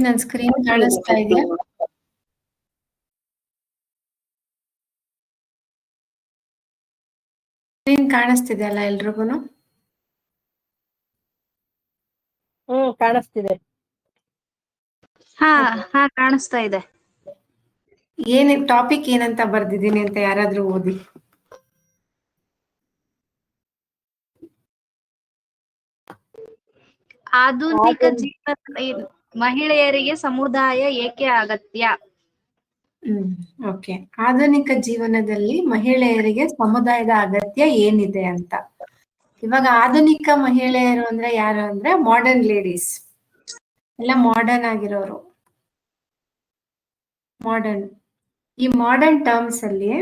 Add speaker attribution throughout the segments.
Speaker 1: ನನ್ನ ಸ್ಕ್ರೀನ್ ಕಾಣಿಸ್ತಾ ಇದೆಯಾ? ಸ್ಕ್ರೀನ್ ಕಾಣಿಸ್ತಿದೆ ಅಲ್ಲ ಎಲ್ರಿಗೂ?
Speaker 2: ಕಾಣಿಸ್ತಿದೆ.
Speaker 3: ಹಾ ಕಾಣಿಸ್ತಾ ಇದೆ.
Speaker 1: ಏನ್ ಟಾಪಿಕ್ ಏನಂತ ಬರ್ದಿದ್ದೀನಿ ಅಂತ ಯಾರಾದ್ರೂ ಓದಿ.
Speaker 3: ಆಧುನಿಕ ಜೀವನ ಮಹಿಳೆಯರಿಗೆ ಸಮುದಾಯ ಏಕೆ ಅಗತ್ಯ?
Speaker 1: ಓಕೆ. ಆಧುನಿಕ ಜೀವನದಲ್ಲಿ ಮಹಿಳೆಯರಿಗೆ ಸಮುದಾಯದ ಅಗತ್ಯ ಏನಿದೆ ಅಂತ. ಇವಾಗ ಆಧುನಿಕ ಮಹಿಳೆಯರು ಅಂದ್ರೆ ಯಾರು ಅಂದ್ರೆ ಮಾಡರ್ನ್ ಲೇಡೀಸ್, ಎಲ್ಲ ಮಾಡರ್ನ್ ಆಗಿರೋರು. ಮಾಡರ್ನ್, ಈ ಮಾಡರ್ನ್ ಟರ್ಮ್ಸ್ ಅಲ್ಲಿ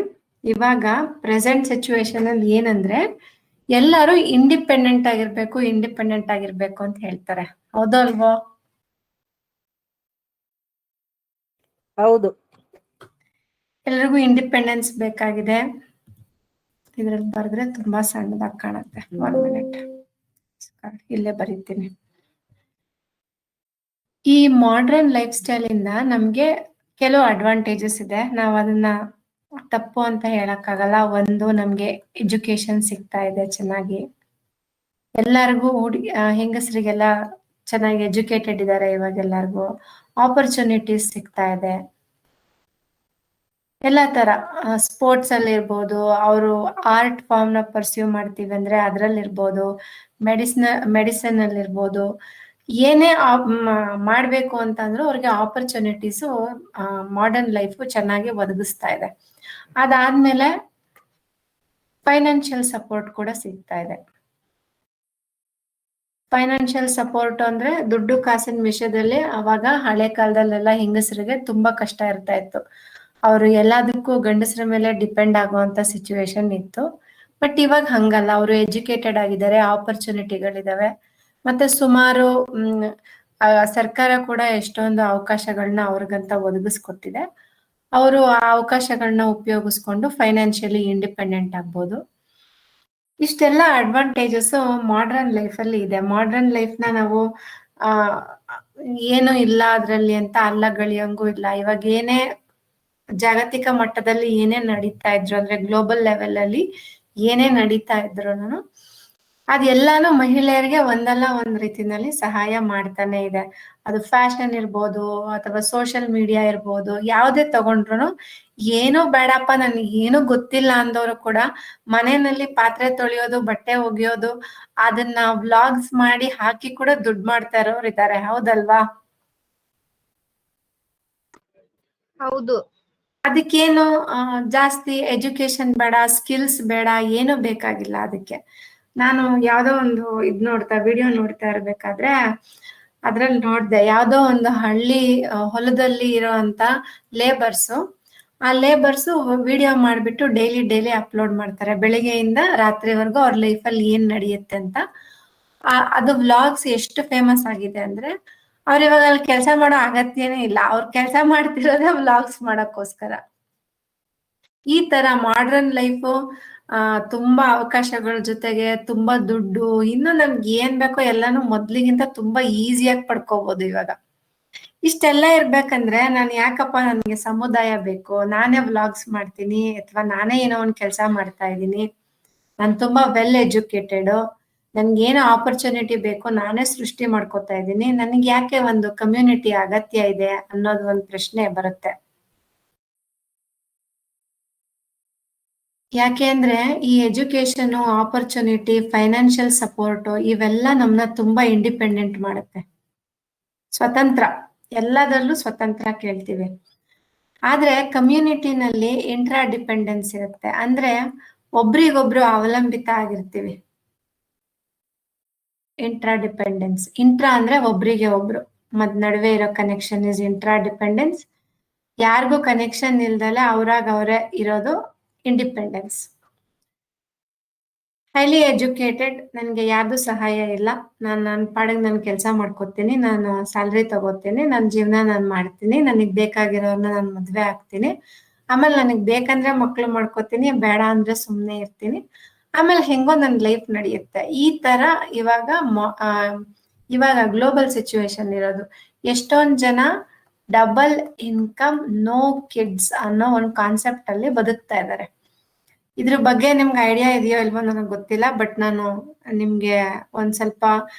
Speaker 1: ಇವಾಗ ಪ್ರೆಸೆಂಟ್ ಸಿಚುವೇಶನ್ ಅಲ್ಲಿ ಏನಂದ್ರೆ ಎಲ್ಲರೂ ಇಂಡಿಪೆಂಡೆಂಟ್ ಆಗಿರ್ಬೇಕು ಅಂತ ಹೇಳ್ತಾರೆ. ಹೌದೋ ಅಲ್ವೋ?
Speaker 2: ಹೌದು.
Speaker 1: ಎಲ್ರಿಗೂ ಇಂಡಿಪೆಂಡೆನ್ಸ್ ಬೇಕಾಗಿದೆ. ಇದ್ರಲ್ಲಿ ಬರೆದ್ರೆ ತುಂಬಾ ಸಣ್ಣದಾಗಿ ಕಾಣುತ್ತೆ. 1 ಮಿನಿಟ್, ಇಲ್ಲೇ ಬರೀತೀನಿ. ಈ ಮಾಡ್ರನ್ ಲೈಫ್ ಸ್ಟೈಲ್ ಇಂದ ನಮ್ಗೆ ಕೆಲವು ಅಡ್ವಾಂಟೇಜಸ್ ಇದೆ. ನಾವು ಅದನ್ನ ತಪ್ಪು ಅಂತ ಹೇಳಕ್ಕಾಗಲ್ಲ. ಒಂದು, ನಮ್ಗೆ ಎಜುಕೇಶನ್ ಸಿಗ್ತಾ ಇದೆ ಚೆನ್ನಾಗಿ. ಎಲ್ಲರಿಗೂ ಹೆಂಗಸರಿಗೆಲ್ಲ ಚೆನ್ನಾಗಿ ಎಜುಕೇಟೆಡ್ ಇದ್ದಾರೆ. ಇವಾಗ ಎಲ್ಲರಿಗೂ ಆಪರ್ಚುನಿಟೀಸ್ ಸಿಗ್ತಾ ಇದೆ. ಎಲ್ಲ ತರ ಸ್ಪೋರ್ಟ್ಸ್ ಅಲ್ಲಿ ಇರ್ಬೋದು, ಅವರು ಆರ್ಟ್ ಫಾರ್ಮ್ ನ ಪರ್ಸ್ಯೂ ಮಾಡ್ತೀವಿ ಅಂದ್ರೆ ಅದ್ರಲ್ಲಿ ಇರ್ಬೋದು, ಮೆಡಿಸಿನ್ ಅಲ್ಲಿ ಇರ್ಬೋದು, ಏನೇ ಮಾಡ್ಬೇಕು ಅಂತಂದ್ರೂ ಅವ್ರಿಗೆ ಆಪರ್ಚುನಿಟೀಸು ಮಾಡರ್ನ್ ಲೈಫ್ ಚೆನ್ನಾಗಿ ಒದಗಿಸ್ತಾ ಇದೆ. ಅದಾದ್ಮೇಲೆ ಫೈನಾನ್ಷಿಯಲ್ ಸಪೋರ್ಟ್ ಕೂಡ ಸಿಗ್ತಾ ಇದೆ. ಫೈನಾನ್ಷಿಯಲ್ ಸಪೋರ್ಟ್ ಅಂದ್ರೆ ದುಡ್ಡು ಕಾಸಿನ ವಿಷಯದಲ್ಲಿ ಅವಾಗ ಹಳೆ ಕಾಲದಲ್ಲೆಲ್ಲ ಹೆಂಗಸರಿಗೆ ತುಂಬಾ ಕಷ್ಟ ಇರ್ತಾ ಇತ್ತು. ಅವರು ಎಲ್ಲದಕ್ಕೂ ಗಂಡಸರ ಮೇಲೆ ಡಿಪೆಂಡ್ ಆಗುವಂತ ಸಿಚುವೇಶನ್ ಇತ್ತು. ಬಟ್ ಇವಾಗ ಹಂಗಲ್ಲ, ಅವರು ಎಜುಕೇಟೆಡ್ ಆಗಿದ್ದಾರೆ, ಆಪರ್ಚುನಿಟಿಗಳಿದಾವೆ. ಮತ್ತೆ ಸುಮಾರು ಸರ್ಕಾರ ಕೂಡ ಎಷ್ಟೊಂದು ಅವಕಾಶಗಳನ್ನ ಅವ್ರಿಗಂತ ಒದಗಿಸ್ಕೊಟ್ಟಿದೆ. ಅವರು ಆ ಅವಕಾಶಗಳನ್ನ ಉಪಯೋಗಿಸ್ಕೊಂಡು ಫೈನಾನ್ಷಿಯಲಿ ಇಂಡಿಪೆಂಡೆಂಟ್ ಆಗ್ಬೋದು. ಇಷ್ಟೆಲ್ಲ ಅಡ್ವಾಂಟೇಜಸ್ ಮಾಡ್ರನ್ ಲೈಫ್ ಅಲ್ಲಿ ಇದೆ. ಮಾಡ್ರನ್ ಲೈಫ್ ನ ನಾವು ಏನು ಇಲ್ಲ ಅದ್ರಲ್ಲಿ ಅಂತ ಅಲ್ಲಗಳಿಯಂಗೂ ಇಲ್ಲ. ಇವಾಗ ಏನೇ ಜಾಗತಿಕ ಮಟ್ಟದಲ್ಲಿ ಏನೇ ನಡೀತಾ ಇದ್ರು ಅಂದ್ರೆ ಗ್ಲೋಬಲ್ ಲೆವೆಲ್ ಅಲ್ಲಿ ಏನೇ ನಡೀತಾ ಇದ್ರು ಅದೆಲ್ಲಾನು ಮಹಿಳೆಯರಿಗೆ ಒಂದಲ್ಲ ಒಂದ್ ರೀತಿನಲ್ಲಿ ಸಹಾಯ ಮಾಡ್ತಾನೆ ಇದೆ. ಅದು ಫ್ಯಾಷನ್ ಇರ್ಬೋದು ಅಥವಾ ಸೋಷಿಯಲ್ ಮೀಡಿಯಾ ಇರ್ಬೋದು, ಯಾವುದೇ ತಗೊಂಡ್ರು ಏನೋ ಬೇಡಪ್ಪ ನನ್ಗೆ ಏನು ಗೊತ್ತಿಲ್ಲ ಅಂದವರು ಕೂಡ ಮನೆಯಲ್ಲಿ ಪಾತ್ರೆ ತೊಳೆಯೋದು, ಬಟ್ಟೆ ಒಗೆಯೋದು, ಅದನ್ನ ವ್ಲಾಗ್ಸ್ ಮಾಡಿ ಹಾಕಿ ಕೂಡ ದುಡ್ಡು ಮಾಡ್ತಾ ಇರೋರು ಇದ್ದಾರೆ. ಹೌದಲ್ವಾ?
Speaker 3: ಹೌದು.
Speaker 1: ಅದಕ್ಕೇನು ಜಾಸ್ತಿ ಎಜುಕೇಶನ್ ಬೇಡ, ಸ್ಕಿಲ್ಸ್ ಬೇಡ, ಏನು ಬೇಕಾಗಿಲ್ಲ. ಅದಕ್ಕೆ ನಾನು ಯಾವ್ದೋ ಒಂದು ವಿಡಿಯೋ ನೋಡ್ತಾ ಇರ್ಬೇಕಾದ್ರೆ ಅದ್ರಲ್ಲಿ ನೋಡ್ದೆ, ಯಾವ್ದೋ ಒಂದು ಹಳ್ಳಿ ಹೊಲದಲ್ಲಿ ಇರೋಂತ ಲೇಬರ್ಸು, ಆ ಲೇಬರ್ಸು ವಿಡಿಯೋ ಮಾಡ್ಬಿಟ್ಟು ಡೈಲಿ ಅಪ್ಲೋಡ್ ಮಾಡ್ತಾರೆ. ಬೆಳಿಗ್ಗೆಯಿಂದ ರಾತ್ರಿವರೆಗೂ ಅವ್ರ ಲೈಫಲ್ಲಿ ಏನ್ ನಡೆಯುತ್ತೆ ಅಂತ. ಅದು ವ್ಲಾಗ್ಸ್ ಎಷ್ಟು ಫೇಮಸ್ ಆಗಿದೆ ಅಂದ್ರೆ ಅವ್ರ ಇವಾಗ ಅಲ್ಲಿ ಕೆಲಸ ಮಾಡೋ ಅಗತ್ಯನೇ ಇಲ್ಲ. ಅವ್ರು ಕೆಲಸ ಮಾಡ್ತಿರೋದೇ ವ್ಲಾಗ್ಸ್ ಮಾಡಕ್ಕೋಸ್ಕರ. ಈ ತರ ಮಾಡ್ರನ್ ಲೈಫು ತುಂಬಾ ಅವಕಾಶಗಳ ಜೊತೆಗೆ ತುಂಬಾ ದುಡ್ಡು, ಇನ್ನು ನಮ್ಗೆ ಏನ್ ಬೇಕೋ ಎಲ್ಲಾನು ಮೊದ್ಲಿಗಿಂತ ತುಂಬಾ ಈಸಿಯಾಗಿ ಪಡ್ಕೋಬಹುದು ಇವಾಗ. ಇಷ್ಟೆಲ್ಲ ಇರ್ಬೇಕಂದ್ರೆ ನಾನು ಯಾಕಪ್ಪ ನನಗೆ ಸಮುದಾಯ ಬೇಕು, ನಾನೇ ವ್ಲಾಗ್ಸ್ ಮಾಡ್ತೀನಿ ಅಥವಾ ನಾನೇ ಏನೋ ಒಂದು ಕೆಲಸ ಮಾಡ್ತಾ ಇದ್ದೀನಿ, ನಾನು ತುಂಬಾ ವೆಲ್ ಎಜುಕೇಟೆಡ್, ನನ್ಗೇನು ಆಪರ್ಚುನಿಟಿ ಬೇಕು ನಾನೇ ಸೃಷ್ಟಿ ಮಾಡ್ಕೋತಾ ಇದ್ದೀನಿ, ನನಗೆ ಯಾಕೆ ಒಂದು ಕಮ್ಯುನಿಟಿ ಅಗತ್ಯ ಇದೆ ಅನ್ನೋದು ಒಂದು ಪ್ರಶ್ನೆ ಬರುತ್ತೆ. ಯಾಕೆ ಅಂದ್ರೆ ಈ ಎಜುಕೇಶನ್, ಆಪರ್ಚುನಿಟಿ, ಫೈನಾನ್ಷಿಯಲ್ ಸಪೋರ್ಟ್ ಇವೆಲ್ಲ ನಮ್ಮನ್ನ ತುಂಬಾ ಇಂಡಿಪೆಂಡೆಂಟ್ ಮಾಡುತ್ತೆ. ಸ್ವತಂತ್ರ, ಎಲ್ಲದರಲ್ಲೂ ಸ್ವತಂತ್ರ ಕೇಳ್ತೀವಿ. ಆದ್ರೆ ಕಮ್ಯುನಿಟಿನಲ್ಲಿ ಇಂಟ್ರಾ ಡಿಪೆಂಡೆನ್ಸ್ ಇರುತ್ತೆ. ಅಂದ್ರೆ ಒಬ್ರಿಗೊಬ್ರು ಅವಲಂಬಿತ ಆಗಿರ್ತೀವಿ. ಇಂಟ್ರಾ ಡಿಪೆಂಡೆನ್ಸ್, ಇಂಟ್ರಾ ಅಂದ್ರೆ ಒಬ್ರಿಗೆ ಒಬ್ರು ನಡುವೆ ಇರೋ ಕನೆಕ್ಷನ್ ಇಸ್ ಇಂಟ್ರಾ ಡಿಪೆಂಡೆನ್ಸ್. ಯಾರಿಗೂ ಕನೆಕ್ಷನ್ ಇಲ್ದಲೆ ಅವ್ರಾಗ ಅವರೇ ಇರೋದು ಇಂಡಿಪೆಂಡೆನ್ಸ್. ಹೈಲಿ ಎಜುಕೇಟೆಡ್, ನನಗೆ ಯಾರ್ದು ಸಹಾಯ ಇಲ್ಲ, ನನ್ನ ಪಾಡಿಗೆ ನಾನು ಕೆಲಸ ಮಾಡ್ಕೋತೀನಿ, ನಾನು ಸ್ಯಾಲ್ರಿ ತಗೋತೀನಿ, ನನ್ನ ಜೀವನ ನಾನು ಮಾಡ್ತೀನಿ, ನನಗೆ ಬೇಕಾಗಿರೋರ್ನ ನಾನು ಮದ್ವೆ ಆಗ್ತೀನಿ, ಆಮೇಲೆ ನನಗೆ ಬೇಕಂದ್ರೆ ಮಕ್ಳು ಮಾಡ್ಕೋತೀನಿ, ಬೇಡ ಅಂದ್ರೆ ಸುಮ್ಮನೆ ಇರ್ತೀನಿ, ಆಮೇಲೆ ಹೆಂಗೋ ನನ್ನ ಲೈಫ್ ನಡೆಯುತ್ತೆ. ಈ ತರ ಇವಾಗ ಗ್ಲೋಬಲ್ ಸಿಚುವೇಶನ್ ಇರೋದು. ಎಷ್ಟೊಂದ್ ಜನ ಡಬಲ್ ಇನ್ಕಮ್ ನೋ ಕಿಡ್ಸ್ ಅನ್ನೋ ಒಂದು ಕಾನ್ಸೆಪ್ಟ್ ಅಲ್ಲಿ ಬದುಕ್ತಾ ಇದ್ದಾರೆ. ಇದ್ರ ಬಗ್ಗೆ ನಿಮ್ಗೆ ಐಡಿಯಾ ಇದೆಯೋ ಇಲ್ವೋ ನನಗೆ ಗೊತ್ತಿಲ್ಲ, ಬಟ್ ನಾನು ನಿಮ್ಗೆ ಒಂದ್ ಸ್ವಲ್ಪ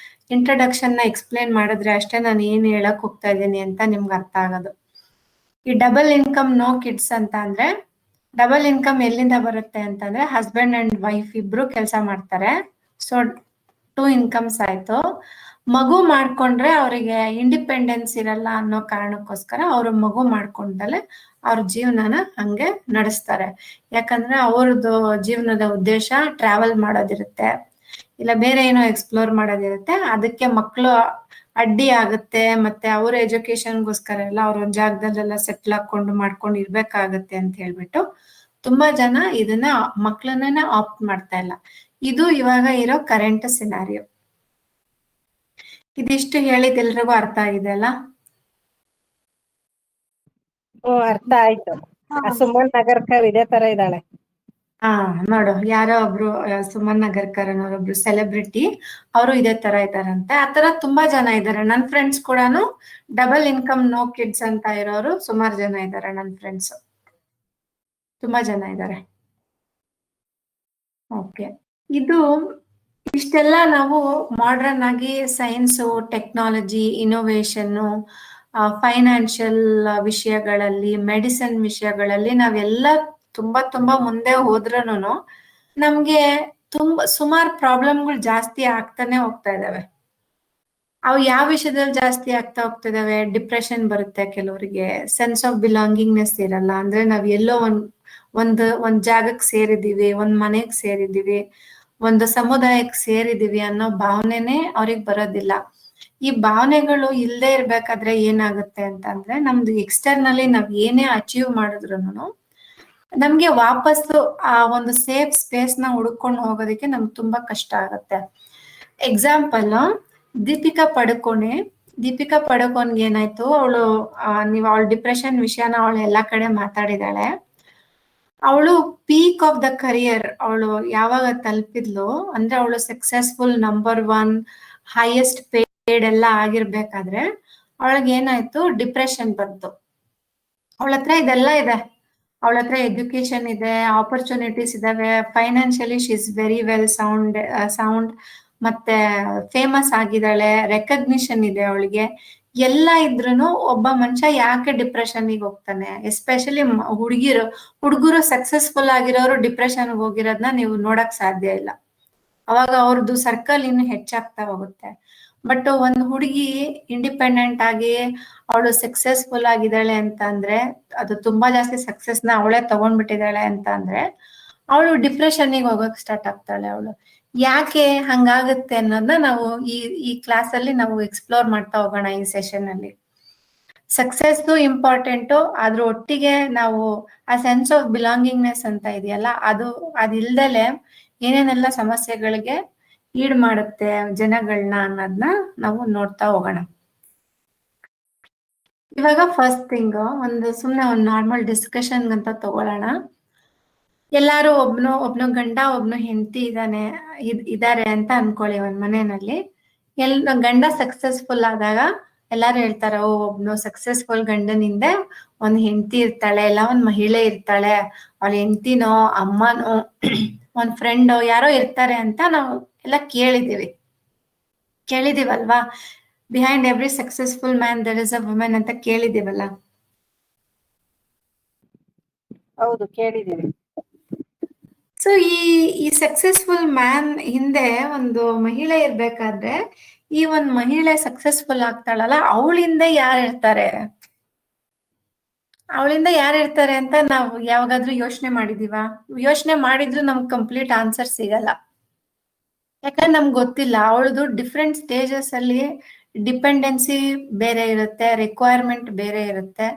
Speaker 1: ಇಂಟ್ರಡಕ್ಷನ್ ನ ಎಕ್ಸ್ಪ್ಲೇನ್ ಮಾಡಿದ್ರೆ ಅಷ್ಟೇ ನಾನು ಏನ್ ಹೇಳಕ್ ಹೋಗ್ತಾ ಇದ್ದೀನಿ ಅಂತ ನಿಮ್ಗೆ ಅರ್ಥ ಆಗೋದು. ಈ ಡಬಲ್ ಇನ್ಕಮ್ ನೋ ಕಿಡ್ಸ್ ಅಂತ ಅಂದ್ರೆ, ಡಬಲ್ ಇನ್ಕಮ್ ಎಲ್ಲಿಂದ ಬರುತ್ತೆ ಅಂತಂದ್ರೆ ಹಸ್ಬೆಂಡ್ ಅಂಡ್ ವೈಫ್ ಇಬ್ರು ಕೆಲಸ ಮಾಡ್ತಾರೆ. ಸೊ 2 ಇನ್ಕಮ್ಸ್ ಆಯ್ತು. ಮಗು ಮಾಡ್ಕೊಂಡ್ರೆ ಅವರಿಗೆ ಇಂಡಿಪೆಂಡೆನ್ಸ್ ಇರಲ್ಲ ಅನ್ನೋ ಕಾರಣಕ್ಕೋಸ್ಕರ ಅವರು ಮಗು ಮಾಡ್ಕೊಂಡಲೆ ಅವ್ರ ಜೀವನನ ಹಂಗೆ ನಡೆಸ್ತಾರೆ. ಯಾಕಂದ್ರೆ ಅವ್ರದ್ದು ಜೀವನದ ಉದ್ದೇಶ ಟ್ರಾವೆಲ್ ಮಾಡೋದಿರುತ್ತೆ, ಇಲ್ಲ ಬೇರೆ ಏನೋ ಎಕ್ಸ್ಪ್ಲೋರ್ ಮಾಡೋದಿರುತ್ತೆ. ಅದಕ್ಕೆ ಮಕ್ಕಳು ಅಡ್ಡಿ ಆಗುತ್ತೆ, ಮತ್ತೆ ಅವ್ರ ಎಜುಕೇಶನ್ಗೋಸ್ಕರ ಎಲ್ಲ ಅವ್ರ ಒಂದ್ ಜಾಗದಲ್ಲೆಲ್ಲ ಸೆಟ್ಲ್ ಹಾಕೊಂಡು ಮಾಡ್ಕೊಂಡು ಇರ್ಬೇಕಾಗತ್ತೆ ಅಂತ ಹೇಳ್ಬಿಟ್ಟು ತುಂಬಾ ಜನ ಇದನ್ನ ಮಕ್ಕಳನ್ನ ಆಪ್ಟ್ ಮಾಡ್ತಾ ಇಲ್ಲ. ಇದು ಇವಾಗ ಇರೋ ಕರೆಂಟ್ ಸಿನಾರಿಯೋ. ಇದಿಷ್ಟು ಹೇಳಿದ ಎಲ್ರಿಗೂ ಅರ್ಥ ಆಗಿದೆ ಅಲ್ಲ?
Speaker 2: ಅರ್ಥ ಆಯ್ತು. ಆ ಸುಮನ್ ನಗರ್ಕರ್ ಇದೇ ತರ ಇದ್ದಾಳೆ.
Speaker 1: ಹಾ ನೋಡು, ಯಾರೋ ಒಬ್ರು ಸುಮನ್ ನಗರ್ಕರ್ ಅನ್ನೋರೊಬ್ರು ಸೆಲೆಬ್ರಿಟಿ, ಅವರು ಇದೇ ತರ ಇದಾರಂತೆ. ಆತರ ತುಂಬಾ ಜನ ಇದ್ದಾರೆ. ನನ್ ಫ್ರೆಂಡ್ಸ್ ಕೂಡನು ಡಬಲ್ ಇನ್ಕಮ್ ನೋ ಕಿಡ್ಸ್ ಅಂತ ಇರೋರು ಸುಮಾರು ಜನ ಇದ್ದಾರೆ. ನನ್ ಫ್ರೆಂಡ್ಸ್ ತುಂಬಾ ಜನ ಇದ್ದಾರೆ. ಓಕೆ, ಇದು ಇಷ್ಟೆಲ್ಲ ನಾವು ಮಾಡ್ರನ್ ಆಗಿ ಸೈನ್ಸು, ಟೆಕ್ನಾಲಜಿ, ಇನೋವೇಷನ್, ಫೈನಾನ್ಷಿಯಲ್ ವಿಷಯಗಳಲ್ಲಿ, ಮೆಡಿಸಿನ್ ವಿಷಯಗಳಲ್ಲಿ ನಾವೆಲ್ಲ ತುಂಬಾ ಮುಂದೆ ಹೋದ್ರೂನು ನಮ್ಗೆ ಸುಮಾರು ಪ್ರಾಬ್ಲಮ್ಗಳು ಜಾಸ್ತಿ ಆಗ್ತಾನೆ ಹೋಗ್ತಾ ಇದಾವೆ. ಅವು ಯಾವ ವಿಷಯದಲ್ಲಿ ಜಾಸ್ತಿ ಆಗ್ತಾ ಹೋಗ್ತಿದಾವೆ? ಡಿಪ್ರೆಷನ್ ಬರುತ್ತೆ ಕೆಲವರಿಗೆ, ಸೆನ್ಸ್ ಆಫ್ ಬಿಲಾಂಗಿಂಗ್ನೆಸ್ ಇರಲ್ಲ. ಅಂದ್ರೆ ನಾವ್ ಎಲ್ಲೋ ಒಂದ್ ಜಾಗಕ್ಕೆ ಸೇರಿದೀವಿ, ಒಂದ್ ಮನೆಗ್ ಸೇರಿದೀವಿ, ಒಂದು ಸಮುದಾಯಕ್ಕೆ ಸೇರಿದೀವಿ ಅನ್ನೋ ಭಾವನೆನೇ ಅವ್ರಿಗೆ ಬರೋದಿಲ್ಲ. ಈ ಭಾವನೆಗಳು ಇಲ್ಲದೆ ಇರ್ಬೇಕಾದ್ರೆ ಏನಾಗುತ್ತೆ ಅಂತಂದ್ರೆ, ನಮ್ದು ಎಕ್ಸ್ಟರ್ನಲಿ ನಾವ್ ಏನೇ ಅಚೀವ್ ಮಾಡಿದ್ರು ನಮ್ಗೆ ವಾಪಸ್ಸು ಆ ಒಂದು ಸೇಫ್ ಸ್ಪೇಸ್ ನ ಹುಡ್ಕೊಂಡು ಹೋಗೋದಕ್ಕೆ ನಮ್ಗೆ ತುಂಬಾ ಕಷ್ಟ ಆಗುತ್ತೆ. ಎಕ್ಸಾಂಪಲ್, ದೀಪಿಕಾ ಪಡುಕೋನ್ಗೆ ಏನಾಯ್ತು, ಅವಳು ಅವಳ ಡಿಪ್ರೆಷನ್ ವಿಷಯನ ಅವಳು ಎಲ್ಲಾ ಕಡೆ ಮಾತಾಡಿದಾಳೆ. ಅವಳು ಪೀಕ್ ಆಫ್ ದ ಕರಿಯರ್ ಅವಳು ಯಾವಾಗ ತಲುಪಿದ್ಲು ಅಂದ್ರೆ, ಅವಳು ಸಕ್ಸಸ್ಫುಲ್ ನಂಬರ್ 1 ಹೈಯೆಸ್ಟ್ ಪೇಡ್ ಎಲ್ಲ ಆಗಿರ್ಬೇಕಾದ್ರೆ ಅವಳಿಗೆ ಏನಾಯ್ತು, ಡಿಪ್ರೆಷನ್ ಬಂತು. ಅವಳ ಹತ್ರ ಇದೆಲ್ಲ ಇದೆ, ಅವಳ ಹತ್ರ ಎಜುಕೇಶನ್ ಇದೆ, ಆಪರ್ಚುನಿಟೀಸ್ ಇದಾವೆ, financially she is very well sound, ಮತ್ತೆ ಫೇಮಸ್ ಆಗಿದ್ದಾಳೆ, ರೆಕಗ್ನಿಷನ್ ಇದೆ ಅವಳಿಗೆ, ಎಲ್ಲ ಇದ್ರೂನು ಒಬ್ಬ ಮನುಷ್ಯ ಯಾಕೆ ಡಿಪ್ರೆಷನ್ಗೆ ಹೋಗ್ತಾನೆ? ಎಸ್ಪೆಷಲಿ ಹುಡುಗರು ಸಕ್ಸಸ್ಫುಲ್ ಆಗಿರೋರು ಡಿಪ್ರೆಷನ್ಗೆ ಹೋಗಿರೋದನ್ನ ನೀವು ನೋಡಕ್ ಸಾಧ್ಯ ಇಲ್ಲ. ಅವಾಗ ಅವ್ರದ್ದು ಸರ್ಕಲ್ ಇನ್ನು ಹೆಚ್ಚಾಗ್ತಾ ಹೋಗುತ್ತೆ. ಬಟ್ ಒಂದ್ ಹುಡುಗಿ ಇಂಡಿಪೆಂಡೆಂಟ್ ಆಗಿ ಅವಳು ಸಕ್ಸಸ್ಫುಲ್ ಆಗಿದ್ದಾಳೆ ಅಂತ ಅಂದ್ರೆ, ಅದು ತುಂಬಾ ಜಾಸ್ತಿ ಸಕ್ಸಸ್ ನ ಅವಳೇ ತಗೊಂಡ್ಬಿಟ್ಟಿದ್ದಾಳೆ ಅಂತ ಅಂದ್ರೆ, ಅವಳು ಡಿಪ್ರೆಷನ್ಗೆ ಹೋಗಕ್ ಸ್ಟಾರ್ಟ್ ಆಗ್ತಾಳೆ. ಅವಳು ಯಾಕೆ ಹಂಗಾಗುತ್ತೆ ಅನ್ನೋದನ್ನ ನಾವು ಈ ಕ್ಲಾಸ್ ಅಲ್ಲಿ ನಾವು ಎಕ್ಸ್ಪ್ಲೋರ್ ಮಾಡ್ತಾ ಹೋಗೋಣ ಈ ಸೆಷನ್ ಅಲ್ಲಿ. ಸಕ್ಸಸ್ ಇಂಪಾರ್ಟೆಂಟು, ಅದ್ರ ಒಟ್ಟಿಗೆ ನಾವು ಆ ಸೆನ್ಸ್ ಆಫ್ ಬಿಲಾಂಗಿಂಗ್ನೆಸ್ ಅಂತ ಇದೆಯಲ್ಲ, ಅದಿಲ್ದಲೆ ಏನೇನೆಲ್ಲ ಸಮಸ್ಯೆಗಳಿಗೆ ಈಡ್ ಮಾಡುತ್ತೆ ಜನಗಳನ್ನ ಅನ್ನೋದನ್ನ ನಾವು ನೋಡ್ತಾ ಹೋಗೋಣ. ಇವಾಗ ಫಸ್ಟ್ ಥಿಂಗ್, ಸುಮ್ನೆ ಒಂದು ನಾರ್ಮಲ್ ಡಿಸ್ಕಷನ್ ಅಂತ ತಗೊಳ್ಳೋಣ. ಎಲ್ಲಾರು ಒಬ್ನು ಗಂಡ ಒಬ್ನು ಹೆಂಡತಿ ಇದಾರೆ ಅಂತ ಅನ್ಕೊಳ್ಳಿ. ಒಂದ್ ಮನೆಯಲ್ಲಿ ಗಂಡ ಸಕ್ಸಸ್ಫುಲ್ ಆದಾಗ ಎಲ್ಲಾರು ಹೇಳ್ತಾರ, ಒಬ್ನು ಸಕ್ಸಸ್ಫುಲ್ ಗಂಡನಿಂದ ಒಂದ್ ಹೆಂಡತಿ ಇರ್ತಾಳೆ, ಇಲ್ಲ ಒಂದ್ ಮಹಿಳೆ ಇರ್ತಾಳೆ, ಅವಳ ಹೆಂಡತಿನೋ ಅಮ್ಮನೋ ಒಂದ್ ಫ್ರೆಂಡೋ ಯಾರೋ ಇರ್ತಾರೆ ಅಂತ ನಾವು ಎಲ್ಲ ಕೇಳಿದೀವಲ್ವಾ? Behind every successful man there is a women ಅಂತ ಕೇಳಿದೀವಲ್ಲ?
Speaker 2: ಹೌದು, ಕೇಳಿದೀವಿ.
Speaker 1: ಸೊ ಈ ಸಕ್ಸಸ್ಫುಲ್ ಮ್ಯಾನ್ ಹಿಂದೆ ಒಂದು ಮಹಿಳೆ ಇರ್ಬೇಕಾದ್ರೆ, ಈ ಒಂದ್ ಮಹಿಳೆ ಸಕ್ಸಸ್ಫುಲ್ ಆಗ್ತಾಳಲ್ಲ, ಅವಳಿಂದ ಯಾರಿರ್ತಾರೆ ಅಂತ ನಾವು ಯಾವಾಗಾದ್ರೂ ಯೋಚನೆ ಮಾಡಿದೀವ? ಯೋಚನೆ ಮಾಡಿದ್ರು ನಮ್ಗೆ ಕಂಪ್ಲೀಟ್ ಆನ್ಸರ್ ಸಿಗಲ್ಲ. ಯಾಕಂದ್ರೆ ನಮ್ಗೆ ಗೊತ್ತಿಲ್ಲ. ಅವಳದು ಡಿಫ್ರೆಂಟ್ ಸ್ಟೇಜಸ್ ಅಲ್ಲಿ ಡಿಪೆಂಡೆನ್ಸಿ ಬೇರೆ ಇರುತ್ತೆ, ರಿಕ್ವೈರ್ಮೆಂಟ್ ಬೇರೆ ಇರುತ್ತೆ.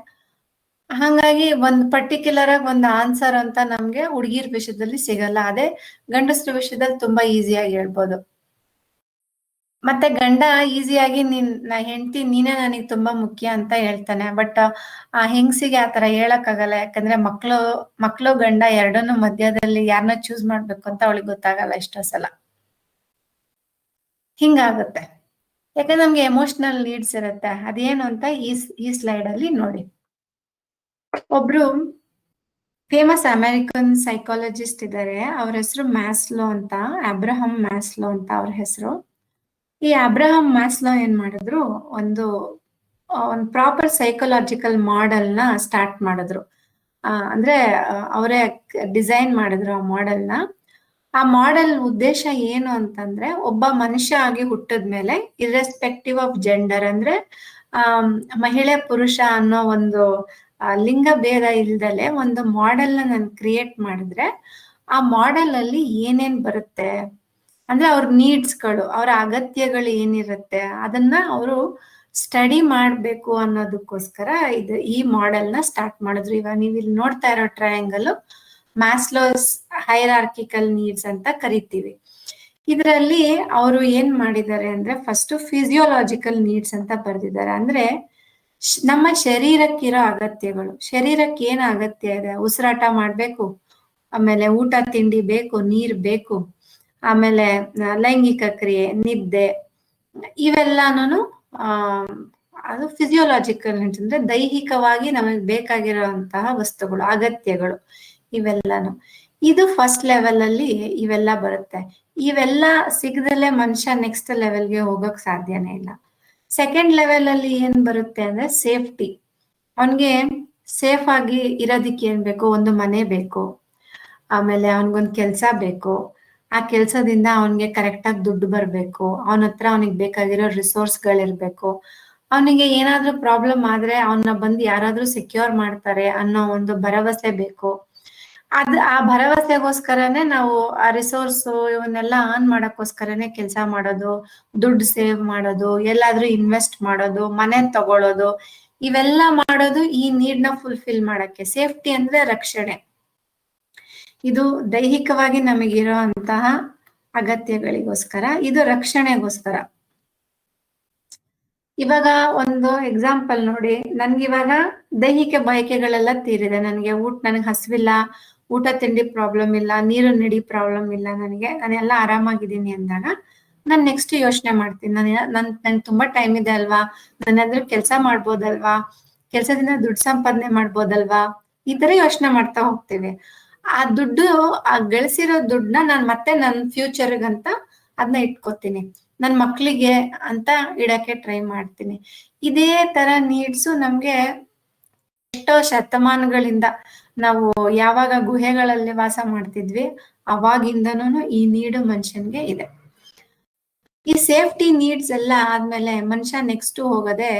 Speaker 1: ಹಾಗಾಗಿ ಒಂದ್ ಪರ್ಟಿಕ್ಯುಲರ್ ಆಗಿ ಒಂದು ಆನ್ಸರ್ ಅಂತ ನಮ್ಗೆ ಹುಡುಗಿರ್ ವಿಷಯದಲ್ಲಿ ಸಿಗಲ್ಲ. ಅದೇ ಗಂಡಸ್ರ ವಿಷಯದಲ್ಲಿ ತುಂಬಾ ಈಸಿಯಾಗಿ ಹೇಳ್ಬೋದು. ಮತ್ತೆ ಗಂಡ ಈಸಿಯಾಗಿ ಹೆಂಡತಿ ನೀನೇ ನನಗೆ ತುಂಬಾ ಮುಖ್ಯ ಅಂತ ಹೇಳ್ತಾನೆ. ಬಟ್ ಆ ಹೆಂಗಸಿಗೆ ಆತರ ಹೇಳಕ್ ಆಗಲ್ಲ. ಯಾಕಂದ್ರೆ ಮಕ್ಳು ಗಂಡ ಎರಡನ್ನೂ ಮಧ್ಯದಲ್ಲಿ ಯಾರನ್ನ ಚೂಸ್ ಮಾಡ್ಬೇಕು ಅಂತ ಅವಳಿಗೆ ಗೊತ್ತಾಗಲ್ಲ ಎಷ್ಟೋ ಸಲ. ಹಿಂಗಾಗುತ್ತೆ. ಯಾಕಂದ್ರೆ ನಮ್ಗೆ ಎಮೋಷನಲ್ ನೀಡ್ಸ್ ಇರುತ್ತೆ. ಅದೇನು ಅಂತ ಈ ಸ್ಲೈಡ್ ಅಲ್ಲಿ ನೋಡಿ. ಒಬ್ರು ಫೇಮಸ್ ಅಮೆರಿಕನ್ ಸೈಕಾಲಜಿಸ್ಟ್ ಇದ್ದಾರೆ, ಅವ್ರ ಹೆಸರು ಮ್ಯಾಸ್ಲೋ ಅಂತ, ಅಬ್ರಹಂ ಮ್ಯಾಸ್ಲೋ ಅಂತ ಅವ್ರ ಹೆಸರು. ಈ ಅಬ್ರಹಂ ಮ್ಯಾಸ್ಲೋ ಏನ್ ಮಾಡಿದ್ರು, ಒಂದು ಪ್ರಾಪರ್ ಸೈಕಲಾಜಿಕಲ್ ಮಾಡೆಲ್ ನ ಸ್ಟಾರ್ಟ್ ಮಾಡಿದ್ರು. ಅಂದ್ರೆ ಅವರೇ ಡಿಸೈನ್ ಮಾಡಿದ್ರು ಆ ಮಾಡೆಲ್ನ. ಆ ಮಾಡೆಲ್ ಉದ್ದೇಶ ಏನು ಅಂತಂದ್ರೆ, ಒಬ್ಬ ಮನುಷ್ಯ ಆಗಿ ಹುಟ್ಟಿದ್ಮೇಲೆ ಇರ್ರೆಸ್ಪೆಕ್ಟಿವ್ ಆಫ್ ಜೆಂಡರ್, ಅಂದ್ರೆ ಮಹಿಳೆ ಪುರುಷ ಅನ್ನೋ ಒಂದು ಲಿಂಗ ಭೇದ ಇಲ್ದಲೆ ಒಂದು ಮಾಡೆಲ್ ನ ನಾನು ಕ್ರಿಯೇಟ್ ಮಾಡಿದ್ರೆ, ಆ ಮಾಡೆಲ್ ಅಲ್ಲಿ ಏನೇನ್ ಬರುತ್ತೆ ಅಂದ್ರೆ ಅವ್ರ ನೀಡ್ಸ್ಗಳು, ಅವರ ಅಗತ್ಯಗಳು ಏನಿರುತ್ತೆ ಅದನ್ನ ಅವರು ಸ್ಟಡಿ ಮಾಡ್ಬೇಕು ಅನ್ನೋದಕ್ಕೋಸ್ಕರ ಈ ಮಾಡೆಲ್ ನ ಸ್ಟಾರ್ಟ್ ಮಾಡಿದ್ರು. ಇವಾಗ ನೀವು ಇಲ್ಲಿ ನೋಡ್ತಾ ಇರೋ ಟ್ರಯಾಂಗಲ್ ಮ್ಯಾಸ್ಲೋಸ್ ಹೈರಾರ್ಕಿಕಲ್ ನೀಡ್ಸ್ ಅಂತ ಕರಿತೀವಿ. ಇದರಲ್ಲಿ ಅವರು ಏನ್ ಮಾಡಿದ್ದಾರೆ ಅಂದ್ರೆ, ಫಸ್ಟ್ ಫಿಸಿಯೋಲಾಜಿಕಲ್ ನೀಡ್ಸ್ ಅಂತ ಬರೆದಿದ್ದಾರೆ. ಅಂದ್ರೆ ನಮ್ಮ ಶರೀರಕ್ಕಿರೋ ಅಗತ್ಯಗಳು. ಶರೀರಕ್ಕೆ ಏನ್ ಅಗತ್ಯ ಇದೆ? ಉಸಿರಾಟ ಮಾಡ್ಬೇಕು, ಆಮೇಲೆ ಊಟ ತಿಂಡಿ ಬೇಕು, ನೀರ್ ಬೇಕು, ಆಮೇಲೆ ಲೈಂಗಿಕ ಕ್ರಿಯೆ, ನಿದ್ದೆ, ಇವೆಲ್ಲಾನು ಅದು ಫಿಸಿಯೋಲಾಜಿಕಲ್ ನೀಡ್ಸ್ ಅಂದ್ರೆ ದೈಹಿಕವಾಗಿ ನಮಗೆ ಬೇಕಾಗಿರುವಂತಹ ವಸ್ತುಗಳು, ಅಗತ್ಯಗಳು ಇವೆಲ್ಲಾನು. ಇದು ಫಸ್ಟ್ ಲೆವೆಲ್ ಅಲ್ಲಿ ಇವೆಲ್ಲ ಬರುತ್ತೆ. ಇವೆಲ್ಲ ಸಿಗದಲ್ಲೇ ಮನುಷ್ಯ ನೆಕ್ಸ್ಟ್ ಲೆವೆಲ್ಗೆ ಹೋಗಕ್ ಸಾಧ್ಯನೇ ಇಲ್ಲ. ಸೆಕೆಂಡ್ ಲೆವೆಲ್ ಅಲ್ಲಿ ಏನ್ ಬರುತ್ತೆ ಅಂದ್ರೆ ಸೇಫ್ಟಿ. ಅವನ್ಗೆ ಸೇಫ್ ಆಗಿ ಇರೋದಿಕ್ಕೆ ಏನ್ ಬೇಕು? ಒಂದು ಮನೆ ಬೇಕು, ಆಮೇಲೆ ಅವನ್ಗೊಂದ್ ಕೆಲ್ಸ ಬೇಕು, ಆ ಕೆಲ್ಸದಿಂದ ಅವನ್ಗೆ ಕರೆಕ್ಟ್ ಆಗಿ ದುಡ್ಡು ಬರ್ಬೇಕು, ಅವನ ಹತ್ರ ಅವನಿಗೆ ಬೇಕಾಗಿರೋ ರಿಸೋರ್ಸ್ಗಳಿರ್ಬೇಕು, ಅವನಿಗೆ ಏನಾದ್ರೂ ಪ್ರಾಬ್ಲಮ್ ಆದ್ರೆ ಅವನ್ನ ಬಂದು ಯಾರಾದ್ರೂ ಸೆಕ್ಯೂರ್ ಮಾಡ್ತಾರೆ ಅನ್ನೋ ಒಂದು ಭರವಸೆ ಬೇಕು. ಆ ಭರವಸೆಗೋಸ್ಕರನೇ ನಾವು ಆ ರಿಸೋರ್ಸ್ ಇವನ್ನೆಲ್ಲ ಆನ್ ಮಾಡಕ್ಕೋಸ್ಕರನೇ ಕೆಲಸ ಮಾಡೋದು, ದುಡ್ಡು ಸೇವ್ ಮಾಡೋದು, ಎಲ್ಲಾದ್ರೂ ಇನ್ವೆಸ್ಟ್ ಮಾಡೋದು, ಮನೆ ತಗೊಳ್ಳೋದು, ಇವೆಲ್ಲ ಮಾಡೋದು ಈ ನೀಡ್ ನ ಫುಲ್ಫಿಲ್ ಮಾಡಕ್ಕೆ. ಸೇಫ್ಟಿ ಅಂದ್ರೆ ರಕ್ಷಣೆ. ಇದು ದೈಹಿಕವಾಗಿ ನಮಗಿರುವಂತಹ ಅಗತ್ಯಗಳಿಗೋಸ್ಕರ, ಇದು ರಕ್ಷಣೆಗೋಸ್ಕರ. ಇವಾಗ ಒಂದು ಎಕ್ಸಾಂಪಲ್ ನೋಡಿ, ನನ್ಗಿವಾಗ ದೈಹಿಕ ಬಯಕೆಗಳೆಲ್ಲ ತೀರಿದೆ. ನನಗೆ ಹಸಿವಿಲ್ಲ, ಊಟ ತಿಂಡಿ ಪ್ರಾಬ್ಲಮ್ ಇಲ್ಲ, ನೀರು ನಡಿ ಪ್ರಾಬ್ಲಮ್ ಇಲ್ಲ, ನಾನೆಲ್ಲ ಆರಾಮಾಗಿದ್ದೀನಿ ಅಂದಾಗ ನಾನು ನೆಕ್ಸ್ಟ್ ಯೋಚನೆ ಮಾಡ್ತೀನಿ, ನನ್ಗೆ ತುಂಬಾ ಟೈಮ್ ಇದೆ ಅಲ್ವಾ, ನಾನಾದ್ರೂ ಕೆಲಸ ಮಾಡ್ಬೋದಲ್ವಾ, ಕೆಲಸದಿಂದ ದುಡ್ಡು ಸಂಪಾದನೆ ಮಾಡ್ಬೋದಲ್ವಾ, ಈ ತರ ಯೋಚನೆ ಮಾಡ್ತಾ ಹೋಗ್ತೀವಿ. ಆ ದುಡ್ಡು, ಆ ಗಳಿಸಿರೋ ದುಡ್ಡನ್ನ ನಾನು ಮತ್ತೆ ನನ್ನ ಫ್ಯೂಚರ್ಗಂತ ಅದನ್ನ ಇಟ್ಕೋತೀನಿ, ನನ್ನ ಮಕ್ಳಿಗೆ ಅಂತ ಇಡಕ್ಕೆ ಟ್ರೈ ಮಾಡ್ತೀನಿ. ಇದೇ ತರ ನೀಡ್ಸು ನಮ್ಗೆ ಎಷ್ಟೋ ಶತಮಾನಗಳಿಂದ, ನಾವು ಯಾವಾಗ ಗುಹೆಗಳಲ್ಲಿ ವಾಸ ಮಾಡ್ತಿದ್ವಿ ಅವಾಗಿಂದನೂ ಈ ನೀಡು ಮನುಷ್ಯನ್ಗೆ ಇದೆ. ಈ ಸೇಫ್ಟಿ ನೀಡ್ಸ್ ಎಲ್ಲ ಆದ್ಮೇಲೆ ಮನುಷ್ಯ ನೆಕ್ಸ್ಟ್ ಹೋಗೋದೆ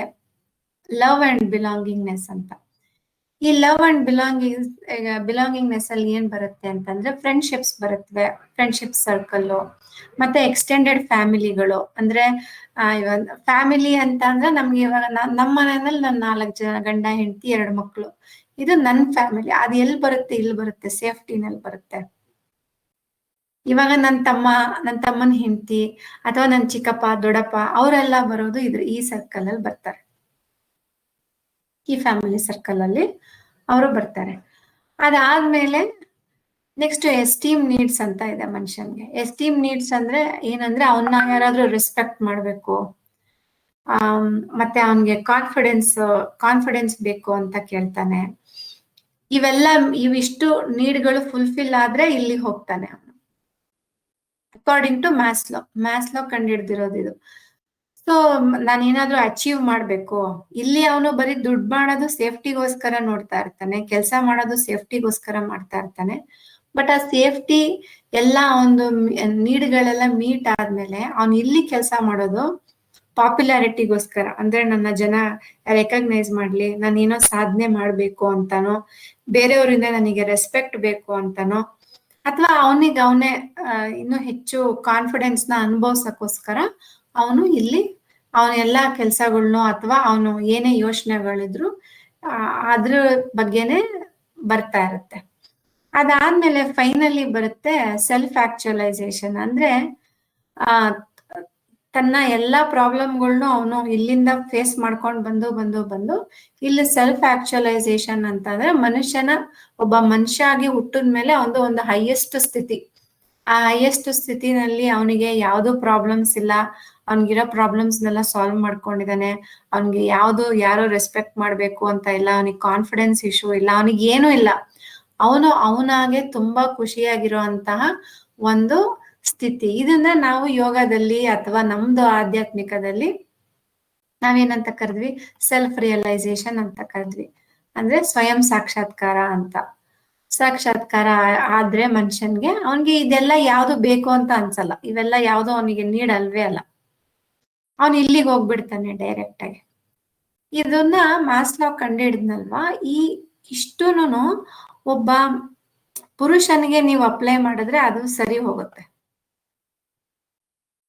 Speaker 1: ಲವ್ ಅಂಡ್ ಬಿಲಾಂಗಿಂಗ್ನೆಸ್ ಅಂತ. ಈ ಲವ್ ಅಂಡ್ ಬಿಲಾಂಗಿಂಗ್ನೆಸ್ ಅಲ್ಲಿ ಏನ್ ಬರುತ್ತೆ ಅಂತಂದ್ರೆ, ಫ್ರೆಂಡ್ಶಿಪ್ಸ್ ಬರುತ್ತವೆ, ಫ್ರೆಂಡ್ಶಿಪ್ ಸರ್ಕಲ್, ಮತ್ತೆ ಎಕ್ಸ್ಟೆಂಡೆಡ್ ಫ್ಯಾಮಿಲಿಗಳು. ಅಂದ್ರೆ ಇವಾಗ ಫ್ಯಾಮಿಲಿ ಅಂತ ಅಂದ್ರೆ ನಮ್ಗೆ ಇವಾಗ ನಮ್ಮ ಮನೆಯಲ್ಲಿ ನನ್ನ 4 ಜನ, ಗಂಡ ಹೆಂಡತಿ 2 ಮಕ್ಳು, ಇದು ನನ್ನ ಫ್ಯಾಮಿಲಿ. ಅದು ಎಲ್ಲಿ ಬರುತ್ತೆ? ಇಲ್ಲಿ ಬರುತ್ತೆ, ಸೇಫ್ಟಿನಲ್ಲಿ ಬರುತ್ತೆ. ಇವಾಗ ನನ್ನ ತಮ್ಮನ ಹೆಂಡತಿ ಅಥವಾ ನನ್ನ ಚಿಕ್ಕಪ್ಪ ದೊಡ್ಡಪ್ಪ ಅವರೆಲ್ಲ ಬರೋದು ಈ ಸರ್ಕಲ್ ಅಲ್ಲಿ ಬರ್ತಾರೆ, ಈ ಫ್ಯಾಮಿಲಿ ಸರ್ಕಲ್ ಅಲ್ಲಿ ಅವರು ಬರ್ತಾರೆ. ಅದಾದ್ಮೇಲೆ ನೆಕ್ಸ್ಟ್ ಎಸ್ಟೀಮ್ ನೀಡ್ಸ್ ಅಂತ ಇದೆ ಮನುಷ್ಯನ್ಗೆ. ಎಸ್ಟೀಮ್ ನೀಡ್ಸ್ ಅಂದ್ರೆ ಏನಂದ್ರೆ, ಅವನ್ನ ಯಾರಾದ್ರೂ ರೆಸ್ಪೆಕ್ಟ್ ಮಾಡ್ಬೇಕು, ಮತ್ತೆ ಅವನ್ಗೆ ಕಾನ್ಫಿಡೆನ್ಸ್ ಬೇಕು ಅಂತ ಕೇಳ್ತಾನೆ. ಇವಿಷ್ಟು ನೀಡ್ಗಳು ಫುಲ್ಫಿಲ್ ಆದ್ರೆ ಇಲ್ಲಿ ಹೋಗ್ತಾನೆ ಅವನು, ಅಕಾರ್ಡಿಂಗ್ ಟು ಮ್ಯಾಸ್ಲೋ ಕಂಡಿಡ್ದಿರೋದು ಇದು. ಸೊ ನಾನೇನಾದ್ರೂ ಅಚೀವ್ ಮಾಡ್ಬೇಕು, ಇಲ್ಲಿ ಅವನು ಬರೀ ದುಡ್ಡು ಮಾಡೋದು ಸೇಫ್ಟಿಗೋಸ್ಕರ ನೋಡ್ತಾ ಇರ್ತಾನೆ, ಕೆಲಸ ಮಾಡೋದು ಸೇಫ್ಟಿಗೋಸ್ಕರ ಮಾಡ್ತಾ ಇರ್ತಾನೆ. ಬಟ್ ಆ ಸೇಫ್ಟಿ ಎಲ್ಲ ಒಂದು ನೀಡ್ಗಳೆಲ್ಲ ಮೀಟ್ ಆದ್ಮೇಲೆ ಅವನು ಇಲ್ಲಿ ಕೆಲಸ ಮಾಡೋದು ಪಾಪ್ಯುಲಾರಿಟಿಗೋಸ್ಕರ. ಅಂದ್ರೆ ನನ್ನ ಜನ ರೆಕಗ್ನೈಸ್ ಮಾಡ್ಲಿ, ನಾನೇನೋ ಸಾಧನೆ ಮಾಡ್ಬೇಕು ಅಂತಾನೋ, ಬೇರೆಯವರಿಂದ ನನಗೆ ರೆಸ್ಪೆಕ್ಟ್ ಬೇಕು ಅಂತಾನೋ, ಅಥವಾ ಅವನೇ ಇನ್ನೂ ಹೆಚ್ಚು ಕಾನ್ಫಿಡೆನ್ಸ್ ನ ಅನುಭವಿಸಕ್ಕೋಸ್ಕರ ಅವನು ಇಲ್ಲಿ ಅವನ ಎಲ್ಲಾ ಕೆಲ್ಸಗಳ್ನು ಅಥವಾ ಅವನು ಏನೇ ಯೋಚನೆಗಳಿದ್ರು ಅದ್ರ ಬಗ್ಗೆನೆ ಬರ್ತಾ ಇರುತ್ತೆ. ಅದಾದ್ಮೇಲೆ ಫೈನಲಿ ಬರುತ್ತೆ ಸೆಲ್ಫ್ ಆಕ್ಚುಲೈಸೇಷನ್. ಅಂದ್ರೆ ತನ್ನ ಎಲ್ಲಾ ಪ್ರಾಬ್ಲಮ್ಗಳ್ನು ಅವನು ಇಲ್ಲಿಂದ ಫೇಸ್ ಮಾಡ್ಕೊಂಡು ಬಂದು ಇಲ್ಲಿ ಸೆಲ್ಫ್ ಆಕ್ಚುಲೈಸೇಷನ್ ಅಂತ ಅಂದ್ರೆ, ಒಬ್ಬ ಮನುಷ್ಯ ಆಗಿ ಹುಟ್ಟಿದ್ಮೇಲೆ ಒಂದು ಹೈಯೆಸ್ಟ್ ಸ್ಥಿತಿ, ಆ ಹೈಯೆಸ್ಟ್ ಸ್ಥಿತಿನಲ್ಲಿ ಅವನಿಗೆ ಯಾವ್ದು ಪ್ರಾಬ್ಲಮ್ಸ್ ಇಲ್ಲ, ಅವ್ನಿಗಿರೋ ಪ್ರಾಬ್ಲಮ್ಸ್ನೆಲ್ಲ ಸಾಲ್ವ್ ಮಾಡ್ಕೊಂಡಿದ್ದಾನೆ, ಅವ್ನಿಗೆ ಯಾರೋ ರೆಸ್ಪೆಕ್ಟ್ ಮಾಡ್ಬೇಕು ಅಂತ ಇಲ್ಲ, ಅವನಿಗೆ ಕಾನ್ಫಿಡೆನ್ಸ್ ಇಶ್ಯೂ ಇಲ್ಲ, ಅವನಿಗೆ ಏನೂ ಇಲ್ಲ, ಅವನಾಗೆ ತುಂಬಾ ಖುಷಿಯಾಗಿರುವಂತಹ ಒಂದು ಸ್ಥಿತಿ. ಇದನ್ನ ನಾವು ಯೋಗದಲ್ಲಿ ಅಥವಾ ನಮ್ದು ಆಧ್ಯಾತ್ಮಿಕದಲ್ಲಿ ನಾವೇನಂತ ಕರೆದ್ವಿ, ಸೆಲ್ಫ್ ರಿಯಲೈಸೇಷನ್ ಅಂತ ಕರೆದ್ವಿ. ಅಂದ್ರೆ ಸ್ವಯಂ ಸಾಕ್ಷಾತ್ಕಾರ ಅಂತ. ಸಾಕ್ಷಾತ್ಕಾರ ಆದ್ರೆ ಮನುಷ್ಯನ್ಗೆ ಅವನ್ಗೆ ಇದೆಲ್ಲ ಯಾವ್ದು ಬೇಕು ಅಂತ ಅನ್ಸಲ್ಲ, ಇವೆಲ್ಲ ಯಾವ್ದು ಅವನಿಗೆ ನೀಡಲ್ವೇ ಅಲ್ಲ, ಅವನ್ ಇಲ್ಲಿಗೆ ಹೋಗ್ಬಿಡ್ತಾನೆ ಡೈರೆಕ್ಟ್ ಆಗಿ. ಇದನ್ನ ಮಾಸ್ಲೋ ಕಂಡು ಹಿಡಿದ್ನಲ್ವಾ, ಇಷ್ಟೂನು ಒಬ್ಬ ಪುರುಷನಿಗೆ ನೀವು ಅಪ್ಲೈ ಮಾಡಿದ್ರೆ ಅದು ಸರಿ ಹೋಗುತ್ತೆ,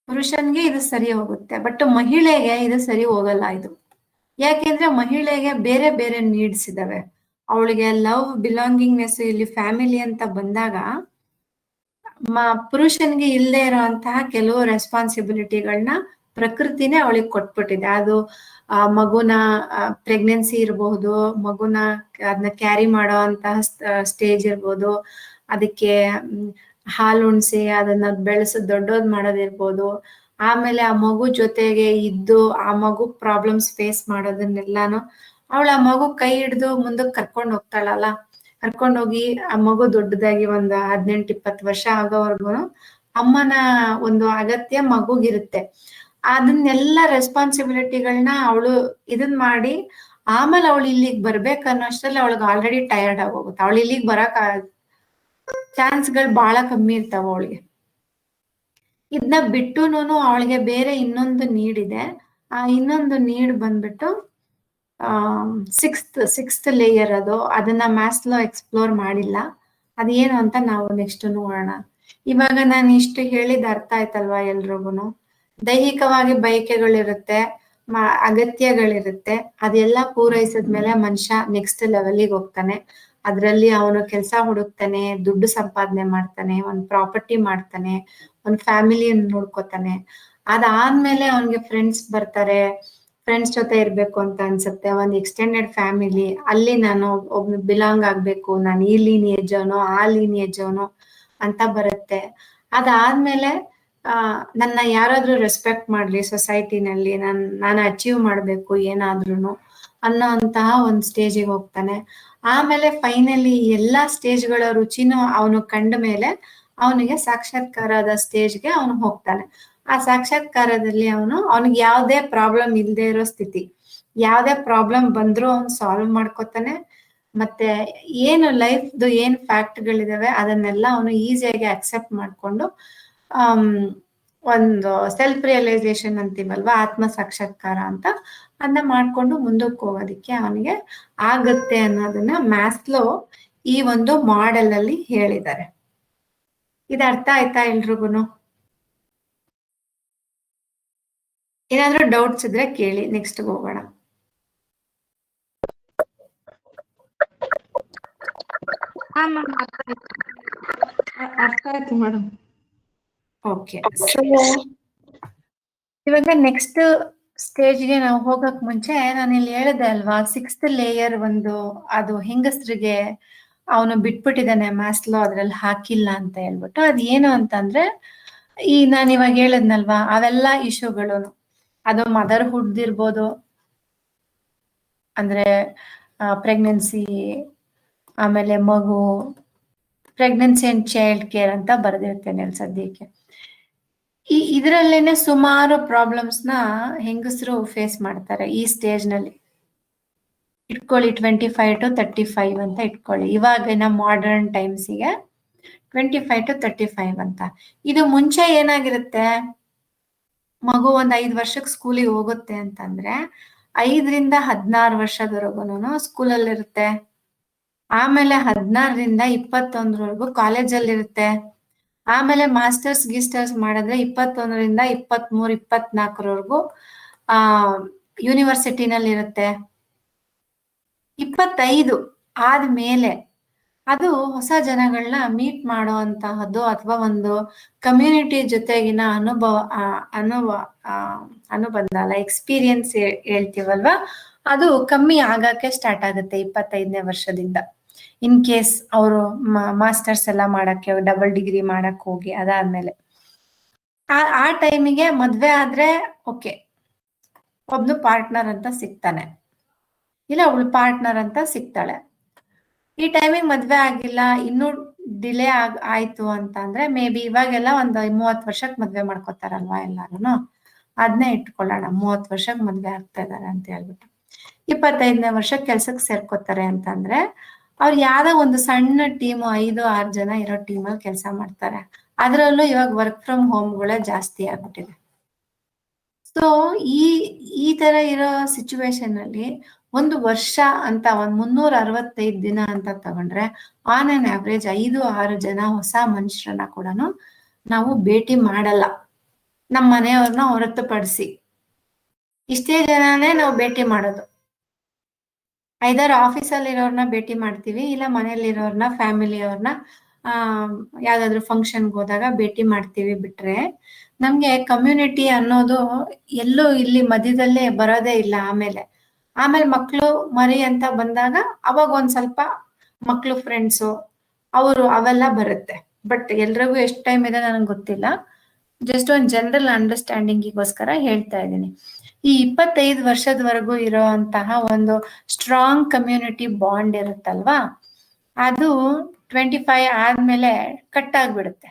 Speaker 1: ಪುರುಷನ್ಗೆ ಇದು ಸರಿ ಹೋಗುತ್ತೆ. ಬಟ್ ಮಹಿಳೆಗೆ ಇದು ಸರಿ ಹೋಗಲ್ಲ. ಇದು ಯಾಕೆಂದ್ರೆ ಮಹಿಳೆಗೆ ಬೇರೆ ಬೇರೆ ನೀಡ್ಸ್ ಇದಾವೆ. ಅವಳಿಗೆ ಲವ್, ಬಿಲಾಂಗಿಂಗ್ನೆಸ್, ಇಲ್ಲಿ ಫ್ಯಾಮಿಲಿ ಅಂತ ಬಂದಾಗ ಪುರುಷನ್ಗೆ ಇಲ್ಲದೆ ಇರುವಂತಹ ಕೆಲವು ರೆಸ್ಪಾನ್ಸಿಬಿಲಿಟಿಗಳನ್ನ ಪ್ರಕೃತಿನೇ ಅವಳಿಗೆ ಕೊಟ್ಬಿಟ್ಟಿದೆ. ಅದು ಮಗುನ ಪ್ರೆಗ್ನೆನ್ಸಿ ಇರಬಹುದು, ಮಗುನ ಅದನ್ನ ಕ್ಯಾರಿ ಮಾಡೋ ಅಂತಹ ಸ್ಟೇಜ್ ಇರ್ಬೋದು, ಅದಕ್ಕೆ ಹಾಲು ಉಣ್ಸಿ ಅದನ್ನ ದೊಡ್ಡೋದ್ ಮಾಡೋದಿರ್ಬೋದು, ಆಮೇಲೆ ಆ ಮಗು ಜೊತೆಗೆ ಇದ್ದು ಆ ಮಗು ಪ್ರಾಬ್ಲಮ್ಸ್ ಫೇಸ್ ಮಾಡೋದನ್ನೆಲ್ಲಾನು ಅವಳ ಆ ಮಗು ಕೈ ಹಿಡ್ದು ಮುಂದಕ್ಕೆ ಕರ್ಕೊಂಡು ಹೋಗ್ತಾಳಲ್ಲ, ಕರ್ಕೊಂಡೋಗಿ ಆ ಮಗು ದೊಡ್ಡದಾಗಿ ಒಂದು 18-20 ವರ್ಷ ಆಗೋವರ್ಗು ಅಮ್ಮನ ಒಂದು ಅಗತ್ಯ ಮಗುಗಿರುತ್ತೆ. ಅದನ್ನೆಲ್ಲ ರೆಸ್ಪಾನ್ಸಿಬಿಲಿಟಿಗಳನ್ನ ಅವಳು ಇದನ್ ಮಾಡಿ ಆಮೇಲೆ ಅವಳು ಇಲ್ಲಿಗೆ ಬರ್ಬೇಕನ್ನೋ ಅಷ್ಟರಲ್ಲಿ ಅವಳಿಗೆ ಆಲ್ರೆಡಿ ಟಯರ್ಡ್ ಆಗೋಗುತ್ತೆ. ಅವಳು ಇಲ್ಲಿಗೆ ಬರಕ್ ಚಾನ್ಸ್ಗಳು ಬಹಳ ಕಮ್ಮಿ ಇರ್ತಾವ ಅವಳಿಗೆ. ಇದನ್ನ ಬಿಟ್ಟುನು ಅವಳಿಗೆ ಬೇರೆ ಇನ್ನೊಂದು ನೀಡಿದೆ. ಆ ಇನ್ನೊಂದು ನೀಡ್ ಬಂದ್ಬಿಟ್ಟು ಸಿಕ್ಸ್ತ್ ಲೇಯರ್. ಅದನ್ನ ಮ್ಯಾಸ್ಲೋ ಎಕ್ಸ್ಪ್ಲೋರ್ ಮಾಡಿಲ್ಲ. ಅದೇನು ಅಂತ ನಾವು ನೆಕ್ಸ್ಟ್ ನೋಡೋಣ. ಇವಾಗ ನಾನು ಇಷ್ಟು ಹೇಳಿದ ಅರ್ಥ ಆಯ್ತಲ್ವಾ ಎಲ್ರಿಗೂನು? ದೈಹಿಕವಾಗಿ ಬಯಕೆಗಳಿರುತ್ತೆ, ಅಗತ್ಯಗಳಿರುತ್ತೆ, ಅದೆಲ್ಲ ಪೂರೈಸಿದ್ಮೇಲೆ ಮನುಷ್ಯ ನೆಕ್ಸ್ಟ್ ಲೆವೆಲ್ಗೆ ಹೋಗ್ತಾನೆ. ಅದ್ರಲ್ಲಿ ಅವನು ಕೆಲಸ ಹುಡುಕ್ತಾನೆ, ದುಡ್ಡು ಸಂಪಾದನೆ ಮಾಡ್ತಾನೆ, ಒಂದ್ ಪ್ರಾಪರ್ಟಿ ಮಾಡ್ತಾನೆ, ಒಂದ್ ಫ್ಯಾಮಿಲಿಯನ್ನು ನೋಡ್ಕೋತಾನೆ. ಅದಾದ್ಮೇಲೆ ಅವನ್ಗೆ ಫ್ರೆಂಡ್ಸ್ ಬರ್ತಾರೆ, ಫ್ರೆಂಡ್ಸ್ ಜೊತೆ ಇರ್ಬೇಕು ಅಂತ ಅನ್ಸುತ್ತೆ, ಒಂದ್ ಎಕ್ಸ್ಟೆಂಡೆಡ್ ಫ್ಯಾಮಿಲಿ, ಅಲ್ಲಿ ನಾನು ಒಬ್ನು ಬಿಲಾಂಗ್ ಆಗ್ಬೇಕು, ನಾನು ಈ ಲೀನಿಯೇಜ್ ಅವನು ಆ ಲೀನಿಯೇಜ್ ಅವನು ಅಂತ ಬರುತ್ತೆ. ಅದಾದ್ಮೇಲೆ ನನ್ನ ಯಾರಾದ್ರೂ ರೆಸ್ಪೆಕ್ಟ್ ಮಾಡ್ಲಿ ಸೊಸೈಟಿನಲ್ಲಿ, ನಾನು ಅಚೀವ್ ಮಾಡ್ಬೇಕು ಏನಾದ್ರೂ ಅನ್ನೋ ಅಂತಹ ಒಂದ್ ಸ್ಟೇಜಿಗೆ ಹೋಗ್ತಾನೆ. ಆಮೇಲೆ ಫೈನಲಿ ಎಲ್ಲಾ ಸ್ಟೇಜ್ಗಳ ರುಚಿನೂ ಅವನು ಕಂಡ ಮೇಲೆ ಅವನಿಗೆ ಸಾಕ್ಷಾತ್ಕಾರದ ಸ್ಟೇಜ್ಗೆ ಅವನು ಹೋಗ್ತಾನೆ. ಆ ಸಾಕ್ಷಾತ್ಕಾರದಲ್ಲಿ ಅವನಿಗೆ ಯಾವ್ದೇ ಪ್ರಾಬ್ಲಮ್ ಇಲ್ದೇ ಇರೋ ಸ್ಥಿತಿ, ಯಾವ್ದೇ ಪ್ರಾಬ್ಲಮ್ ಬಂದ್ರೂ ಅವ್ನು ಸಾಲ್ವ್ ಮಾಡ್ಕೋತಾನೆ. ಮತ್ತೆ ಏನು ಲೈಫ್ದು ಏನ್ ಫ್ಯಾಕ್ಟ್ಗಳಿದಾವೆ ಅದನ್ನೆಲ್ಲ ಅವನು ಈಸಿಯಾಗಿ ಅಕ್ಸೆಪ್ಟ್ ಮಾಡ್ಕೊಂಡು ಒಂದು ಸೆಲ್ಫ್ ರಿಯಲೈಸೇಷನ್ ಅಂತೀವಲ್ವಾ, ಆತ್ಮ ಸಾಕ್ಷಾತ್ಕಾರ ಅಂತ, ಅದನ್ನ ಮಾಡ್ಕೊಂಡು ಮುಂದಕ್ಕೆ ಹೋಗೋದಿಕ್ಕೆ ಅವನಿಗೆ ಆಗತ್ತೆ ಅನ್ನೋದನ್ನ ಮ್ಯಾಸ್ಲೋ ಈ ಒಂದು ಮಾಡೆಲ್ ಅಲ್ಲಿ ಹೇಳಿದ್ದಾರೆ. ಇದು ಅರ್ಥ ಆಯ್ತಾ ಎಲ್ರಿಗೂನು? ಏನಾದ್ರೂ ಡೌಟ್ಸ್ ಇದ್ರೆ ಕೇಳಿ, ನೆಕ್ಸ್ಟ್ ಹೋಗೋಣ.
Speaker 2: ಅರ್ಥ ಆಯ್ತು ಮೇಡಮ್.
Speaker 1: ಓಕೆ, ಸೊ ಇವಾಗ ನೆಕ್ಸ್ಟ್ ಸ್ಟೇಜ್ಗೆ ನಾವು ಹೋಗಕ್ ಮುಂಚೆ ನಾನು ಇಲ್ಲಿ ಹೇಳಿದೆ ಅಲ್ವಾ, ಸಿಕ್ಸ್ತ್ ಲೇಯರ್ ಒಂದು, ಅದು ಹೆಂಗಸ್ರಿಗೆ ಅವನು ಬಿಟ್ಬಿಟ್ಟಿದ್ದಾನೆ ಮ್ಯಾಸ್ಲೋ, ಅದ್ರಲ್ಲಿ ಹಾಕಿಲ್ಲ ಅಂತ ಹೇಳ್ಬಿಟ್ಟು. ಅದ್ ಏನು ಅಂತಂದ್ರೆ, ಈ ನಾನು ಇವಾಗ ಹೇಳದ್ನಲ್ವಾ ಅವೆಲ್ಲ ಇಶ್ಯೂಗಳು, ಅದು ಮದರ್ಹುಡ್ ಇರ್ಬೋದು, ಅಂದ್ರೆ ಪ್ರೆಗ್ನೆನ್ಸಿ, ಆಮೇಲೆ ಮಗು, ಪ್ರೆಗ್ನೆನ್ಸಿ ಅಂಡ್ ಚೈಲ್ಡ್ ಕೇರ್ ಅಂತ ಬರೆದಿರ್ತೇನೆ ಅಲ್ಲಿ ಸದ್ಯಕ್ಕೆ. ಇದರಲ್ಲೇನೆ ಸುಮಾರು ಪ್ರಾಬ್ಲಮ್ಸ್ ನ ಹೆಂಗಸರು ಫೇಸ್ ಮಾಡ್ತಾರೆ ಈ ಸ್ಟೇಜ್ ನಲ್ಲಿ. ಇಟ್ಕೊಳ್ಳಿ 25 to 35 ಅಂತ ಇಟ್ಕೊಳ್ಳಿ. ಇವಾಗಿನ ಮಾಡರ್ನ್ ಟೈಮ್ಸಿಗೆ 25 to 35 ಅಂತ. ಇದು ಮುಂಚೆ ಏನಾಗಿರುತ್ತೆ, ಮಗು ಒಂದ್ 5 ವರ್ಷಕ್ಕೆ ಸ್ಕೂಲಿಗೆ ಹೋಗುತ್ತೆ ಅಂತಂದ್ರೆ 5ರಿಂದ 16 ವರ್ಷದವರೆಗೂ ಸ್ಕೂಲಲ್ಲಿ ಇರುತ್ತೆ. ಆಮೇಲೆ 16ರಿಂದ 21ವರೆಗೂ ಕಾಲೇಜಲ್ಲಿ ಇರುತ್ತೆ. ಆಮೇಲೆ ಮಾಸ್ಟರ್ಸ್ ಗೀಸ್ಟರ್ಸ್ ಮಾಡಿದ್ರೆ 21ರಿಂದ 23, 24ವರೆಗೂ ಯೂನಿವರ್ಸಿಟಿನಲ್ಲಿ ಇರುತ್ತೆ. 25 ಆದ್ಮೇಲೆ ಅದು ಹೊಸ ಜನಗಳನ್ನ ಮೀಟ್ ಮಾಡುವಂತಹದ್ದು ಅಥವಾ ಒಂದು ಕಮ್ಯುನಿಟಿ ಜೊತೆಗಿನ ಅನುಬಂಧ ಅಲ್ಲ, ಎಕ್ಸ್ಪೀರಿಯನ್ಸ್ ಹೇಳ್ತೀವಲ್ವಾ, ಅದು ಕಮ್ಮಿ ಆಗಕ್ಕೆ ಸ್ಟಾರ್ಟ್ ಆಗುತ್ತೆ 25ನೇ ವರ್ಷದಿಂದ. ಇನ್ ಕೇಸ್ ಅವರು ಮಾಸ್ಟರ್ಸ್ ಎಲ್ಲ ಮಾಡಕ್ಕೆ ಡಬಲ್ ಡಿಗ್ರಿ ಮಾಡಕ್ ಹೋಗಿ ಅದಾದ್ಮೇಲೆ ಆ ಟೈಮಿಗೆ ಮದ್ವೆ ಆದ್ರೆ ಓಕೆ, ಒಬ್ನು ಪಾರ್ಟ್ನರ್ ಅಂತ ಸಿಗ್ತಾನೆ, ಇಲ್ಲ ಅವಳು ಪಾರ್ಟ್ನರ್ ಅಂತ ಸಿಗ್ತಾಳೆ. ಈ ಟೈಮಿಗೆ ಮದ್ವೆ ಆಗಿಲ್ಲ, ಇನ್ನೂ ಡಿಲೇ ಆಯ್ತು ಅಂತ ಅಂದ್ರೆ ಮೇ ಬಿ ಇವಾಗೆಲ್ಲ ಒಂದು 30 ವರ್ಷಕ್ಕೆ ಮದ್ವೆ ಮಾಡ್ಕೋತಾರಲ್ವಾ ಎಲ್ಲಾರು, ಅದನ್ನೇ ಇಟ್ಕೊಳ್ಳೋಣ. 30 ವರ್ಷಕ್ಕೆ ಮದ್ವೆ ಆಗ್ತಾ ಇದಾರೆ ಅಂತ ಹೇಳ್ಬಿಟ್ಟು 25ನೇ ವರ್ಷಕ್ಕೆ ಕೆಲ್ಸಕ್ಕೆ ಸೇರ್ಕೋತಾರೆ ಅಂತಂದ್ರೆ ಅವ್ರು ಯಾವ್ದೋ ಒಂದು ಸಣ್ಣ ಟೀಮು 5-6 ಜನ ಇರೋ ಟೀಮಲ್ಲಿ ಕೆಲಸ ಮಾಡ್ತಾರೆ. ಅದರಲ್ಲೂ ಇವಾಗ ವರ್ಕ್ ಫ್ರಮ್ ಹೋಮ್ಗಳೇ ಜಾಸ್ತಿ ಆಗ್ಬಿಟ್ಟಿದೆ. ಸೊ ಈ ತರ ಇರೋ ಸಿಚುವೇಶನ್ ಅಲ್ಲಿ 1 ವರ್ಷ ಅಂತ 365 ದಿನ ಅಂತ ತಗೊಂಡ್ರೆ ಆನ್ ಅನ್ ಆವ್ರೇಜ್ 5-6 ಜನ ಹೊಸ ಮನುಷ್ಯರನ್ನ ಕೂಡ ನಾವು ಭೇಟಿ ಮಾಡಲ್ಲ, ನಮ್ಮ ಮನೆಯವ್ರನ್ನ ಹೊರತುಪಡಿಸಿ. ಇಷ್ಟೇ ಜನನೇ ನಾವು ಭೇಟಿ ಮಾಡೋದು. ಐದಾರು ಆಫೀಸಲ್ಲಿ ಇರೋರ್ನ ಭೇಟಿ ಮಾಡ್ತೀವಿ, ಇಲ್ಲ ಮನೇಲಿರೋರ್ನ, ಫ್ಯಾಮಿಲಿಯವ್ರನ್ನ ಯಾವ್ದಾದ್ರು ಫಂಕ್ಷನ್ಗೆ ಹೋದಾಗ ಭೇಟಿ ಮಾಡ್ತೀವಿ. ಬಿಟ್ರೆ ನಮ್ಗೆ ಕಮ್ಯುನಿಟಿ ಅನ್ನೋದು ಎಲ್ಲೂ ಇಲ್ಲಿ ಮಧ್ಯದಲ್ಲೇ ಬರೋದೇ ಇಲ್ಲ. ಆಮೇಲೆ ಮಕ್ಕಳು ಮರಿ ಅಂತ ಬಂದಾಗ ಅವಾಗ ಒಂದ್ ಸ್ವಲ್ಪ ಮಕ್ಳು ಫ್ರೆಂಡ್ಸು ಅವೆಲ್ಲ ಬರುತ್ತೆ. ಬಟ್ ಎಲ್ರಿಗೂ ಎಷ್ಟು ಟೈಮ್ ಇದೆ ನನಗೆ ಗೊತ್ತಿಲ್ಲ. ಜಸ್ಟ್ ಒಂದು ಜನರಲ್ ಅಂಡರ್ಸ್ಟ್ಯಾಂಡಿಂಗಿಗೋಸ್ಕರ ಹೇಳ್ತಾ ಇದ್ದೀನಿ. ಈ 25 ವರ್ಷದವರೆಗೂ ಇರೋಂತಹ ಒಂದು ಸ್ಟ್ರಾಂಗ್ ಕಮ್ಯುನಿಟಿ ಬಾಂಡ್ ಇರುತ್ತಲ್ವಾ, ಅದು 25 ಆದ್ಮೇಲೆ ಕಟ್ ಆಗ್ಬಿಡುತ್ತೆ.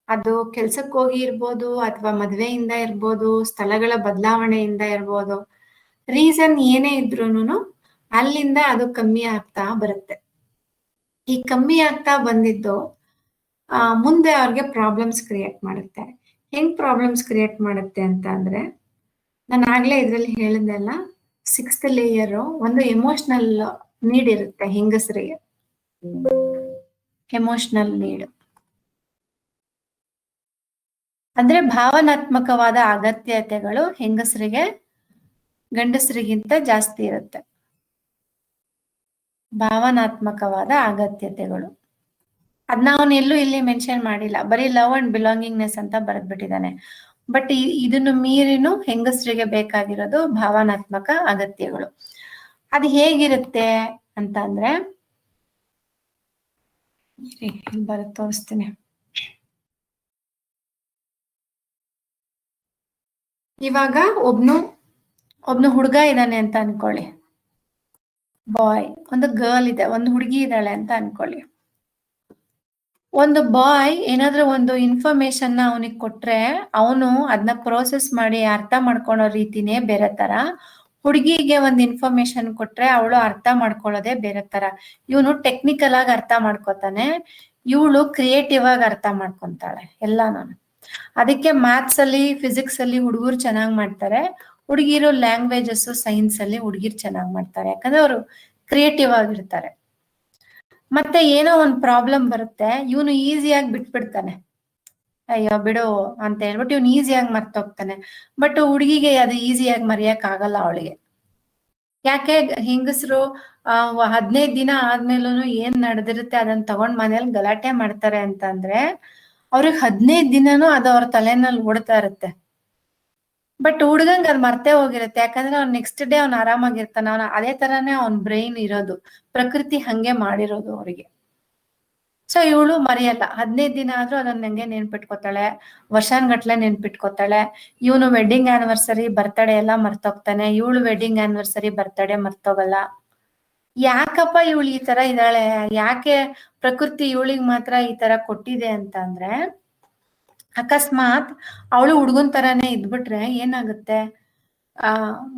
Speaker 1: ಅದು ಕೆಲ್ಸಕ್ಕೆ ಹೋಗಿ ಇರ್ಬೋದು, ಅಥವಾ ಮದ್ವೆಯಿಂದ ಇರ್ಬೋದು, ಸ್ಥಳಗಳ ಬದಲಾವಣೆಯಿಂದ ಇರ್ಬೋದು. ರೀಸನ್ ಏನೇ ಇದ್ರೂನು ಅಲ್ಲಿಂದ ಅದು ಕಮ್ಮಿ ಆಗ್ತಾ ಬರುತ್ತೆ. ಈ ಕಮ್ಮಿ ಆಗ್ತಾ ಬಂದಿದ್ದು ಮುಂದೆ ಅವ್ರಿಗೆ ಪ್ರಾಬ್ಲಮ್ಸ್ ಕ್ರಿಯೇಟ್ ಮಾಡುತ್ತೆ. ಹೆಂಗ್ ಪ್ರಾಬ್ಲಮ್ಸ್ ಕ್ರಿಯೇಟ್ ಮಾಡುತ್ತೆ ಅಂತ ಅಂದ್ರೆ, ನಾನು ಆಗ್ಲೇ ಇದ್ರಲ್ಲಿ ಹೇಳಿದ್ನಲ್ಲ, 6th ಲೇಯರ್ ಒಂದು ಎಮೋಷನಲ್ ನೀಡ್ ಇರುತ್ತೆ ಹೆಂಗಸರಿಗೆ. ಎಮೋಷನಲ್ ನೀಡ್ ಅಂದ್ರೆ ಭಾವನಾತ್ಮಕವಾದ ಅಗತ್ಯತೆಗಳು ಹೆಂಗಸರಿಗೆ ಗಂಡಸರಿಗಿಂತ ಜಾಸ್ತಿ ಇರುತ್ತೆ. ಭಾವನಾತ್ಮಕವಾದ ಅಗತ್ಯತೆಗಳು ಅದನ್ನ ಅವನು ಎಲ್ಲೂ ಇಲ್ಲಿ ಮೆನ್ಷನ್ ಮಾಡಿಲ್ಲ, ಬರೀ ಲವ್ ಅಂಡ್ ಬಿಲಾಂಗಿಂಗ್ನೆಸ್ ಅಂತ ಬರೆದ್ಬಿಟ್ಟಿದ್ದಾನೆ. ಬಟ್ ಇದನ್ನು ಮೀರಿನೂ ಹೆಂಗಸರಿಗೆ ಬೇಕಾಗಿರೋದು ಭಾವನಾತ್ಮಕ ಅಗತ್ಯಗಳು. ಅದು ಹೇಗಿರುತ್ತೆ ಅಂತ ಅಂದ್ರೆ ತೋರಿಸ್ತೀನಿ. ಇವಾಗ ಒಬ್ನು ಹುಡುಗ ಇದ್ದಾನೆ ಅಂತ ಅನ್ಕೊಳ್ಳಿ, ಬಾಯ್. ಒಂದು ಗರ್ಲ್ ಇದೆ, ಒಂದು ಹುಡುಗಿ ಇದ್ದಾಳೆ ಅಂತ ಅನ್ಕೊಳ್ಳಿ. ಒಂದು ಬಾಯ್ ಏನಾದ್ರೂ ಒಂದು ಇನ್ಫಾರ್ಮೇಶನ್ ಅವನಿಗೆ ಕೊಟ್ರೆ ಅವನು ಅದನ್ನ ಪ್ರೋಸೆಸ್ ಮಾಡಿ ಅರ್ಥ ಮಾಡ್ಕೊಳೋ ರೀತಿನೇ ಬೇರೆ ತರ. ಹುಡುಗಿಗೆ ಒಂದು ಇನ್ಫಾರ್ಮೇಶನ್ ಕೊಟ್ರೆ ಅವಳು ಅರ್ಥ ಮಾಡ್ಕೊಳ್ಳೋದೇ ಬೇರೆ ತರ. ಇವನು ಟೆಕ್ನಿಕಲ್ ಆಗಿ ಅರ್ಥ ಮಾಡ್ಕೋತಾನೆ, ಇವಳು ಕ್ರಿಯೇಟಿವ್ ಆಗಿ ಅರ್ಥ ಮಾಡ್ಕೊಂತಾಳೆ ಎಲ್ಲಾನು. ಅದಕ್ಕೆ ಮ್ಯಾಥ್ಸ್ ಅಲ್ಲಿ, ಫಿಸಿಕ್ಸ್ ಅಲ್ಲಿ ಹುಡುಗರು ಚೆನ್ನಾಗಿ ಮಾಡ್ತಾರೆ, ಹುಡುಗಿರು ಲ್ಯಾಂಗ್ವೇಜಸ್, ಸೈನ್ಸ್ ಅಲ್ಲಿ ಹುಡುಗಿರು ಚೆನ್ನಾಗಿ ಮಾಡ್ತಾರೆ. ಯಾಕಂದ್ರೆ ಅವರು ಕ್ರಿಯೇಟಿವ್ ಆಗಿರ್ತಾರೆ. ಮತ್ತೆ ಏನೋ ಒಂದು ಪ್ರಾಬ್ಲಮ್ ಬರುತ್ತೆ, ಇವನು ಈಸಿಯಾಗಿ ಬಿಟ್ಬಿಡ್ತಾನೆ, ಅಯ್ಯೋ ಬಿಡು ಅಂತ ಹೇಳ್ಬಿಟ್ಟು ಇವನು ಈಸಿಯಾಗಿ ಮರ್ತೋಗ್ತಾನೆ. ಬಟ್ ಹುಡುಗಿಗೆ ಅದು ಈಸಿಯಾಗಿ ಮರೆಯಕ್ ಆಗಲ್ಲ ಅವಳಿಗೆ. ಯಾಕೆ? ಹೆಂಗಸರು 15 ದಿನ ಆದ್ಮೇಲೂ ಏನ್ ನಡೆದಿರುತ್ತೆ ಅದನ್ನ ತಗೊಂಡ್ ಮನೇಲಿ ಗಲಾಟೆ ಮಾಡ್ತಾರೆ ಅಂತಂದ್ರೆ ಅವ್ರಿಗೆ 15 ದಿನನೂ ಅದು ಅವ್ರ ತಲೆನಲ್ಲಿ ಓಡ್ತಾ ಇರುತ್ತೆ. ಬಟ್ ಹುಡುಗಂಗ್ ಅದ್ ಮರ್ತೇ ಹೋಗಿರುತ್ತೆ. ಯಾಕಂದ್ರೆ ಅವ್ನ್ ನೆಕ್ಸ್ಟ್ ಡೇ ಅವ್ನ್ ಆರಾಮಾಗಿರ್ತಾನ. ಅವ್ನ ಅದೇ ತರಾನೇ ಅವ್ನ್ ಬ್ರೈನ್ ಇರೋದು, ಪ್ರಕೃತಿ ಹಂಗೆ ಮಾಡಿರೋದು ಅವ್ರಿಗೆ. ಸೊ ಇವಳು ಮರೆಯಲ್ಲ. 15 ದಿನ ಆದ್ರೂ ಅದನ್ನ ನಂಗೆ ನೆನ್ಪಿಟ್ಕೋತಾಳೆ, ವರ್ಷಾನ್ಗಟ್ಲೆ ನೆನ್ಪಿಟ್ಕೋತಾಳೆ. ಇವನು ವೆಡ್ಡಿಂಗ್ ಆನಿವರ್ಸರಿ, ಬರ್ತಡೇ ಎಲ್ಲ ಮರ್ತೋಗ್ತಾನೆ, ಇವಳು ವೆಡ್ಡಿಂಗ್ ಆನಿವರ್ಸರಿ, ಬರ್ತಡೇ ಮರ್ತೋಗಲ್ಲ. ಯಾಕಪ್ಪ ಇವಳು ಈ ತರ ಇದ್ದಾಳೆ? ಯಾಕೆ ಪ್ರಕೃತಿ ಇವಳಿಗೆ ಮಾತ್ರ ಈ ತರ ಕೊಟ್ಟಿದೆ ಅಂತ ಅಂದ್ರೆ, ಅಕಸ್ಮಾತ್ ಅವಳು ಹುಡುಗನ್ ತರಾನೇ ಇದ್ಬಿಟ್ರೆ ಏನಾಗುತ್ತೆ,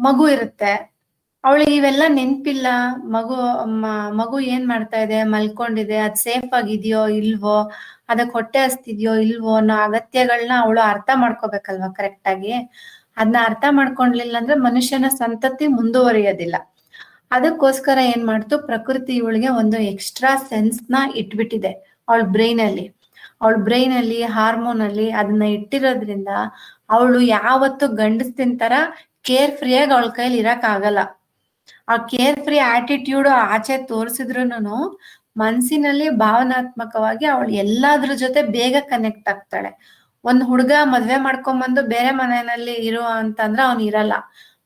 Speaker 1: ಮಗು ಇರುತ್ತೆ, ಅವಳಿಗೆ ಇವೆಲ್ಲ ನೆನ್ಪಿಲ್ಲ. ಮಗು ಏನ್ ಮಾಡ್ತಾ ಇದೆ, ಮಲ್ಕೊಂಡಿದೆ, ಅದ್ ಸೇಫ್ ಆಗಿದೆಯೋ ಇಲ್ವೋ, ಅದಕ್ಕೆ ಹೊಟ್ಟೆ ಹಸ್ತಿದ್ಯೋ ಇಲ್ವೋ ಅನ್ನೋ ಅಗತ್ಯಗಳನ್ನ ಅವಳು ಅರ್ಥ ಮಾಡ್ಕೋಬೇಕಲ್ವಾ ಕರೆಕ್ಟ್ ಆಗಿ. ಅದನ್ನ ಅರ್ಥ ಮಾಡ್ಕೊಂಡ್ಲಿಲ್ಲ ಅಂದ್ರೆ ಮನುಷ್ಯನ ಸಂತತಿ ಮುಂದುವರಿಯೋದಿಲ್ಲ. ಅದಕ್ಕೋಸ್ಕರ ಏನ್ ಮಾಡ್ತು, ಪ್ರಕೃತಿ ಇವಳಿಗೆ ಒಂದು ಎಕ್ಸ್ಟ್ರಾ ಸೆನ್ಸ್ ನ ಇಟ್ಬಿಟ್ಟಿದೆ ಅವಳ ಬ್ರೈನ್ ಅಲ್ಲಿ ಹಾರ್ಮೋನ್ ಅಲ್ಲಿ ಅದನ್ನ ಇಟ್ಟಿರೋದ್ರಿಂದ ಅವಳು ಯಾವತ್ತು ಗಂಡಸ್ತಿನ ತರ ಕೇರ್ ಫ್ರೀಯಾಗಿ ಅವಳ ಕೈಲಿ ಇರಕ್ ಆಗಲ್ಲ. ಆ ಕೇರ್ ಫ್ರೀ ಆಟಿಟ್ಯೂಡ್ ಆಚೆ ತೋರಿಸಿದ್ರುನು ಮನ್ಸಿನಲ್ಲಿ ಭಾವನಾತ್ಮಕವಾಗಿ ಅವಳು ಎಲ್ಲಾದ್ರ ಜೊತೆ ಬೇಗ ಕನೆಕ್ಟ್ ಆಗ್ತಾಳೆ. ಒಂದ್ ಹುಡುಗ ಮದ್ವೆ ಮಾಡ್ಕೊಂಡ್ಬಂದು ಬೇರೆ ಮನೆಯಲ್ಲಿ ಇರೋ ಅಂತಂದ್ರೆ ಅವ್ನು ಇರಲ್ಲ.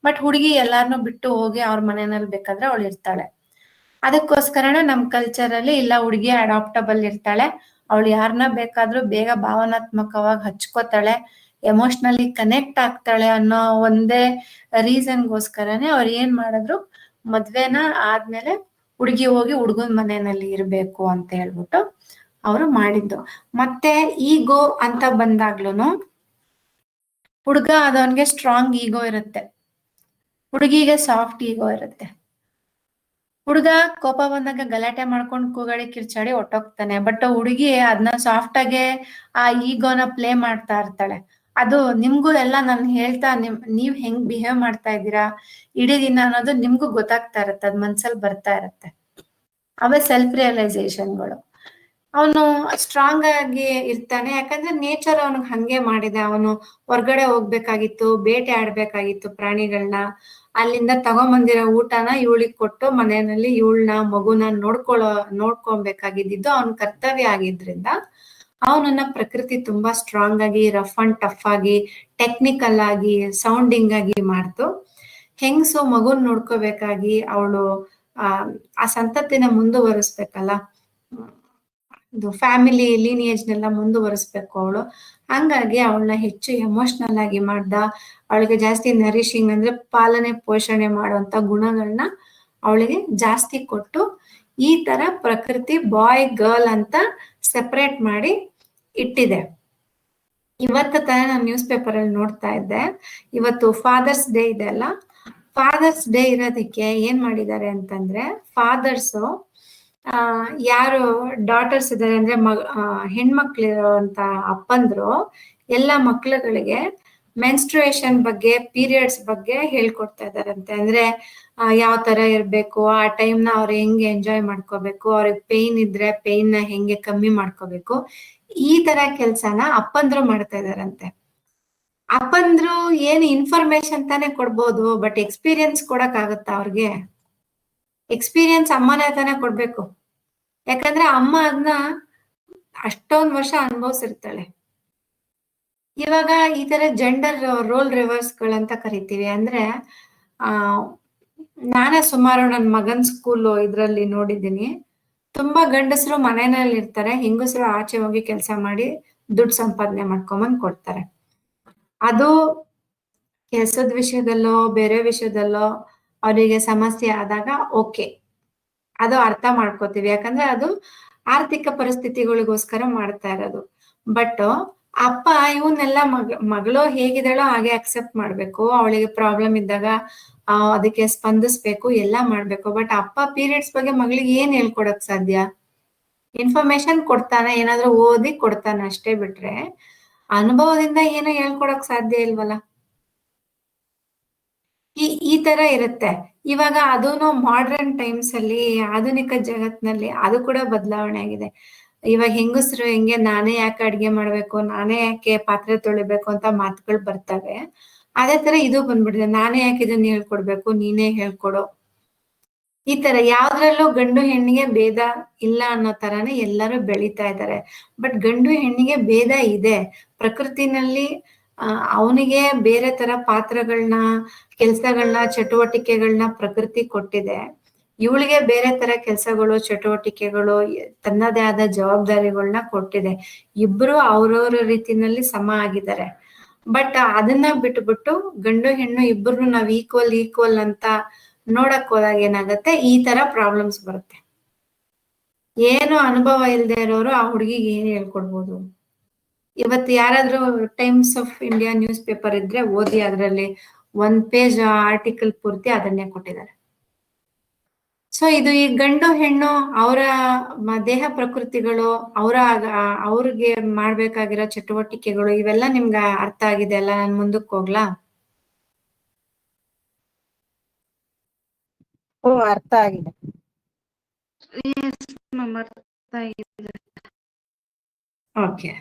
Speaker 1: ಬಟ್ ಹುಡುಗಿ ಎಲ್ಲಾರನ್ನೂ ಬಿಟ್ಟು ಹೋಗಿ ಅವ್ರ ಮನೆಯಲ್ಲಿ ಬೇಕಾದ್ರೆ ಅವಳು ಇರ್ತಾಳೆ. ಅದಕ್ಕೋಸ್ಕರನ ನಮ್ ಕಲ್ಚರ್ ಅಲ್ಲಿ ಇಲ್ಲ ಹುಡುಗಿ ಅಡಾಪ್ಟಬಲ್ ಇರ್ತಾಳೆ, ಅವಳು ಯಾರನ್ನ ಬೇಕಾದ್ರೂ ಬೇಗ ಭಾವನಾತ್ಮಕವಾಗಿ ಹಚ್ಕೋತಾಳೆ, ಎಮೋಷನಲಿ ಕನೆಕ್ಟ್ ಆಗ್ತಾಳೆ ಅನ್ನೋ ಒಂದೇ ರೀಸನ್ಗೋಸ್ಕರನೇ ಅವ್ರು ಏನ್ ಮಾಡಿದ್ರು, ಮದ್ವೆನ ಆದ್ಮೇಲೆ ಹುಡುಗಿ ಹೋಗಿ ಹುಡುಗನ ಮನೆಯಲ್ಲಿ ಇರ್ಬೇಕು ಅಂತ ಹೇಳ್ಬಿಟ್ಟು ಅವರು ಮಾಡಿದ್ದು. ಮತ್ತೆ ಈಗೋ ಅಂತ ಬಂದಾಗ್ಲೂನು ಹುಡುಗ ಅದವನ್ಗೆ ಸ್ಟ್ರಾಂಗ್ ಈಗೋ ಇರುತ್ತೆ, ಹುಡುಗಿಗೆ ಸಾಫ್ಟ್ ಈಗೋ ಇರುತ್ತೆ. ಹುಡುಗ ಕೋಪ ಬಂದಾಗ ಗಲಾಟೆ ಮಾಡ್ಕೊಂಡು ಕೂಗಾಡಿ ಕಿರ್ಚಾಡಿ ಹೊಟ್ಟೋಗ್ತಾನೆ. ಬಟ್ ಹುಡುಗಿ ಅದನ್ನ ಸಾಫ್ಟ್ ಆಗಿ ಆ ಈಗೋನ ಪ್ಲೇ ಮಾಡ್ತಾ ಇರ್ತಾಳೆ. ಅದು ನಿಮ್ಗೂ ಎಲ್ಲ ನಾನು ಹೇಳ್ತಾ ನೀವ್ ಹೆಂಗ್ ಬಿಹೇವ್ ಮಾಡ್ತಾ ಇದ್ದೀರಾ ಇಡೀ ದಿನ ಅನ್ನೋದು ನಿಮ್ಗೂ ಗೊತ್ತಾಗ್ತಾ ಇರತ್ತೆ, ಅದ್ ಮನ್ಸಲ್ಲಿ ಬರ್ತಾ ಇರತ್ತೆ. ಅವೇ ಸೆಲ್ಫ್ ರಿಯಲೈಸೇಷನ್ಗಳು. ಅವನು ಸ್ಟ್ರಾಂಗ್ ಆಗಿ ಇರ್ತಾನೆ, ಯಾಕಂದ್ರೆ ನೇಚರ್ ಅವನಿಗೆ ಹಂಗೆ ಮಾಡಿದೆ. ಅವನು ಹೊರ್ಗಡೆ ಹೋಗ್ಬೇಕಾಗಿತ್ತು, ಬೇಟೆ ಆಡ್ಬೇಕಾಗಿತ್ತು ಪ್ರಾಣಿಗಳನ್ನ, ಅಲ್ಲಿಂದ ತಗೊಂಬಂದಿರೋ ಊಟನ ಇವಳಿಗೆ ಕೊಟ್ಟು ಮನೆಯಲ್ಲಿ ಇವಳನ್ನ ಮಗುನ ನೋಡ್ಕೊಬೇಕಾಗಿದ್ದು ಅವನ ಕರ್ತವ್ಯ ಆಗಿದ್ರಿಂದ ಅವನನ್ನ ಪ್ರಕೃತಿ ತುಂಬಾ ಸ್ಟ್ರಾಂಗ್ ಆಗಿ, ರಫ್ ಅಂಡ್ ಟಫ್ ಆಗಿ, ಟೆಕ್ನಿಕಲ್ ಆಗಿ, ಸೌಂಡಿಂಗ್ ಆಗಿ ಮಾಡ್ತು. ಹೆಂಗ್ಸು ಮಗುನ್ ನೋಡ್ಕೋಬೇಕಾಗಿ ಅವಳು ಆ ಸಂತತಿನ ಮುಂದುವರಿಸ್ಬೇಕಲ್ಲ, ಇದು ಫ್ಯಾಮಿಲಿ ಲೀನಿಯೇಜ್ನೆಲ್ಲ ಮುಂದುವರಿಸ್ಬೇಕು ಅವಳು. ಹಂಗಾಗಿ ಅವಳನ್ನ ಹೆಚ್ಚು ಎಮೋಷನಲ್ ಆಗಿ ಮಾಡ್ದ, ಅವಳಿಗೆ ಜಾಸ್ತಿ ನರಿಶಿಂಗ್ ಅಂದ್ರೆ ಪಾಲನೆ ಪೋಷಣೆ ಮಾಡುವಂತ ಗುಣಗಳನ್ನ ಅವಳಿಗೆ ಜಾಸ್ತಿ ಕೊಟ್ಟು, ಈ ತರ ಪ್ರಕೃತಿ ಬಾಯ್ ಗರ್ಲ್ ಅಂತ ಸೆಪರೇಟ್ ಮಾಡಿ ಇಟ್ಟಿದೆ. ಇವತ್ತು ತಾನೇ ನಾನು ನ್ಯೂಸ್ ಪೇಪರ್ ಅಲ್ಲಿ ನೋಡ್ತಾ ಇದ್ದೆ, ಇವತ್ತು ಫಾದರ್ಸ್ ಡೇ ಇದೆ ಅಲ್ಲ, ಫಾದರ್ಸ್ ಡೇ ಇರೋದಕ್ಕೆ ಏನ್ ಮಾಡಿದ್ದಾರೆ ಅಂತಂದ್ರೆ, ಫಾದರ್ಸು ಯಾರು ಡಾಟರ್ಸ್ ಇದ್ದಾರೆ ಅಂದ್ರೆ ಹೆಣ್ಮಕ್ಳಿರುವಂತ ಅಪ್ಪಂದ್ರು ಎಲ್ಲ ಮಕ್ಳುಗಳಿಗೆ ಮೆನ್ಸ್ಟ್ರುಯೇಷನ್ ಬಗ್ಗೆ, ಪೀರಿಯಡ್ಸ್ ಬಗ್ಗೆ ಹೇಳ್ಕೊಡ್ತಾ ಇದಾರಂತೆ. ಅಂದ್ರೆ ಯಾವ ತರ ಇರ್ಬೇಕು, ಆ ಟೈಮ್ನ ಅವ್ರು ಹೆಂಗೆ ಎಂಜಾಯ್ ಮಾಡ್ಕೋಬೇಕು, ಅವ್ರಿಗೆ ಪೇಯ್ನ್ ಇದ್ರೆ ಪೇಯ್ನ್ ನ ಹೆಂಗೆ ಕಮ್ಮಿ ಮಾಡ್ಕೋಬೇಕು, ಈ ತರ ಕೆಲ್ಸನ ಅಪ್ಪಂದ್ರು ಮಾಡ್ತಾ ಇದಾರಂತೆ. ಅಪ್ಪಂದ್ರು ಏನು ಇನ್ಫಾರ್ಮೇಶನ್ ತಾನೇ ಕೊಡ್ಬೋದು, ಬಟ್ ಎಕ್ಸ್ಪೀರಿಯನ್ಸ್ ಕೊಡಕ್ ಆಗುತ್ತಾ ಅವ್ರಿಗೆ? ಎಕ್ಸ್ಪೀರಿಯನ್ಸ್ ಅಮ್ಮನೇ ತಾನೇ ಕೊಡ್ಬೇಕು, ಯಾಕಂದ್ರೆ ಅಮ್ಮ ಅದನ್ನ ಅಷ್ಟೊಂದ್ ವರ್ಷ ಅನುಭವಿಸಿರ್ತಾಳೆ. ಇವಾಗ ಈ ತರ ಜೆಂಡರ್ ರೋಲ್ ರಿವರ್ಸ್ಗಳಂತ ಕರಿತೀವಿ. ಅಂದ್ರೆ ನಾನೇ ಸುಮಾರು ನನ್ನ ಮಗನ್ ಸ್ಕೂಲ್ ಇದ್ರಲ್ಲಿ ನೋಡಿದ್ದೀನಿ, ತುಂಬಾ ಗಂಡಸರು ಮನೆಯಲ್ಲಿ ಇರ್ತಾರೆ, ಹೆಂಗಸರು ಆಚೆ ಹೋಗಿ ಕೆಲಸ ಮಾಡಿ ದುಡ್ಡು ಸಂಪಾದನೆ ಮಾಡ್ಕೊಂಬಂದ್ ಕೊಡ್ತಾರೆ. ಅದು ಕೆಲ್ಸದ ವಿಷಯದಲ್ಲೋ ಬೇರೆ ವಿಷಯದಲ್ಲೋ ಅವರಿಗೆ ಸಮಸ್ಯೆ ಆದಾಗ ಓಕೆ, ಅದು ಅರ್ಥ ಮಾಡ್ಕೋತೀವಿ, ಯಾಕಂದ್ರೆ ಅದು ಆರ್ಥಿಕ ಪರಿಸ್ಥಿತಿಗಳಿಗೋಸ್ಕರ ಮಾಡ್ತಾ ಇರೋದು. ಬಟ್ ಅಪ್ಪ ಇವನ್ನೆಲ್ಲ ಮಗಳು ಹೇಗಿದ್ದಾಳೋ ಹಾಗೆ ಅಕ್ಸೆಪ್ಟ್ ಮಾಡ್ಬೇಕು, ಅವಳಿಗೆ ಪ್ರಾಬ್ಲಮ್ ಇದ್ದಾಗ ಅದಕ್ಕೆ ಸ್ಪಂದಿಸ್ಬೇಕು, ಎಲ್ಲ ಮಾಡ್ಬೇಕು. ಬಟ್ ಅಪ್ಪ ಪೀರಿಯಡ್ಸ್ ಬಗ್ಗೆ ಮಗಳಿಗೆ ಏನ್ ಹೇಳ್ಕೊಡಕ್ ಸಾಧ್ಯ? ಇನ್ಫಾರ್ಮೇಶನ್ ಕೊಡ್ತಾನೆ, ಏನಾದ್ರೂ ಓದಿ ಕೊಡ್ತಾನೆ ಅಷ್ಟೇ, ಬಿಟ್ರೆ ಅನುಭವದಿಂದ ಏನು ಹೇಳ್ಕೊಡಕ್ ಸಾಧ್ಯ ಇಲ್ವಲ್ಲ. ಈ ತರ ಇರುತ್ತೆ. ಇವಾಗ ಅದೂನು ಮಾಡ್ರನ್ ಟೈಮ್ಸ್ ಅಲ್ಲಿ, ಆಧುನಿಕ ಜಗತ್ನಲ್ಲಿ ಅದು ಕೂಡ ಬದಲಾವಣೆ ಆಗಿದೆ. ಇವಾಗ ಹೆಂಗಸರು ಹೆಂಗೆ ನಾನೇ ಯಾಕೆ ಅಡ್ಗೆ ಮಾಡ್ಬೇಕು, ನಾನೇ ಯಾಕೆ ಪಾತ್ರೆ ತೊಳಿಬೇಕು ಅಂತ ಮಾತುಗಳು ಬರ್ತವೆ, ಅದೇ ತರ ಇದು ಬಂದ್ಬಿಟ್ಟಿದೆ, ನಾನೇ ಯಾಕೆ ಇದನ್ನ ಹೇಳ್ಕೊಡ್ಬೇಕು, ನೀನೇ ಹೇಳ್ಕೊಡು. ಈ ತರ ಯಾವ್ದ್ರಲ್ಲೂ ಗಂಡು ಹೆಣ್ಣಿಗೆ ಭೇದ ಇಲ್ಲ ಅನ್ನೋ ತರಾನೇ ಎಲ್ಲರೂ ಬೆಳೀತಾ ಇದ್ದಾರೆ. ಬಟ್ ಗಂಡು ಹೆಣ್ಣಿಗೆ ಭೇದ ಇದೆ. ಪ್ರಕೃತಿನಲ್ಲಿ ಅವನಿಗೆ ಬೇರೆ ತರ ಪಾತ್ರಗಳನ್ನ, ಕೆಲ್ಸಗಳನ್ನ, ಚಟುವಟಿಕೆಗಳನ್ನ ಪ್ರಕೃತಿ ಕೊಟ್ಟಿದೆ. ಇವಳಿಗೆ ಬೇರೆ ತರ ಕೆಲಸಗಳು, ಚಟುವಟಿಕೆಗಳು, ತನ್ನದೇ ಆದ ಜವಾಬ್ದಾರಿಗಳನ್ನ ಕೊಟ್ಟಿದೆ. ಇಬ್ರು ಅವ್ರವ್ರ ರೀತಿನಲ್ಲಿ ಸಮ ಆಗಿದ್ದಾರೆ. ಬಟ್ ಅದನ್ನ ಬಿಟ್ಬಿಟ್ಟು ಗಂಡು ಹೆಣ್ಣು ಇಬ್ರು ನಾವ್ ಈಕ್ವಲ್ ಅಂತ ನೋಡಕ್ ಹೋದಾಗ ಏನಾಗತ್ತೆ, ಈ ತರ ಪ್ರಾಬ್ಲಮ್ಸ್ ಬರುತ್ತೆ. ಏನು ಅನುಭವ ಇಲ್ಲದೆ ಇರೋರು ಆ ಹುಡುಗಿಗೆ ಏನ್ ಹೇಳ್ಕೊಡ್ಬೋದು? ಇವತ್ತು ಯಾರಾದ್ರೂ times of India news paper ಇದ್ರೆ ಓದಿ, ಅದರಲ್ಲಿ 1 ಪೇಜ್ ಆರ್ಟಿಕಲ್ ಪೂರ್ತಿ ಅದನ್ನೇ ಕೊಟ್ಟಿದ್ದಾರೆ. ಸೊ ಇದು ಈ ಗಂಡು ಹೆಣ್ಣು ಅವರ ದೇಹ ಪ್ರಕೃತಿಗಳು, ಅವ್ರಿಗೆ ಮಾಡ್ಬೇಕಾಗಿರೋ ಚಟುವಟಿಕೆಗಳು, ಇವೆಲ್ಲ ನಿಮ್ಗೆ ಅರ್ಥ ಆಗಿದೆ ಅಲ್ಲ? ನಾನು ಮುಂದಕ್ಕೆ ಹೋಗ್ಲಾ?
Speaker 2: ಅರ್ಥ ಆಗಿದೆ.
Speaker 1: ಓಕೆ,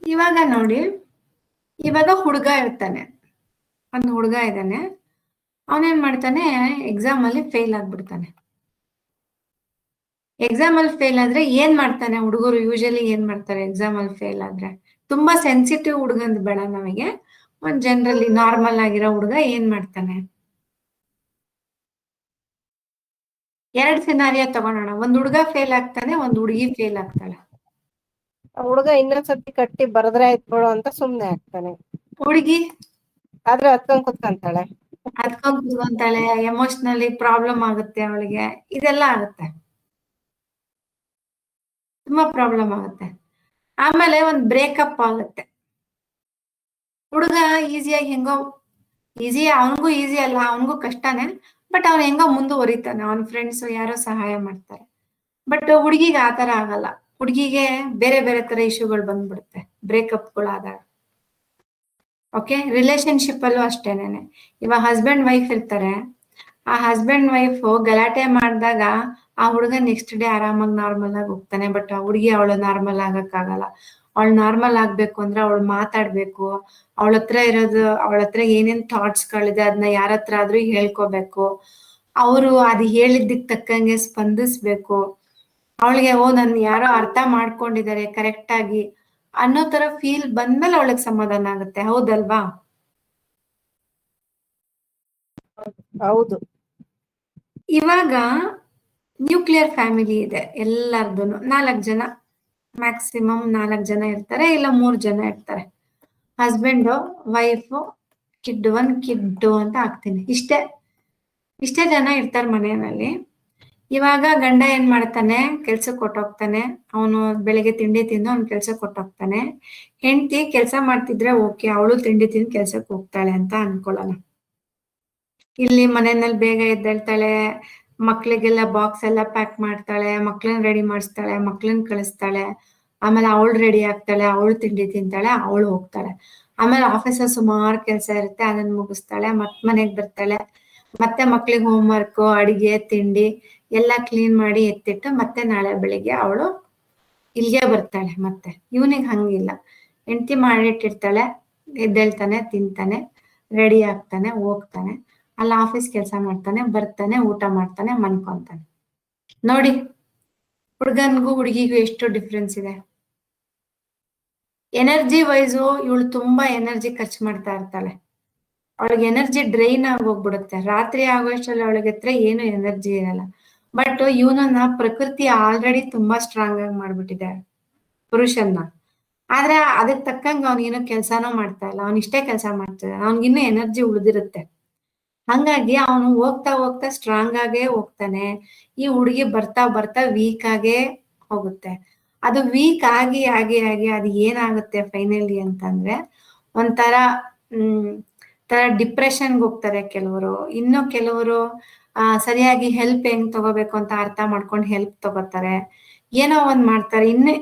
Speaker 1: ಇವಾಗ ನೋಡಿ, ಇವಾಗ ಹುಡುಗ ಇರ್ತಾನೆ, ಒಂದು ಹುಡುಗ ಇದ್ದಾನೆ, ಅವನೇನ್ ಮಾಡ್ತಾನೆ, ಎಕ್ಸಾಮ್ ಅಲ್ಲಿ ಫೇಲ್ ಆಗ್ಬಿಡ್ತಾನೆ. ಎಕ್ಸಾಮ್ ಅಲ್ಲಿ ಫೇಲ್ ಆದ್ರೆ ಏನ್ ಮಾಡ್ತಾನೆ? ಹುಡುಗರು ಯೂಶಲಿ ಏನ್ ಮಾಡ್ತಾರೆ ಎಕ್ಸಾಮ್ ಅಲ್ಲಿ ಫೇಲ್ ಆದ್ರೆ? ತುಂಬಾ ಸೆನ್ಸಿಟಿವ್ ಹುಡುಗಂದ್ ಬೇಡ ನಮಗೆ, ಒಂದ್ ಜನರಲಿ ನಾರ್ಮಲ್ ಆಗಿರೋ ಹುಡುಗ ಏನ್ ಮಾಡ್ತಾನೆ? ಎರಡ್ ಸಿನಾರಿಯೋ ತಗೊಳೋಣ. ಒಂದ್ ಹುಡುಗ ಫೇಲ್ ಆಗ್ತಾನೆ, ಒಂದ್ ಹುಡುಗಿ ಫೇಲ್ ಆಗ್ತಾಳೆ.
Speaker 2: ಹುಡುಗ ಇನ್ನೊಂದ್ಸತಿ ಕಟ್ಟಿ ಬರದ್ರೆ ಆಯ್ತು ಬಿಡು ಅಂತ ಸುಮ್ನೆ ಆಗ್ತಾನೆ.
Speaker 1: ಹುಡುಗಿ
Speaker 2: ಆದ್ರೆ ಹತ್ಕೊಂಡ್ ಕುತ್ಕೊಂತಾಳೆ.
Speaker 1: ಹತ್ಕೊಂಡ್ ಕೂತ್ಕೊಂತಾಳೆ, ಎಮೋಷನಲಿ ಪ್ರಾಬ್ಲಮ್ ಆಗುತ್ತೆ ಅವಳಿಗೆ, ಇದೆಲ್ಲ ಆಗುತ್ತೆ, ತುಂಬಾ ಪ್ರಾಬ್ಲಮ್ ಆಗುತ್ತೆ. ಆಮೇಲೆ ಒಂದ್ ಬ್ರೇಕಪ್ ಆಗುತ್ತೆ. ಹುಡುಗ ಈಸಿಯಾಗಿ ಹೆಂಗೋ, ಅವನಿಗೂ ಈಸಿ ಅಲ್ಲ, ಅವನಿಗೂ ಕಷ್ಟನೇ, ಬಟ್ ಅವ್ನು ಹೆಂಗೋ ಮುಂದುವರಿತಾನೆ, ಅವನ ಫ್ರೆಂಡ್ಸ್ ಯಾರೋ ಸಹಾಯ ಮಾಡ್ತಾರೆ. ಬಟ್ ಹುಡುಗಿಗೆ ಆತರ ಆಗಲ್ಲ. ಹುಡುಗಿಗೆ ಬೇರೆ ಬೇರೆ ತರ ಇಶ್ಯೂಗಳು ಬಂದ್ಬಿಡುತ್ತೆ ಬ್ರೇಕಪ್ಗಳಾದಾಗ. ಓಕೆ, ರಿಲೇಶನ್ಶಿಪ್ ಅಲ್ಲೂ ಅಷ್ಟೇನೆ. ಇವಾಗ ಹಸ್ಬೆಂಡ್ ವೈಫ್ ಇರ್ತಾರೆ, ಆ ಹಸ್ಬೆಂಡ್ ವೈಫ್ ಗಲಾಟೆ ಮಾಡಿದಾಗ ಆ ಹುಡುಗ ನೆಕ್ಸ್ಟ್ ಡೇ ಆರಾಮಾಗಿ ನಾರ್ಮಲ್ ಆಗಿ ಹೋಗ್ತಾನೆ. ಬಟ್ ಆ ಹುಡುಗಿ ಅವಳು ನಾರ್ಮಲ್ ಆಗಕ್ಕಾಗಲ್ಲ. ಅವಳು ನಾರ್ಮಲ್ ಆಗ್ಬೇಕು ಅಂದ್ರೆ ಅವಳು ಮಾತಾಡ್ಬೇಕು, ಅವಳ ಹತ್ರ ಏನೇನ್ ಥಾಟ್ಸ್ ಗಳಿದೆ ಅದನ್ನ ಯಾರ ಹತ್ರ ಆದ್ರೂ ಹೇಳ್ಕೋಬೇಕು. ಅವರು ಅದು ಹೇಳಿದ್ದಕ್ಕೆ ತಕ್ಕಂಗೆ ಸ್ಪಂದಿಸ್ಬೇಕು. ಅವಳಿಗೆ ನನ್ ಯಾರೋ ಅರ್ಥ ಮಾಡ್ಕೊಂಡಿದ್ದಾರೆ ಕರೆಕ್ಟ್ ಆಗಿ ಅನ್ನೋ ತರ ಫೀಲ್ ಬಂದ್ಮೇಲೆ ಅವಳಿಗೆ ಸಮಾಧಾನ ಆಗುತ್ತೆ. ಹೌದಲ್ವಾ?
Speaker 2: ಹೌದು.
Speaker 1: ಇವಾಗ ನ್ಯೂಕ್ಲಿಯರ್ ಫ್ಯಾಮಿಲಿ ಇದೆ ಎಲ್ಲಾರ್ದು, 4 ಜನ ಮ್ಯಾಕ್ಸಿಮಮ್ 4 ಜನ ಇರ್ತಾರೆ, ಇಲ್ಲ 3 ಜನ ಇರ್ತಾರೆ. ಹಸ್ಬೆಂಡ್, ವೈಫ್, ಕಿಡ್ 1 ಕಿಡ್ 2 ಅಂತ ಹಾಕ್ತೀನಿ. ಇಷ್ಟೇ ಜನ ಇರ್ತಾರೆ ಮನೆಯಲ್ಲಿ. ಇವಾಗ ಗಂಡ ಏನ್ ಮಾಡ್ತಾನೆ, ಕೆಲ್ಸಕ್ಕೆ ಕೊಟ್ಟೋಗ್ತಾನೆ. ಅವನು ಬೆಳಿಗ್ಗೆ ತಿಂಡಿ ತಿಂದು ಅವ್ನು ಕೆಲ್ಸಕ್ಕೆ ಕೊಟ್ಟೋಗ್ತಾನೆ. ಹೆಂಡತಿ ಕೆಲ್ಸ ಮಾಡ್ತಿದ್ರೆ ಓಕೆ, ಅವಳು ತಿಂಡಿ ತಿಂದು ಕೆಲ್ಸಕ್ಕೆ ಹೋಗ್ತಾಳೆ ಅಂತ ಅನ್ಕೊಳ್ಳೋಣ. ಇಲ್ಲಿ ಮನೆಯಲ್ಲಿ ಬೇಗ ಎದ್ದೇಳ್ತಾಳೆ, ಮಕ್ಳಿಗೆಲ್ಲ ಬಾಕ್ಸ್ ಎಲ್ಲ ಪ್ಯಾಕ್ ಮಾಡ್ತಾಳೆ, ಮಕ್ಳನ್ನ ರೆಡಿ ಮಾಡಿಸ್ತಾಳೆ, ಮಕ್ಳನ್ನ ಕಳಿಸ್ತಾಳೆ. ಆಮೇಲೆ ಅವಳು ರೆಡಿ ಆಗ್ತಾಳೆ, ಅವಳು ತಿಂಡಿ ತಿಂತಾಳೆ, ಅವಳು ಹೋಗ್ತಾಳೆ. ಆಮೇಲೆ ಆಫೀಸಲ್ಲಿ ಸುಮಾರು ಕೆಲಸ ಇರುತ್ತೆ, ಅದನ್ನ ಮುಗಿಸ್ತಾಳೆ, ಮನೆಗೆ ಬರ್ತಾಳೆ. ಮತ್ತೆ ಮಕ್ಳಿಗೆ ಹೋಮ್ ವರ್ಕ್, ಅಡಿಗೆ, ತಿಂಡಿ ಎಲ್ಲ ಕ್ಲೀನ್ ಮಾಡಿ ಎತ್ತಿಟ್ಟು ಮತ್ತೆ ನಾಳೆ ಬೆಳಿಗ್ಗೆ ಅವಳು ಇಲ್ಲಿಗೆ ಬರ್ತಾಳೆ. ಮತ್ತೆ ಇವನಿಗೆ ಹಂಗಿಲ್ಲ, ಹೆಂಡತಿ ಮಾಡಿಟ್ಟಿರ್ತಾಳೆ, ಎದ್ದೇಳ್ತಾನೆ, ತಿಂತಾನೆ, ರೆಡಿ ಆಗ್ತಾನೆ, ಹೋಗ್ತಾನೆ, ಅಲ್ಲಿ ಆಫೀಸ್ ಕೆಲಸ ಮಾಡ್ತಾನೆ, ಬರ್ತಾನೆ, ಊಟ ಮಾಡ್ತಾನೆ, ಮನ್ಕೊಂತಾನೆ. ನೋಡಿ ಹುಡುಗನ್ಗೂ ಹುಡುಗಿಗೂ ಎಷ್ಟು ಡಿಫ್ರೆನ್ಸ್ ಇದೆ. ಎನರ್ಜಿ ವೈಸು ಇವಳು ತುಂಬಾ ಎನರ್ಜಿ ಖರ್ಚು ಮಾಡ್ತಾ ಇರ್ತಾಳೆ, ಅವಳಿಗೆ ಎನರ್ಜಿ ಡ್ರೈನ್ ಆಗಿ ಹೋಗ್ಬಿಡುತ್ತೆ. ರಾತ್ರಿ ಆಗೋಷ್ಟರಲ್ಲಿ ಅವಳಿಗೆ ಹತ್ರ ಏನು ಎನರ್ಜಿ ಇರಲ್ಲ. ಬಟ್ ಇವನನ್ನ ಪ್ರಕೃತಿ ಆಲ್ರೆಡಿ ತುಂಬಾ ಸ್ಟ್ರಾಂಗ್ ಆಗಿ ಮಾಡ್ಬಿಟ್ಟಿದೆ ಪುರುಷನ್ನ. ಆದ್ರೆ ಅದಕ್ಕೆ ತಕ್ಕಂಗೆ ಅವನಿಗೇನೋ ಕೆಲ್ಸಾನೂ ಮಾಡ್ತಾ ಇಲ್ಲ, ಅವ್ನ ಇಷ್ಟೇ ಕೆಲಸ ಮಾಡ್ತಿದ್ದಾನೆ, ಅವ್ನಿಗಿನ್ನೂ ಎನರ್ಜಿ ಉಳಿದಿರುತ್ತೆ. ಹಂಗಾಗಿ ಅವನು ಹೋಗ್ತಾ ಹೋಗ್ತಾ ಸ್ಟ್ರಾಂಗ್ ಆಗೇ ಹೋಗ್ತಾನೆ. ಈ ಹುಡುಗಿ ಬರ್ತಾ ಬರ್ತಾ ವೀಕ್ ಆಗೇ ಹೋಗುತ್ತೆ. ಅದು ವೀಕ್ ಆಗಿ ಆಗಿ ಆಗಿ ಅದು ಏನಾಗುತ್ತೆ ಫೈನಲಿ ಅಂತಂದ್ರೆ ಒಂಥರ ಡಿಪ್ರೆಷನ್ಗೆ ಹೋಗ್ತಾರೆ ಕೆಲವರು. ಇನ್ನು ಕೆಲವರು ಸರಿಯಾಗಿ ಹೆಲ್ಪ್ ಹೆಂಗ್ ತಗೋಬೇಕು ಅಂತ ಅರ್ಥ ಮಾಡ್ಕೊಂಡು ಹೆಲ್ಪ್ ತಗೋತಾರೆ, ಏನೋ ಒಂದ್ ಮಾಡ್ತಾರೆ. ಇನ್ನು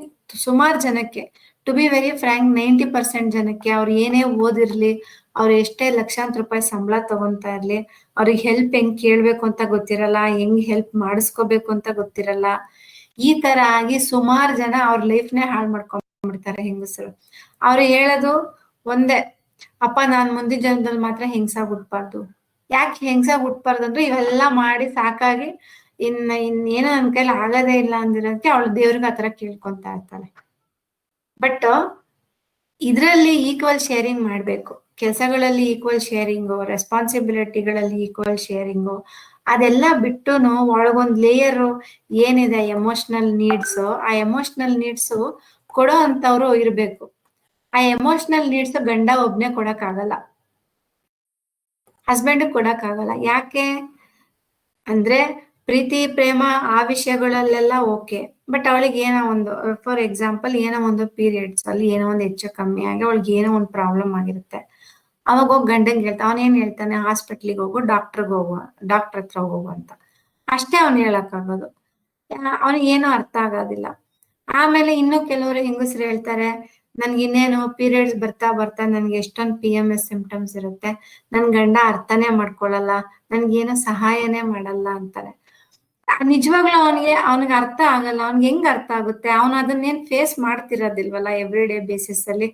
Speaker 1: ಸುಮಾರು ಜನಕ್ಕೆ, ಟು ಬಿ ವೆರಿ ಫ್ರ್ಯಾಂಕ್, 90% ಜನಕ್ಕೆ ಅವ್ರು ಏನೇ ಓದಿರ್ಲಿ, ಅವ್ರು ಎಷ್ಟೇ ಲಕ್ಷಾಂತರ ರೂಪಾಯಿ ಸಂಬಳ ತಗೊಂತಾ ಇರ್ಲಿ, ಅವ್ರಿಗೆ ಹೆಲ್ಪ್ ಹೆಂಗ್ ಕೇಳ್ಬೇಕು ಅಂತ ಗೊತ್ತಿರಲ್ಲ, ಹೆಂಗ್ ಹೆಲ್ಪ್ ಮಾಡಿಸ್ಕೋಬೇಕು ಅಂತ ಗೊತ್ತಿರಲ್ಲ. ಈ ತರ ಆಗಿ ಸುಮಾರು ಜನ ಅವ್ರ ಲೈಫ್ನೇ ಹಾಳು ಮಾಡ್ಕೊಂಡ್ಬಿಡ್ತಾರೆ ಹೆಂಗಸರು. ಅವ್ರು ಹೇಳೋದು ಒಂದೇ, ಅಪ್ಪ ನಾನ್ ಮುಂದಿನ ಜನ್ಮದಲ್ಲಿ ಮಾತ್ರ ಹೆಂಗ್ಸಾಗ್ ಹುಟ್ಬಾರ್ದು. ಯಾಕೆ ಹೆಂಗ್ಸಾಗ್ ಹುಟ್ಬಾರ್ದು ಅಂದ್ರೆ ಇವೆಲ್ಲ ಮಾಡಿ ಸಾಕಾಗಿ ಇನ್ನೇನೋ ನನ್ ಕೈಲಿ ಆಗದೇ ಇಲ್ಲ ಅಂದಿರೋದಕ್ಕೆ ಅವಳು ದೇವ್ರಿಗೆ ಆತರ ಕೇಳ್ಕೊಂತಾ ಇರ್ತಾಳೆ. ಬಟ್ ಇದ್ರಲ್ಲಿ ಈಕ್ವಲ್ ಶೇರಿಂಗ್ ಮಾಡ್ಬೇಕು, ಕೆಲಸಗಳಲ್ಲಿ ಈಕ್ವಲ್ ಶೇರಿಂಗು, ರೆಸ್ಪಾನ್ಸಿಬಿಲಿಟಿಗಳಲ್ಲಿ ಈಕ್ವಲ್ ಶೇರಿಂಗು, ಅದೆಲ್ಲ ಬಿಟ್ಟುನು ಒಳಗೊಂದ್ ಲೇಯರ್ ಏನಿದೆ ಎಮೋಷನಲ್ ನೀಡ್ಸ್, ಆ ಎಮೋಷನಲ್ ನೀಡ್ಸ್ ಕೊಡೋ ಅಂತವ್ರು ಇರ್ಬೇಕು. ಆ ಎಮೋಷನಲ್ ನೀಡ್ಸ್ ಗಂಡ ಒಬ್ನೇ ಕೊಡಕ್ ಆಗಲ್ಲ, ಹಸ್ಬೆಂಡ್ ಕೊಡಕ್ ಆಗಲ್ಲ. ಯಾಕೆ ಅಂದ್ರೆ ಪ್ರೀತಿ ಪ್ರೇಮ ಆ ವಿಷಯಗಳಲ್ಲೆಲ್ಲ ಓಕೆ, ಬಟ್ ಅವಳಿಗೆ ಏನೋ ಒಂದು, ಫಾರ್ ಎಕ್ಸಾಂಪಲ್ ಏನೋ ಒಂದು ಪೀರಿಯಡ್ಸ್ ಅಲ್ಲಿ ಏನೋ ಒಂದು ಹೆಚ್ಚು ಕಮ್ಮಿ ಆಗಿ ಅವಳಿಗೆ ಏನೋ ಒಂದು ಪ್ರಾಬ್ಲಮ್ ಆಗಿರುತ್ತೆ. ಅವಾಗ ಹೋಗಿ ಗಂಡಂಗೆ ಹೇಳ್ತಾ, ಅವನೇನ್ ಹೇಳ್ತಾನೆ, ಹಾಸ್ಪಿಟ್ಲಿಗೆ ಹೋಗು, ಡಾಕ್ಟರ್ ಹತ್ರ ಹೋಗು ಅಂತ ಅಷ್ಟೇ ಅವ್ನು ಹೇಳಕ್ಕಾಗೋದು. ಅವನಿಗೆ ಏನೋ ಅರ್ಥ ಆಗೋದಿಲ್ಲ. ಆಮೇಲೆ ಇನ್ನು ಕೆಲವರು ಹೆಂಗಸರು ಹೇಳ್ತಾರೆ, ನನ್ಗೆ ಇನ್ನೇನು ಪೀರಿಯಡ್ಸ್ ಬರ್ತಾ ಬರ್ತಾ ನನ್ಗೆ ಎಷ್ಟೊಂದು PMS ಸಿಂಪ್ಟಮ್ಸ್ ಇರುತ್ತೆ, ನನ್ ಗಂಡ ಅರ್ಥನೇ ಮಾಡ್ಕೊಳಲ್ಲ, ನನ್ಗೇನು ಸಹಾಯನೇ ಮಾಡಲ್ಲ ಅಂತಾರೆ. ನಿಜವಾಗ್ಲೂ ಅವನಿಗೆ ಅರ್ಥ ಆಗಲ್ಲ. ಅವ್ನಿಗೆ ಹೆಂಗ್ ಅರ್ಥ ಆಗುತ್ತೆ? ಅವನು ಅದನ್ನೇನ್ ಫೇಸ್ ಮಾಡ್ತಿರೋದಿಲ್ವಲ್ಲ ಎವ್ರಿ ಡೇ ಬೇಸಿಸ್ ಅಲ್ಲಿ.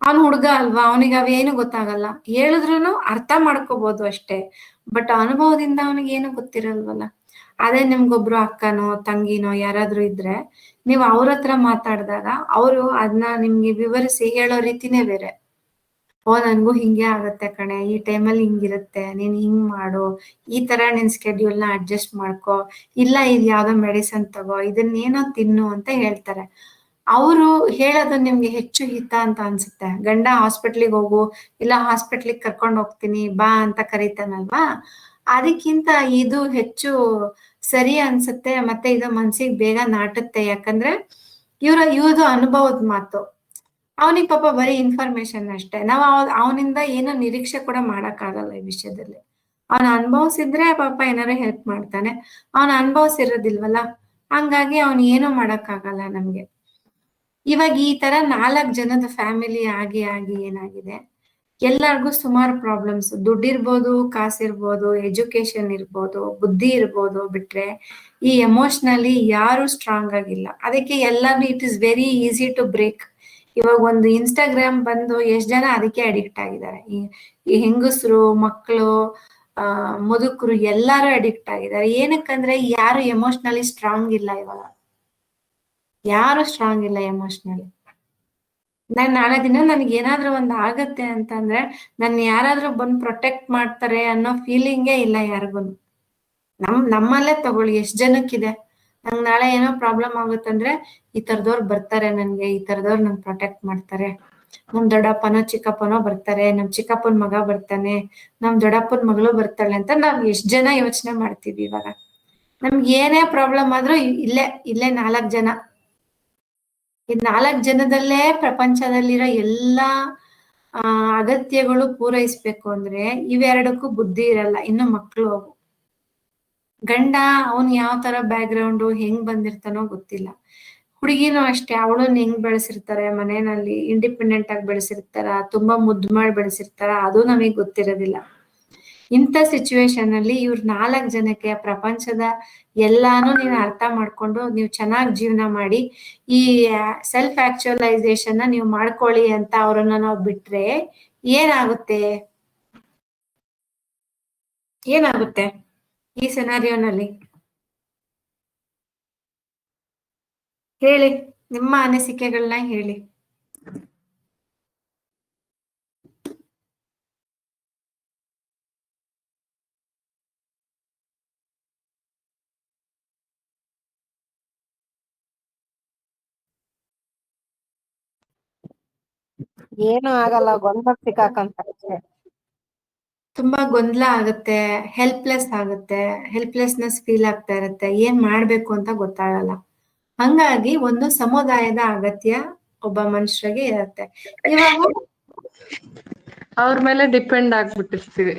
Speaker 1: ಅವ್ನು ಹುಡುಗ ಅಲ್ವಾ, ಅವನಿಗೆ ಅವೇನು ಗೊತ್ತಾಗಲ್ಲ. ಹೇಳಿದ್ರು ಅರ್ಥ ಮಾಡ್ಕೋಬಹುದು ಅಷ್ಟೇ, ಬಟ್ ಅನುಭವದಿಂದ ಅವನಿಗೆ ಏನು ಗೊತ್ತಿರಲ್ವಲ್ಲ. ಅದೇ ನಿಮ್ಗೊಬ್ರು ಅಕ್ಕನೋ ತಂಗಿನೋ ಯಾರಾದ್ರೂ ಇದ್ರೆ, ನೀವು ಅವ್ರ ಹತ್ರ ಮಾತಾಡಿದಾಗ ಅವರು ಅದನ್ನ ನಿಮ್ಗೆ ವಿವರಿಸಿ ಹೇಳೋ ರೀತಿನೇ ಬೇರೆ. ಓ ನನ್ಗೂ ಹಿಂಗೆ ಆಗತ್ತೆ ಕಣೆ, ಈ ಟೈಮಲ್ಲಿ ಹಿಂಗಿರುತ್ತೆ, ನೀನ್ ಹಿಂಗ್ ಮಾಡು, ಈ ತರ ನಿನ್ ಸ್ಕೆಡ್ಯೂಲ್ನ ಅಡ್ಜಸ್ಟ್ ಮಾಡ್ಕೊ, ಇಲ್ಲ ಇದು ಯಾವ್ದೋ ಮೆಡಿಸನ್ ತಗೋ, ಇದನ್ನೇನೋ ತಿನ್ನು ಅಂತ ಹೇಳ್ತಾರೆ. ಅವರು ಹೇಳೋದು ನಿಮ್ಗೆ ಹೆಚ್ಚು ಹಿತ ಅಂತ ಅನ್ಸುತ್ತೆ. ಗಂಡ ಹಾಸ್ಪಿಟ್ಲಿಗೆ ಹೋಗು, ಇಲ್ಲ ಹಾಸ್ಪಿಟ್ಲಿಗೆ ಕರ್ಕೊಂಡು ಹೋಗ್ತೀನಿ ಬಾ ಅಂತ ಕರೀತಾನಲ್ವಾ, ಅದಕ್ಕಿಂತ ಇದು ಹೆಚ್ಚು ಸರಿ ಅನ್ಸುತ್ತೆ. ಮತ್ತೆ ಇದು ಮನ್ಸಿಗೆ ಬೇಗ ನಾಟುತ್ತೆ. ಯಾಕಂದ್ರೆ ಇವ್ರದು ಅನುಭವದ ಮಾತು. ಅವನಿಗೆ ಪಾಪ ಬರೀ ಇನ್ಫಾರ್ಮೇಶನ್ ಅಷ್ಟೇ. ನಾವು ಅವನಿಂದ ಏನೋ ನಿರೀಕ್ಷೆ ಕೂಡ ಮಾಡಕ್ಕಾಗಲ್ಲ ಈ ವಿಷಯದಲ್ಲಿ. ಅವನ ಅನುಭವಿಸಿದ್ರೆ ಪಾಪ ಏನಾರು ಹೆಲ್ಪ್ ಮಾಡ್ತಾನೆ, ಅವನ ಅನುಭವಿಸಿರೋದಿಲ್ವಲ್ಲ, ಹಂಗಾಗಿ ಅವನು ಏನೂ ಮಾಡಕ್ಕಾಗಲ್ಲ ನಮ್ಗೆ. ಇವಾಗ ಈ ತರ 4 ಜನದ ಫ್ಯಾಮಿಲಿ ಆಗಿ ಏನಾಗಿದೆ, ಎಲ್ಲರಿಗೂ ಸುಮಾರು ಪ್ರಾಬ್ಲಮ್ಸ್. ದುಡ್ಡಿರ್ಬೋದು, ಕಾಸಿರ್ಬೋದು, ಎಜುಕೇಶನ್ ಇರ್ಬೋದು, ಬುದ್ಧಿ ಇರ್ಬೋದು, ಬಿಟ್ರೆ ಈ ಎಮೋಷನಲಿ ಯಾರು ಸ್ಟ್ರಾಂಗ್ ಆಗಿಲ್ಲ. ಅದಕ್ಕೆ ಎಲ್ಲಾನು it is very easy to break. ಇವಾಗ ಒಂದು ಇನ್ಸ್ಟಾಗ್ರಾಮ್ ಬಂದು ಎಷ್ಟ್ ಜನ ಅದಕ್ಕೆ ಅಡಿಕ್ಟ್ ಆಗಿದ್ದಾರೆ. ಈ ಹೆಂಗಸರು, ಮಕ್ಕಳು, ಮುದುಕರು ಎಲ್ಲಾರು ಅಡಿಕ್ಟ್ ಆಗಿದ್ದಾರೆ. ಏನಕ್ಕಂದ್ರೆ ಯಾರು ಎಮೋಷನಲಿ ಸ್ಟ್ರಾಂಗ್ ಇಲ್ಲ. ಇವಾಗ ಯಾರು ಸ್ಟ್ರಾಂಗ್ ಇಲ್ಲ ಎಮೋಷನಲಿ. ನಾಳೆ ದಿನ ನನ್ಗೆ ಏನಾದ್ರೂ ಒಂದ್ ಆಗತ್ತೆ ಅಂತಂದ್ರೆ ನನ್ ಯಾರಾದ್ರೂ ಬಂದ್ ಪ್ರೊಟೆಕ್ಟ್ ಮಾಡ್ತಾರೆ ಅನ್ನೋ ಫೀಲಿಂಗೇ ಇಲ್ಲ ಯಾರಿಗೂ. ನಮ್ಮಲ್ಲೇ ತಗೊಳ್ಳಿ, ಎಷ್ಟ್ ಜನಕ್ಕಿದೆ. ನಂಗ್ ನಾಳೆ ಏನೋ ಪ್ರಾಬ್ಲಮ್ ಆಗುತ್ತಂದ್ರೆ ಈ ತರದವ್ರು ಬರ್ತಾರೆ ನನ್ಗೆ, ಈ ತರದವ್ರು ನಂಗೆ ಪ್ರೊಟೆಕ್ಟ್ ಮಾಡ್ತಾರೆ. ನಮ್ ದೊಡ್ಡಪ್ಪನೋ ಚಿಕ್ಕಪ್ಪನೋ ಬರ್ತಾರೆ, ನಮ್ ಚಿಕ್ಕಪ್ಪನ ಮಗ ಬರ್ತಾನೆ, ನಮ್ ದೊಡ್ಡಪ್ಪನ ಮಗಳು ಬರ್ತಾಳೆ ಅಂತ ನಾವ್ ಎಷ್ಟ್ ಜನ ಯೋಚನೆ ಮಾಡ್ತೀವಿ. ಇವಾಗ ನಮ್ಗೆ ಏನೇ ಪ್ರಾಬ್ಲಮ್ ಆದ್ರೂ ಇಲ್ಲೇ 4 ಜನ. ಈ 4 ಜನದಲ್ಲೇ ಪ್ರಪಂಚದಲ್ಲಿರೋ ಎಲ್ಲಾ ಅಗತ್ಯಗಳು ಪೂರೈಸ್ಬೇಕು ಅಂದ್ರೆ ಇವೆರಡಕ್ಕೂ ಬುದ್ಧಿ ಇರಲ್ಲ. ಇನ್ನು ಮಕ್ಕಳು, ಗಂಡ ಅವನ್ ಯಾವ ತರ ಬ್ಯಾಕ್ ಗ್ರೌಂಡು ಹೆಂಗ್ ಬಂದಿರ್ತಾನೋ ಗೊತ್ತಿಲ್ಲ. ಹುಡುಗಿನೂ ಅಷ್ಟೇ, ಅವಳನ್ನ ಹೆಂಗ್ ಬೆಳೆಸಿರ್ತಾರೆ ಮನೆಯಲ್ಲಿ, ಇಂಡಿಪೆಂಡೆಂಟ್ ಆಗಿ ಬೆಳೆಸಿರ್ತಾರ, ತುಂಬಾ ಮುದ್ದು ಮಾಡಿ ಬೆಳೆಸಿರ್ತಾರ, ಅದು ನಮಗ್ ಗೊತ್ತಿರೋದಿಲ್ಲ. ಇಂಥ ಸಿಚುವೇಶನ್ ಅಲ್ಲಿ ಇವ್ರ 4 ಜನಕ್ಕೆ ಪ್ರಪಂಚದ ಎಲ್ಲಾನು ನೀವ್ ಅರ್ಥ ಮಾಡ್ಕೊಂಡು ನೀವು ಚೆನ್ನಾಗಿ ಜೀವನ ಮಾಡಿ ಈ ಸೆಲ್ಫ್ ಆಕ್ಚುಲೈಸೇಷನ್ ನೀವು ಮಾಡ್ಕೊಳ್ಳಿ ಅಂತ ಅವ್ರನ್ನ ನಾವು ಬಿಟ್ರೆ ಏನಾಗುತ್ತೆ ಈ ಸೆನಾರಿಯೋನಲ್ಲಿ? ಹೇಳಿ, ನಿಮ್ಮ ಅನಿಸಿಕೆಗಳನ್ನ ಹೇಳಿ.
Speaker 2: ಏನು ಆಗಲ್ಲ, ಗೊಂದಲಕ್ಕೆ ಸಿಕ್ಕಾಕೊಂತಾರೆ ಅಷ್ಟೇ.
Speaker 1: ತುಂಬಾ ಗೊಂದಲ ಆಗುತ್ತೆ, ಹೆಲ್ಪ್ಲೆಸ್ನೆಸ್ ಫೀಲ್ ಆಗ್ತಾ ಇರುತ್ತೆ, ಏನ್ ಮಾಡ್ಬೇಕು ಅಂತ ಗೊತ್ತಾಗಲ್ಲ. ಹಂಗಾಗಿ ಒಂದು ಸಮುದಾಯದ ಅಗತ್ಯ ಒಬ್ಬ ಮನುಷ್ಯರಿಗೆ ಇರುತ್ತೆ. ಇವಾಗ
Speaker 4: ಅವ್ರ ಮೇಲೆ ಡಿಪೆಂಡ್ ಆಗ್ಬಿಟ್ಟಿರ್ತೀವಿ.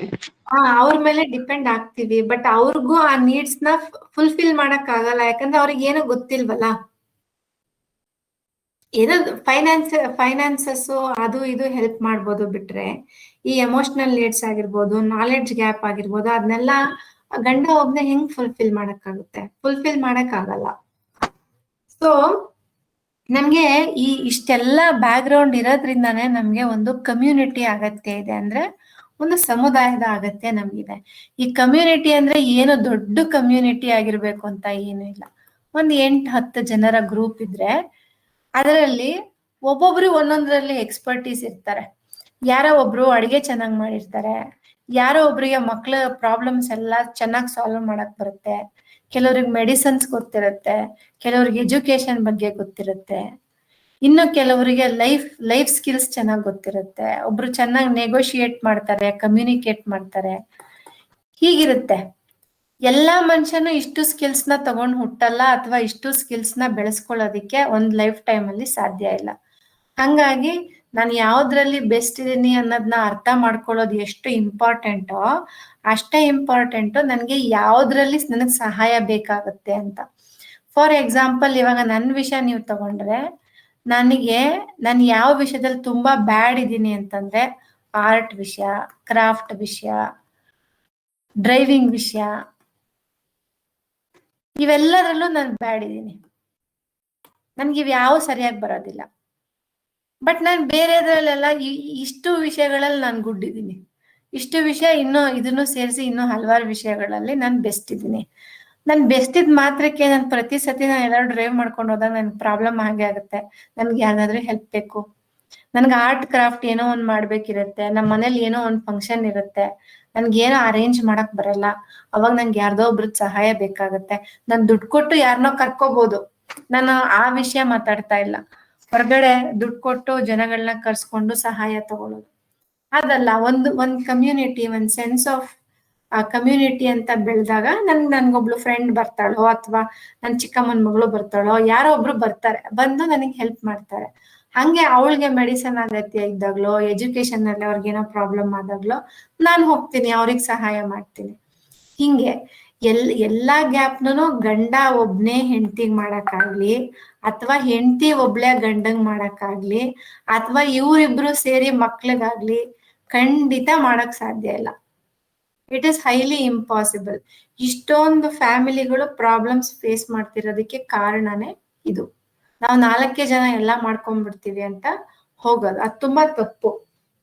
Speaker 1: ಅವ್ರ ಮೇಲೆ ಡಿಪೆಂಡ್ ಆಗ್ತೀವಿ, ಬಟ್ ಅವ್ರಿಗೂ ಆ ನೀಡ್ಸ್ ನ ಫುಲ್ಫಿಲ್ ಮಾಡಕ್ ಆಗಲ್ಲ. ಯಾಕಂದ್ರೆ ಅವ್ರಿಗೆ ಏನೋ ಗೊತ್ತಿಲ್ವಲ್ಲ. ಏನೋ ಫೈನಾನ್ಸಸ್ ಅದು ಇದು ಹೆಲ್ಪ್ ಮಾಡ್ಬೋದು, ಬಿಟ್ರೆ ಈ ಎಮೋಷನಲ್ ನೀಡ್ಸ್ ಆಗಿರ್ಬೋದು, ನಾಲೆಡ್ಜ್ ಗ್ಯಾಪ್ ಆಗಿರ್ಬೋದು, ಅದನ್ನೆಲ್ಲ ಗಂಡ ಒಬ್ನೇ ಹೆಂಗ್ ಫುಲ್ಫಿಲ್ ಮಾಡಕ್ ಆಗಲ್ಲ. ಸೊ ನಮ್ಗೆ ಇಷ್ಟೆಲ್ಲ ಬ್ಯಾಕ್ ಗ್ರೌಂಡ್ ಇರೋದ್ರಿಂದಾನೇ ನಮ್ಗೆ ಒಂದು ಕಮ್ಯುನಿಟಿ ಅಗತ್ಯ ಇದೆ. ಅಂದ್ರೆ ಒಂದು ಸಮುದಾಯದ ಅಗತ್ಯ ನಮ್ಗಿದೆ. ಈ ಕಮ್ಯುನಿಟಿ ಅಂದ್ರೆ ಏನು ದೊಡ್ಡ ಕಮ್ಯುನಿಟಿ ಆಗಿರ್ಬೇಕು ಅಂತ ಏನು ಇಲ್ಲ. ಒಂದ್ 8-10 ಜನರ ಗ್ರೂಪ್ ಇದ್ರೆ ಅದರಲ್ಲಿ ಒಬ್ಬೊಬ್ರು ಒಂದೊಂದ್ರಲ್ಲಿ ಎಕ್ಸ್ಪರ್ಟೀಸ್ ಇರ್ತಾರೆ. ಯಾರೋ ಒಬ್ರು ಅಡಿಗೆ ಚೆನ್ನಾಗಿ ಮಾಡಿರ್ತಾರೆ, ಯಾರೋ ಒಬ್ರಿಗೆ ಮಕ್ಳ ಪ್ರಾಬ್ಲಮ್ಸ್ ಎಲ್ಲ ಚೆನ್ನಾಗಿ ಸಾಲ್ವ್ ಮಾಡಕ್ ಬರುತ್ತೆ, ಕೆಲವ್ರಿಗೆ ಮೆಡಿಸನ್ಸ್ ಗೊತ್ತಿರುತ್ತೆ, ಕೆಲವ್ರಿಗೆ ಎಜುಕೇಶನ್ ಬಗ್ಗೆ ಗೊತ್ತಿರುತ್ತೆ, ಇನ್ನು ಕೆಲವರಿಗೆ ಲೈಫ್ ಸ್ಕಿಲ್ಸ್ ಚೆನ್ನಾಗಿ ಗೊತ್ತಿರುತ್ತೆ, ಒಬ್ರು ಚೆನ್ನಾಗಿ ನೆಗೋಷಿಯೇಟ್ ಮಾಡ್ತಾರೆ, ಕಮ್ಯುನಿಕೇಟ್ ಮಾಡ್ತಾರೆ. ಹೀಗಿರುತ್ತೆ. ಎಲ್ಲಾ ಮನುಷ್ಯನು ಇಷ್ಟು ಸ್ಕಿಲ್ಸ್ ನ ತಗೊಂಡ್ ಹುಟ್ಟಲ್ಲ, ಅಥವಾ ಇಷ್ಟು ಸ್ಕಿಲ್ಸ್ ನ ಬೆಳೆಸ್ಕೊಳ್ಳೋದಿಕ್ಕೆ ಒಂದ್ ಲೈಫ್ ಟೈಮ್ ಅಲ್ಲಿ ಸಾಧ್ಯ ಇಲ್ಲ. ಹಂಗಾಗಿ ನಾನು ಯಾವ್ದ್ರಲ್ಲಿ ಬೆಸ್ಟ್ ಇದೀನಿ ಅನ್ನೋದನ್ನ ಅರ್ಥ ಮಾಡ್ಕೊಳ್ಳೋದು ಎಷ್ಟು ಇಂಪಾರ್ಟೆಂಟೋ ಅಷ್ಟೇ ಇಂಪಾರ್ಟೆಂಟು ನನ್ಗೆ ಯಾವ್ದ್ರಲ್ಲಿ ನನಗ್ ಸಹಾಯ ಬೇಕಾಗುತ್ತೆ ಅಂತ. ಫಾರ್ ಎಕ್ಸಾಂಪಲ್, ಇವಾಗ ನನ್ನ ವಿಷಯ ನೀವು ತಗೊಂಡ್ರೆ, ನಾನು ಯಾವ ವಿಷಯದಲ್ಲಿ ತುಂಬಾ ಬ್ಯಾಡ್ ಇದ್ದೀನಿ ಅಂತಂದ್ರೆ ಆರ್ಟ್ ವಿಷಯ, ಕ್ರಾಫ್ಟ್ ವಿಷಯ, ಡ್ರೈವಿಂಗ್ ವಿಷಯ, ಇವೆಲ್ಲರಲ್ಲೂ ನಾನು ಬ್ಯಾಡ್ ಇದ್ದೀನಿ. ನನ್ಗೆ ಇವ್ಯಾವ ಸರಿಯಾಗಿ ಬರೋದಿಲ್ಲ. ಬಟ್ ನಾನು ಬೇರೆದ್ರಲ್ಲೆಲ್ಲ ಇಷ್ಟು ವಿಷಯಗಳಲ್ಲಿ ನಾನು ಗುಡ್ ಇದ್ದೀನಿ. ಇಷ್ಟು ವಿಷಯ ಇದನ್ನು ಸೇರಿಸಿ ಇನ್ನೂ ಹಲವಾರು ವಿಷಯಗಳಲ್ಲಿ ನಾನು ಬೆಸ್ಟ್ ಇದ್ದೀನಿ. ನಾನು ಬೆಸ್ಟ್ ಇದ್ ಮಾತ್ರಕ್ಕೆ ನಾನು ಪ್ರತಿ ಸತಿ ನಾನು ಎಲ್ಲರೂ ಡ್ರೈವ್ ಮಾಡ್ಕೊಂಡು ಹೋದಾಗ ನನ್ಗೆ ಪ್ರಾಬ್ಲಮ್ ಹಾಗೆ ಆಗುತ್ತೆ. ನನ್ಗೆ ಯಾವ್ದಾದ್ರು ಹೆಲ್ಪ್ ಬೇಕು, ನನ್ಗೆ ಆರ್ಟ್ ಕ್ರಾಫ್ಟ್ ಏನೋ ಒಂದ್ ಮಾಡ್ಬೇಕಿರತ್ತೆ, ನಮ್ಮ ಮನೇಲಿ ಏನೋ ಒಂದ್ ಫಂಕ್ಷನ್ ಇರುತ್ತೆ, ನನ್ಗೇನೋ ಅರೇಂಜ್ ಮಾಡಕ್ ಬರಲ್ಲ, ಅವಾಗ ನಂಗೆ ಯಾರ್ದೋ ಒಬ್ರದ್ ಸಹಾಯ ಬೇಕಾಗತ್ತೆ. ನಾನ್ ದುಡ್ಡು ಕೊಟ್ಟು ಯಾರನ್ನೋ ಕರ್ಕೋಬಹುದು, ನಾನು ಆ ವಿಷಯ ಮಾತಾಡ್ತಾ ಇಲ್ಲ. ಹೊರಗಡೆ ದುಡ್ಡು ಕೊಟ್ಟು ಜನಗಳನ್ನ ಕರ್ಸ್ಕೊಂಡು ಸಹಾಯ ತಗೊಳ್ಳೋದು ಅದಲ್ಲ. ಒಂದ್ ಕಮ್ಯುನಿಟಿ, ಒಂದ್ ಸೆನ್ಸ್ ಆಫ್ ಕಮ್ಯುನಿಟಿ ಅಂತ ಬೆಳೆದಾಗ ನನ್ಗೊಬ್ಳು ಫ್ರೆಂಡ್ ಬರ್ತಾಳೋ ಅಥವಾ ನನ್ ಚಿಕ್ಕಮ್ಮನ ಮಗಳು ಬರ್ತಾಳೋ, ಯಾರೋ ಒಬ್ರು ಬರ್ತಾರೆ, ಬಂದು ನನಗೆ ಹೆಲ್ಪ್ ಮಾಡ್ತಾರೆ. ಹಂಗೆ ಅವಳಿಗೆ ಮೆಡಿಸನ್ ಅಗತ್ಯ ಇದ್ದಾಗ್ಲೋ, ಎಜುಕೇಶನ್ ಅಲ್ಲಿ ಅವ್ರಿಗೇನೋ ಪ್ರಾಬ್ಲಮ್ ಆದಾಗ್ಲೋ ನಾನು ಹೋಗ್ತೀನಿ, ಅವ್ರಿಗೆ ಸಹಾಯ ಮಾಡ್ತೀನಿ. ಹಿಂಗೆ ಎಲ್ಲಾ ಗ್ಯಾಪ್ನು ಗಂಡ ಒಬ್ನೇ ಹೆಂಡತಿಗ್ ಮಾಡಕ್ಕಾಗ್ಲಿ, ಅಥವಾ ಹೆಂಡತಿ ಒಬ್ಳೆ ಗಂಡಂಗ್ ಮಾಡಕ್ಕಾಗ್ಲಿ, ಅಥವಾ ಇವ್ರಿಬ್ರು ಸೇರಿ ಮಕ್ಳಿಗಾಗ್ಲಿ ಖಂಡಿತ ಮಾಡಕ್ ಸಾಧ್ಯ ಇಲ್ಲ. It is highly impossible. ಇಷ್ಟೊಂದು ಫ್ಯಾಮಿಲಿಗಳು ಪ್ರಾಬ್ಲಮ್ಸ್ ಫೇಸ್ ಮಾಡ್ತಿರೋದಕ್ಕೆ ಕಾರಣನೇ ಇದು. ನಾವು 4 ಜನ ಎಲ್ಲಾ ಮಾಡ್ಕೊಂಡ್ಬಿಡ್ತೀವಿ ಅಂತ ಹೋಗೋದು, ಅದು ತುಂಬಾ ತಪ್ಪು.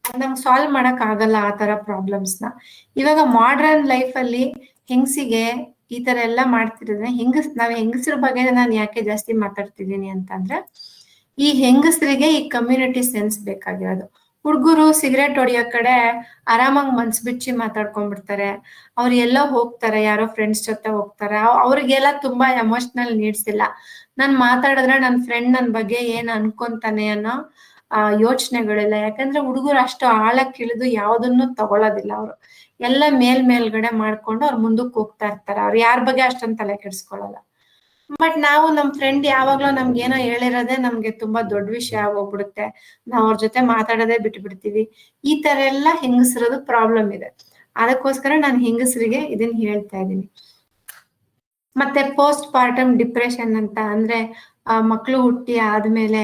Speaker 1: ನಮ್ಗೆ ಸಾಲ್ವ್ ಮಾಡಕ್ ಆಗಲ್ಲ ಆ ತರ ಪ್ರಾಬ್ಲಮ್ಸ್ ನ. ಇವಾಗ ಮಾಡ್ರನ್ ಲೈಫ್ ಅಲ್ಲಿ ಹೆಂಗಸಿಗೆ ಈ ತರ ಎಲ್ಲ ಮಾಡ್ತಿರೋದ್ರೆ ನಾವ್ ಹೆಂಗಸ್ರ ಬಗ್ಗೆ ನಾನು ಯಾಕೆ ಜಾಸ್ತಿ ಮಾತಾಡ್ತಿದ್ದೀನಿ ಅಂತಂದ್ರೆ, ಈ ಹೆಂಗಸರಿಗೆ ಈ ಕಮ್ಯುನಿಟಿ ಸೆನ್ಸ್ ಬೇಕಾಗಿರೋದು. ಹುಡುಗರು ಸಿಗರೇಟ್ ಹೊಡಿಯೋ ಕಡೆ ಆರಾಮಾಗಿ ಮನ್ಸ್ ಬಿಚ್ಚಿ ಮಾತಾಡ್ಕೊಂಡ್ಬಿಡ್ತಾರೆ. ಅವ್ರು ಎಲ್ಲೋ ಹೋಗ್ತಾರೆ, ಯಾರೋ ಫ್ರೆಂಡ್ಸ್ ಜೊತೆ ಹೋಗ್ತಾರೆ, ಅವ್ರಿಗೆಲ್ಲ ತುಂಬಾ ಎಮೋಷನಲ್ ನೀಡ್ಸ್ ಇಲ್ಲ. ನಾನ್ ಮಾತಾಡಿದ್ರೆ ನನ್ ಫ್ರೆಂಡ್ ನನ್ ಬಗ್ಗೆ ಏನ್ ಅನ್ಕೊಂತಾನೆ ಅನ್ನೋ ಯೋಚನೆಗಳಿಲ್ಲ. ಯಾಕಂದ್ರೆ ಹುಡುಗರು ಅಷ್ಟು ಆಳಕ್ಕೆ ಇಳಿದು ಯಾವ್ದನ್ನು ತಗೊಳ್ಳೋದಿಲ್ಲ. ಅವರು ಎಲ್ಲ ಮೇಲ್ಗಡೆ ಮಾಡ್ಕೊಂಡು ಅವ್ರು ಮುಂದಕ್ಕೆ ಹೋಗ್ತಾ ಇರ್ತಾರೆ. ಅವ್ರು ಯಾರ ಬಗ್ಗೆ ಅಷ್ಟೊಂದು ತಲೆ ಕೆಡಿಸ್ಕೊಳ್ಳಲ್ಲ. ಬಟ್ ನಾವು ನಮ್ ಫ್ರೆಂಡ್ ಯಾವಾಗ್ಲೂ ನಮ್ಗೆ ಏನೋ ಹೇಳಿರೋದೇ ನಮ್ಗೆ ತುಂಬಾ ದೊಡ್ಡ ವಿಷಯ ಆಗೋಗ್ಬಿಡುತ್ತೆ, ನಾವ್ ಅವ್ರ ಜೊತೆ ಮಾತಾಡೋದೇ ಬಿಟ್ಬಿಡ್ತೀವಿ. ಈ ತರ ಎಲ್ಲ ಹೆಂಗಸರದು ಪ್ರಾಬ್ಲಮ್ ಇದೆ. ಅದಕ್ಕೋಸ್ಕರ ನಾನು ಹೆಂಗಸರಿಗೆ ಇದನ್ನ ಹೇಳ್ತಾ ಇದ್ದೀನಿ. ಮತ್ತೆ ಪೋಸ್ಟ್ ಪಾರ್ಟಮ್ ಡಿಪ್ರೆಷನ್ ಅಂತ ಅಂದ್ರೆ, ಮಕ್ಳು ಹುಟ್ಟಿ ಆದ್ಮೇಲೆ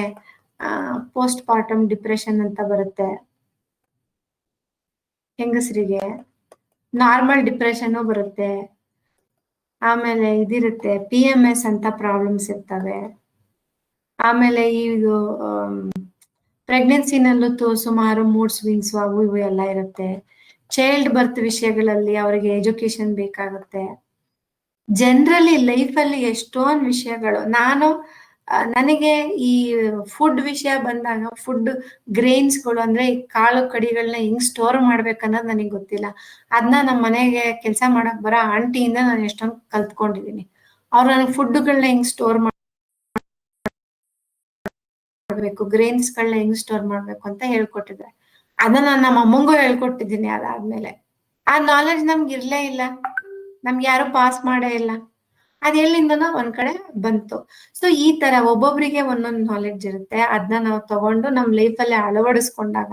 Speaker 1: ಪೋಸ್ಟ್ ಪಾರ್ಟಮ್ ಡಿಪ್ರೆಷನ್ ಅಂತ ಬರುತ್ತೆ ಹೆಂಗಸರಿಗೆ. ನಾರ್ಮಲ್ ಡಿಪ್ರೆಷನ್ ಬರುತ್ತೆ. ಆಮೇಲೆ ಇದಿರುತ್ತೆ, PMS ಅಂತ ಪ್ರಾಬ್ಲಮ್ಸ್ ಇರ್ತವೆ. ಆಮೇಲೆ ಇದು ಪ್ರೆಗ್ನೆನ್ಸಿನಲ್ಲೂ ಸುಮಾರು ಮೂಡ್ ಸ್ವಿಂಗ್ಸ್ ಅವು ಇವು ಎಲ್ಲ ಇರುತ್ತೆ. ಚೈಲ್ಡ್ ಬರ್ತ್ ವಿಷಯಗಳಲ್ಲಿ ಅವರಿಗೆ ಎಜುಕೇಶನ್ ಬೇಕಾಗುತ್ತೆ. ಜನರಲಿ ಲೈಫಲ್ಲಿ ಎಷ್ಟೊಂದು ವಿಷಯಗಳು. ನನಗೆ ಈ ಫುಡ್ ವಿಷಯ ಬಂದಾಗ, ಫುಡ್ ಗ್ರೇನ್ಸ್ಗಳು ಅಂದ್ರೆ ಈ ಕಾಳು ಕಡಿಗಳನ್ನ ಹೆಂಗ್ ಸ್ಟೋರ್ ಮಾಡ್ಬೇಕನ್ನೋದು ನನಗೆ ಗೊತ್ತಿಲ್ಲ. ಅದನ್ನ ನಮ್ಮ ಮನೆಗೆ ಕೆಲಸ ಮಾಡಕ್ ಬರೋ ಆಂಟಿಯಿಂದ ನಾನು ಎಷ್ಟೊಂದು ಕಲ್ತ್ಕೊಂಡಿದ್ದೀನಿ. ಅವ್ರು ನನಗೆ ಫುಡ್ಗಳನ್ನ ಹೆಂಗ್ ಸ್ಟೋರ್ ಮಾಡ್ಬೇಕು, ಗ್ರೇನ್ಸ್ಗಳನ್ನ ಹೆಂಗ್ ಸ್ಟೋರ್ ಮಾಡ್ಬೇಕು ಅಂತ ಹೇಳ್ಕೊಟ್ಟಿದ್ದಾರೆ. ಅದನ್ನ ನಾನು ನಮ್ಮ ಅಮ್ಮಂಗೂ ಹೇಳ್ಕೊಟ್ಟಿದ್ದೀನಿ. ಅದಾದ್ಮೇಲೆ ಆ ನಾಲೆಡ್ಜ್ ನಮ್ಗೆ ಇರ್ಲೇ ಇಲ್ಲ, ನಮ್ಗೆ ಯಾರು ಪಾಸ್ ಮಾಡೇ ಇಲ್ಲ. ಅದ್ ಎಲ್ಲಿಂದನೋ ಒಂದ್ ಕಡೆ ಬಂತು. ಸೊ ಈ ತರ ಒಬ್ಬೊಬ್ರಿಗೆ ಒಂದೊಂದು ನಾಲೆಡ್ಜ್ ಇರುತ್ತೆ. ಅದನ್ನ ನಾವು ತಗೊಂಡು ನಮ್ ಲೈಫಲ್ಲಿ ಅಳವಡಿಸ್ಕೊಂಡಾಗ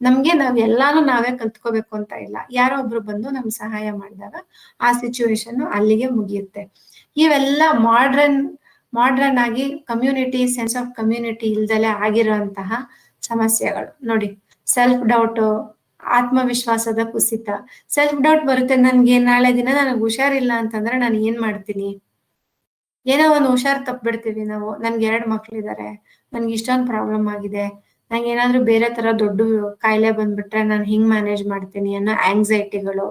Speaker 1: ನಮ್ಗೆ ಎಲ್ಲಾನು ನಾವೇ ಕಲ್ತ್ಕೋಬೇಕು ಅಂತ ಇಲ್ಲ. ಯಾರೋ ಒಬ್ರು ಬಂದು ನಮ್ಗೆ ಸಹಾಯ ಮಾಡಿದಾಗ ಆ ಸಿಚುವೇಶನ್ ಅಲ್ಲಿಗೆ ಮುಗಿಯುತ್ತೆ. ಇವೆಲ್ಲ ಮಾಡ್ರನ್ ಆಗಿ ಕಮ್ಯುನಿಟಿ, ಸೆನ್ಸ್ ಆಫ್ ಕಮ್ಯುನಿಟಿ ಇಲ್ದಲೆ ಆಗಿರುವಂತಹ ಸಮಸ್ಯೆಗಳು. ನೋಡಿ, ಸೆಲ್ಫ್ ಡೌಟ್, ಆತ್ಮವಿಶ್ವಾಸದ ಕುಸಿತ. ಸೆಲ್ಫ್ ಡೌಟ್ ಬರುತ್ತೆ. ನನ್ಗೆ ನಾಳೆ ದಿನ ನನಗೆ ಹುಷಾರಿಲ್ಲ ಅಂತಂದ್ರೆ ನಾನು ಏನ್ ಮಾಡ್ತೀನಿ? ಏನೋ ಒಂದು ಹುಷಾರ್ ತಪ್ಪಿಬಿಡ್ತೀವಿ ನಾವು. ನನ್ಗೆ 2 ಮಕ್ಳಿದ್ದಾರೆ, ನನ್ಗೆ ಇಷ್ಟೊಂದು ಪ್ರಾಬ್ಲಮ್ ಆಗಿದೆ, ನಂಗೆ ಏನಾದ್ರೂ ಬೇರೆ ತರ ದೊಡ್ಡ ಕಾಯಿಲೆ ಬಂದ್ಬಿಟ್ರೆ ನಾನು ಹಿಂಗ್ ಮ್ಯಾನೇಜ್ ಮಾಡ್ತೀನಿ ಅನ್ನೋ ಆಂಗ್ಸೈಟಿಗಳು.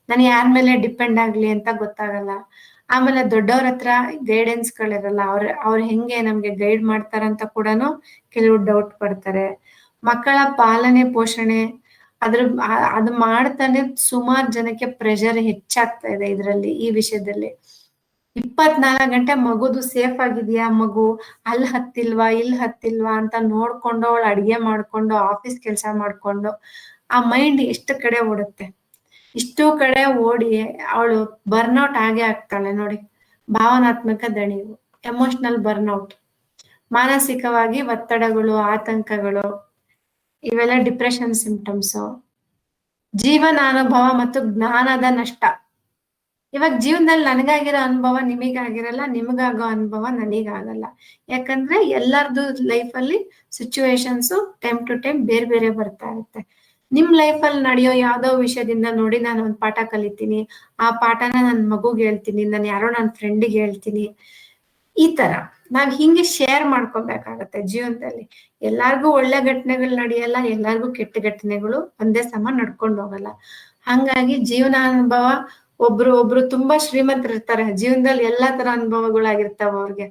Speaker 1: ನಾನು ಯಾರ ಮೇಲೆ ಡಿಪೆಂಡ್ ಆಗ್ಲಿ ಅಂತ ಗೊತ್ತಾಗಲ್ಲ. ಆಮೇಲೆ ದೊಡ್ಡವ್ರ ಹತ್ರ ಗೈಡೆನ್ಸ್ಗಳಿರಲ್ಲ. ಅವ್ರು ಹೆಂಗೆ ನಮ್ಗೆ ಗೈಡ್ ಮಾಡ್ತಾರಂತ ಕೂಡ ಕೆಲವು ಡೌಟ್ ಪಡ್ತಾರೆ. ಮಕ್ಕಳ ಪಾಲನೆ ಪೋಷಣೆ ಅದು ಮಾಡ್ತಾನೆ ಸುಮಾರು ಜನಕ್ಕೆ ಪ್ರೆಷರ್ ಹೆಚ್ಚಾಗ್ತಾ ಇದೆ ಈ ವಿಷಯದಲ್ಲಿ. 24 ಗಂಟೆ ಮಗುದು ಸೇಫ್ ಆಗಿದ್ಯಾ, ಮಗು ಅಲ್ಲಿ ಹತ್ತಿಲ್ವಾ ಇಲ್ಲಿ ಹತ್ತಿಲ್ವಾ ಅಂತ ನೋಡ್ಕೊಂಡು, ಅವಳು ಅಡ್ಗೆ ಮಾಡ್ಕೊಂಡು, ಆಫೀಸ್ ಕೆಲಸ ಮಾಡ್ಕೊಂಡು, ಆ ಮೈಂಡ್ ಎಷ್ಟು ಕಡೆ ಓಡುತ್ತೆ. ಇಷ್ಟು ಕಡೆ ಓಡಿ ಅವಳು ಬರ್ನ್ಔಟ್ ಆಗೇ ಆಗ್ತಾಳೆ ನೋಡಿ. ಭಾವನಾತ್ಮಕ ದಣಿವು, ಎಮೋಷನಲ್ ಬರ್ನ್ಔಟ್, ಮಾನಸಿಕವಾಗಿ ಒತ್ತಡಗಳು, ಆತಂಕಗಳು, ಇವೆಲ್ಲ ಡಿಪ್ರೆಷನ್ ಸಿಂಪ್ಟಮ್ಸ್. ಜೀವನಾನುಭವ ಮತ್ತು ಜ್ಞಾನದ ನಷ್ಟ. ಇವಾಗ ಜೀವನದಲ್ಲಿ ನನಗಾಗಿರೋ ಅನುಭವ ನಿಮಗಾಗಿರಲ್ಲ, ನಿಮಗಾಗೋ ಅನುಭವ ನನಗಾಗಲ್ಲ. ಯಾಕಂದ್ರೆ ಎಲ್ಲರದು ಲೈಫಲ್ಲಿ ಸಿಚುವೇಶನ್ಸ್ ಟೈಮ್ ಟು ಟೈಮ್ ಬೇರೆ ಬೇರೆ ಬರ್ತಾ ಇರುತ್ತೆ. ನಿಮ್ ಲೈಫಲ್ಲಿ ನಡೆಯೋ ಯಾವ್ದೋ ವಿಷಯದಿಂದ ನೋಡಿ ನಾನು ಒಂದು ಪಾಠ ಕಲಿತೀನಿ, ಆ ಪಾಠನ ನನ್ನ ಮಗುಗೆ ಹೇಳ್ತೀನಿ, ನಾನು ಯಾರೋ ನನ್ನ ಫ್ರೆಂಡಿಗೆ ಹೇಳ್ತೀನಿ. ಈ ತರ ನಾವ್ ಹಿಂಗೆ ಶೇರ್ ಮಾಡ್ಕೋಬೇಕಾಗತ್ತೆ ಜೀವನದಲ್ಲಿ. ಎಲ್ಲಾರ್ಗು ಒಳ್ಳೆ ಘಟನೆಗಳು ನಡೆಯಲ್ಲ, ಎಲ್ಲಾರ್ಗು ಕೆಟ್ಟ ಘಟನೆಗಳು ಒಂದೇ ಸಮ ನಡ್ಕೊಂಡು ಹೋಗಲ್ಲ. ಹಂಗಾಗಿ ಜೀವನಾನುಭವ, ಒಬ್ರು ತುಂಬಾ ಶ್ರೀಮಂತರು ಇರ್ತಾರೆ, ಜೀವನದಲ್ಲಿ ಎಲ್ಲಾ ತರ ಅನುಭವಗಳಾಗಿರ್ತಾವ ಅವ್ರಿಗೆ.